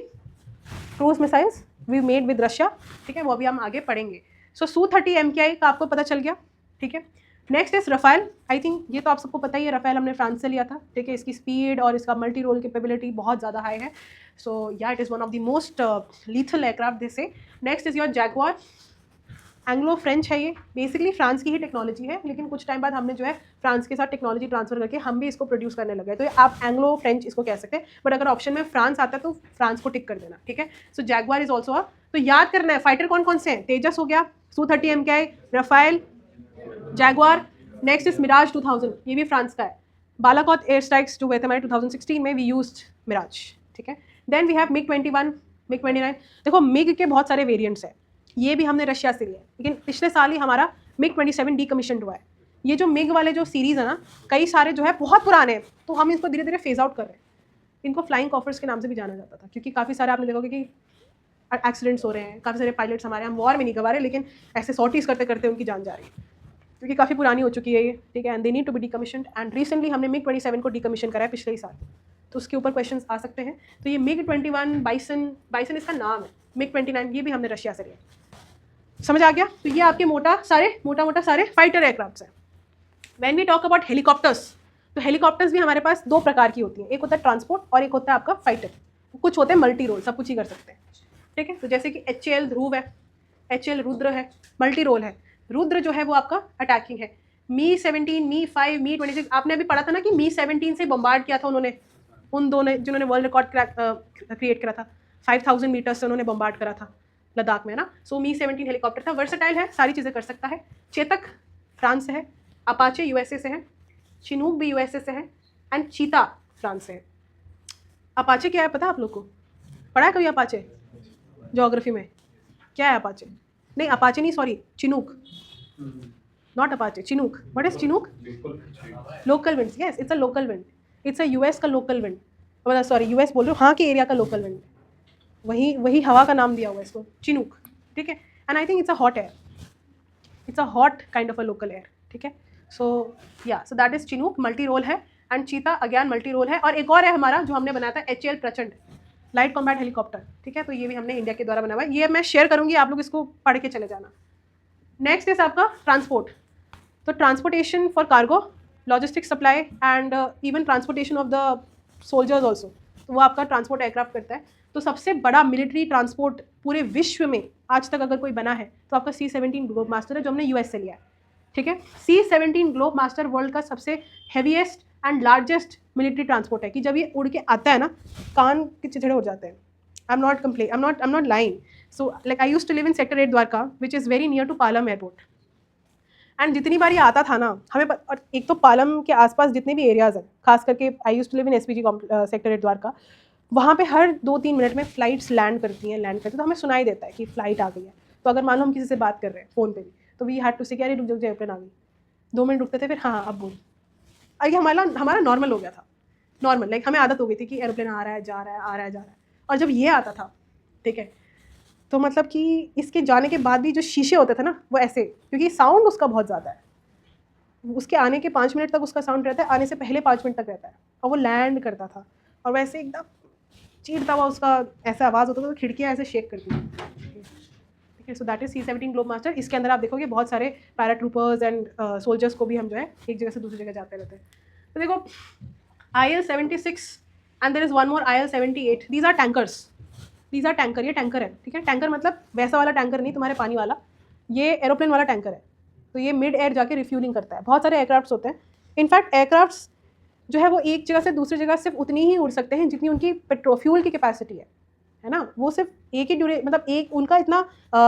cruise missiles we made with Russia, ठीक है, वो अभी हम आगे पढ़ेंगे। सो Su-30 MKI का आपको पता चल गया, ठीक है। Next is Rafale. I think ये तो आप सबको पता ही है, रफाल हमने फ्रांस से लिया था, ठीक है। इसकी स्पीड और इसका मल्टी रोल कैपेबिलिटी बहुत ज़्यादा हाई है। सो या it is one of the most lethal aircraft this से। Next is your jaguar. Anglo french है ये, बेसिकली फ्रांस की ही टेक्नोलॉजी है, लेकिन कुछ टाइम बाद हमने जो है फ्रांस के साथ टेक्नोलॉजी ट्रांसफर करके हम भी इसको प्रोड्यूस करने लगे, तो आप एंग्लो फ्रेंच इसको कह सकते हैं। बट अगर ऑप्शन में फ्रांस आता है तो फ्रांस को टिक कर देना, ठीक है। सो जैगवार इज ऑल्सो अ, तो याद करना है फाइटर कौन कौन से हैं। तेजस हो गया, Su-30 MKI, Rafale, Jaguar. Next is Mirage 2000, ये भी फ्रांस का है। बालाकोट एयर स्ट्राइक्स टू वेथमाई 2016 में वी यूज्ड मिराज, ठीक है। Then we have MiG-21, MiG-29। देखो मिग के बहुत सारे वेरिएंट्स हैं, ये भी हमने रशिया से लिया है, लेकिन पिछले साल ही हमारा MiG-27 डीकमीशन हुआ है। ये जो मिग वाले जो सीरीज़ है ना, कई सारे जो है बहुत पुराने हैं, तो हम इसको धीरे धीरे फेज आउट कर रहे हैं। इनको फ्लाइंग कॉफर्स के नाम से भी जाना जाता था, क्योंकि काफ़ी सारे आपने देखोगे कि एक्सीडेंट्स हो रहे हैं, काफ़ी सारे पायलट्स हमारे हम वॉर में नहीं गवा रहे, लेकिन ऐसे सॉर्टीज़ करते करते उनकी जान जा रही है, क्योंकि काफ़ी पुरानी हो चुकी है ये, ठीक है। And they need to be decommissioned, and recently हमने MiG-27 को डीकमीशन करा है पिछले ही साल, तो उसके ऊपर क्वेश्चंस आ सकते हैं। तो ये MiG-21 बाइसन इसका नाम है, MiG-29 ये भी हमने रशिया से लिया, समझ आ गया। तो ये आपके मोटा सारे फाइटर एयरक्राफ्ट्स हैं। When we talk about helicopters, तो हेलीकॉप्टर्स भी हमारे पास दो प्रकार की होती हैं, एक होता है ट्रांसपोर्ट और एक होता है आपका फाइटर। कुछ होते हैं मल्टी रोल, सब कुछ ही कर सकते हैं, ठीक है। तो जैसे कि HAL ध्रुव है, HAL रुद्र है, मल्टी रोल है। रुद्र जो है वो आपका अटैकिंग है। Mi-17, Mi-5, Mi-26, आपने अभी पढ़ा था ना कि Mi-17 से बम्बार्ड किया था उन्होंने, उन दोनों जिन्होंने वर्ल्ड रिकॉर्ड क्रिएट करा था, 5000 मीटर से उन्होंने बम्बार्ड करा था लद्दाख में ना। सो Mi-17 हेलीकॉप्टर था, वर्सेटाइल है, सारी चीज़ें कर सकता है। चेतक फ्रांस से है, अपाचे USA से है, चिनूक भी USA से है, एंड चीता फ्रांस से है। अपाचे क्या है पता है आप लोग को? पढ़ा है कभी अपाचे ज्योग्राफी में? क्या है अपाचे? नहीं अपाचे नहीं, sorry, Chinook, not Apache, Chinook. What is Chinook? Local winds, yes, it's a local wind, it's a US का लोकल विंड, मतलब सॉरी US बोल रही हूँ, हाँ के एरिया का लोकल विंड, वही हवा का नाम दिया हुआ है इसको, चिनूक, ठीक है। And I think it's a hot air, it's a hot kind of a local air, ठीक है। So yeah so that is Chinook, multi role है। And Cheetah again multi role है। और एक और है हमारा जो हमने बनाया था, HAL प्रचंड, लाइट कॉम्बैट हेलीकॉप्टर, ठीक है। तो ये भी हमने इंडिया के द्वारा बनाया हुआ है, ये मैं शेयर करूंगी, आप लोग इसको पढ़ के चले जाना। नेक्स्ट इज आपका ट्रांसपोर्ट, तो transportation for cargo, logistic supply and even transportation of the soldiers also, तो वो आपका ट्रांसपोर्ट एयरक्राफ्ट करता है। तो सबसे बड़ा मिलिट्री ट्रांसपोर्ट पूरे विश्व में आज तक अगर कोई बना है तो आपका C-17 ग्लोब मास्टर है, जो हमने US से लिया है, ठीक है। C-17 ग्लोब मास्टर वर्ल्ड का सबसे heaviest and largest military transport है, कि जब ये उड़ के आता है ना, कान के चिथड़े हो जाते हैं। I am not lying. So like I used to live in sector 8 Dwarka, which is very near to Palam airport. And जितनी बार ये आता था ना, हमें और एक तो पालम के आसपास जितने भी एरियाज़ हैं, खास करके I used to live in SPG sector 8 Dwarka, वहाँ पे हर 2-3 मिनट में फ्लाइट्स लैंड करती हैं, तो हमें सुनाई देता है कि फ्लाइट आ गई है। तो अगर मान लो हम किसी से बात कर रहे हैं फ़ोन पे भी, तो वी हैड टू से, अरे रुक जाओ एयरप्लेन आ गई, 2 मिनट रुकते थे, फिर हाँ अब बोल। और ये हमारा नॉर्मल हो गया था, नॉर्मल, लाइक हमें आदत हो गई थी कि एयरप्लेन आ रहा है जा रहा है, आ रहा है जा रहा है। और जब ये आता था, ठीक है, तो मतलब कि इसके जाने के बाद भी जो शीशे होते थे ना, वो ऐसे, क्योंकि साउंड उसका बहुत ज़्यादा है, उसके आने के 5 मिनट तक उसका साउंड रहता है, आने से पहले 5 मिनट तक रहता है, और वो लैंड करता था, और वैसे एकदम चीरता हुआ उसका ऐसा आवाज़ होता था, तो खिड़कियाँ ऐसे शेक करती थी, ठीक है। So that is C-17 globe master. इसके अंदर आप देखोगे बहुत सारे पैराट्रूपर्स एंड सोल्जर्स को भी हम जो है एक जगह से दूसरी जगह जाते रहते हैं। तो देखो IL-76 and there is one more IL-78, these are tankers, these are tanker, ये टैंकर है, ठीक है। टैंकर मतलब वैसा वाला टैंकर नहीं तुम्हारे पानी वाला, ये एरोप्लेन वाला टैंकर है। तो ये मिड एयर जाके रिफ्यूलिंग करता है। बहुत सारे एयरक्राफ्ट्स होते हैं, इनफैक्ट एयरक्राफ्ट्स जो है वो एक जगह से दूसरी जगह सिर्फ उतनी ही उड़ सकते हैं जितनी उनकी फ्यूल की कैपेसिटी है ना। वो सिर्फ एक ही मतलब एक उनका इतना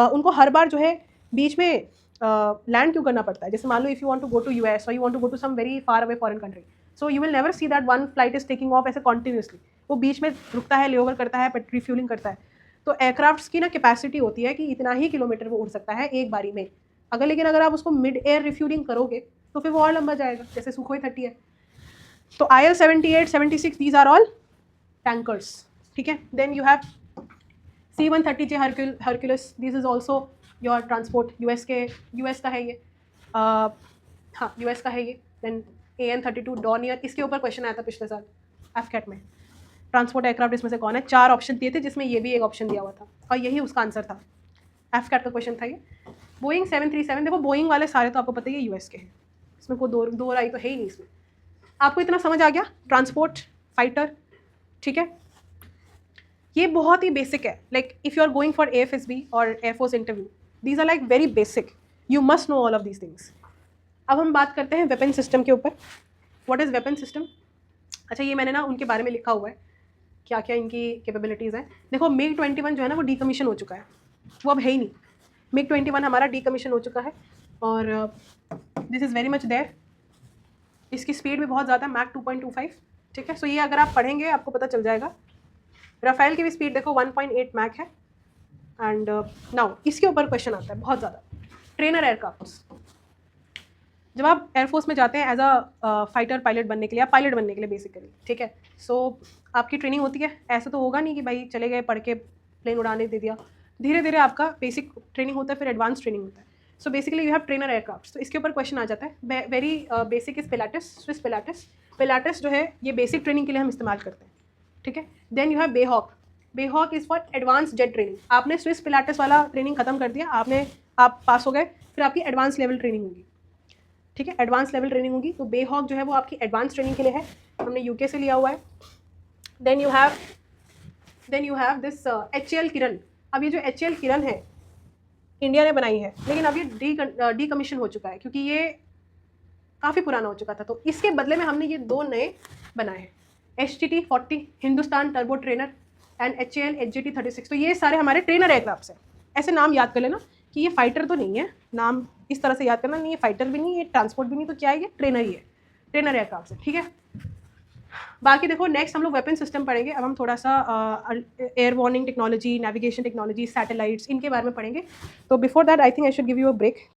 उनको हर बार जो है बीच में लैंड क्यों करना पड़ता है। जैसे मान लो if you want to go to US और you want to go to some very far away foreign country, so you will never see that one flight is taking off ऐसे कॉन्टिन्यूसली, वो बीच में रुकता है, लेओवर करता है, रिफ्यूलिंग करता है। तो एयरक्राफ्ट्स की ना कैपेसिटी होती है कि इतना ही किलोमीटर वो उड़ सकता है एक बारी में। लेकिन अगर आप उसको मिड एयर रिफ्यूलिंग करोगे तो फिर वो और लंबा जाएगा, जैसे सुखोई 30 है। तो IL-78, 76 these are all tankers, ठीक है। Then you have C-130J Hercules, this is also your transport, US का है ये, हाँ यूएस का है ये। देन AN-32 डॉनियर, इसके ऊपर क्वेश्चन आया था पिछले साल एफकेट में, ट्रांसपोर्ट एयरक्राफ्ट इसमें से कौन है। 4 ऑप्शन दिए थे जिसमें ये भी एक ऑप्शन दिया हुआ था और यही उसका आंसर था, एफकेट का क्वेश्चन था ये। बोइंग 737, देखो बोइंग वाले सारे तो आपको पता ही है यूएस के हैं, इसमें कोई दो राय तो है ही नहीं इसमें। आपको इतना समझ आ गया, ट्रांसपोर्ट फाइटर, ठीक है। ये बहुत ही बेसिक है, like if you are going for AFSB और air force interview, these are like very basic, you must know all of these things. अब हम बात करते हैं वेपन सिस्टम के ऊपर। What is weapon system? अच्छा, ये मैंने ना उनके बारे में लिखा हुआ है, क्या क्या इनकी कैपेबिलिटीज़ हैं। देखो MiG-21 जो है ना वो डीकमीशन हो चुका है, वो अब है ही नहीं। MiG-21 हमारा डीकमीशन हो चुका है और this is very much there. इसकी स्पीड भी बहुत ज़्यादा है, मैक 2.25, ठीक है। सो ये अगर आप पढ़ेंगे आपको पता चल जाएगा। राफेल की भी स्पीड देखो 1.8 मैक है। एंड नाउ इसके ऊपर क्वेश्चन आता है बहुत ज़्यादा, ट्रेनर एयरक्राफ्ट्स। जब आप एयरफोर्स में जाते हैं एज अ फाइटर पायलट बनने के लिए, आप पायलट बनने के लिए बेसिकली, ठीक है। सो आपकी ट्रेनिंग होती है, ऐसा तो होगा नहीं कि भाई चले गए पढ़ के प्लेन उड़ाने दे दिया। धीरे धीरे आपका बेसिक ट्रेनिंग होता है, फिर एडवांस ट्रेनिंग होता है। So basically you have trainer aircraft. तो इसके ऊपर क्वेश्चन आ जाता है, very basic is Pilatus, Swiss Pilatus. Pilatus जो है ये बेसिक ट्रेनिंग के लिए हम इस्तेमाल करते हैं, ठीक है। Then you have BAE Hawk. BAE Hawk is for advanced jet training. आपने स्विस पिलाटस वाला ट्रेनिंग खत्म कर दिया, आप पास हो गए, फिर आपकी एडवांस लेवल ट्रेनिंग होगी, ठीक है। एडवांस लेवल ट्रेनिंग होगी, तो बेहॉक जो है वो आपकी एडवांस ट्रेनिंग के लिए है, हमने यूके से लिया हुआ है। Then you have this HAL Kiran. अब ये जो HAL किरण है इंडिया ने बनाई है, लेकिन अब ये डीकमीशन हो चुका है क्योंकि ये काफ़ी पुराना हो चुका था। तो इसके बदले में हमने ये 2 नए बनाए हैं, HTT-40 Hindustan turbo trainer and HAL HJT-36। तो ये सारे हमारे ट्रेनर एयरक्राफ्ट्स हैं। ऐसे नाम याद कर लेना कि ये फाइटर तो नहीं है, नाम इस तरह से याद करना, नहीं ये फाइटर भी नहीं, ये ट्रांसपोर्ट भी नहीं, तो क्या है ये ट्रेनर ही है, ट्रेनर एयरक्राफ्ट है, ठीक है। बाकी देखो नेक्स्ट हम लोग वेपन सिस्टम पढ़ेंगे। अब हम थोड़ा सा air warning technology, navigation technology, satellites, इनके बारे में पढ़ेंगे। तो before that I think I should give you a break.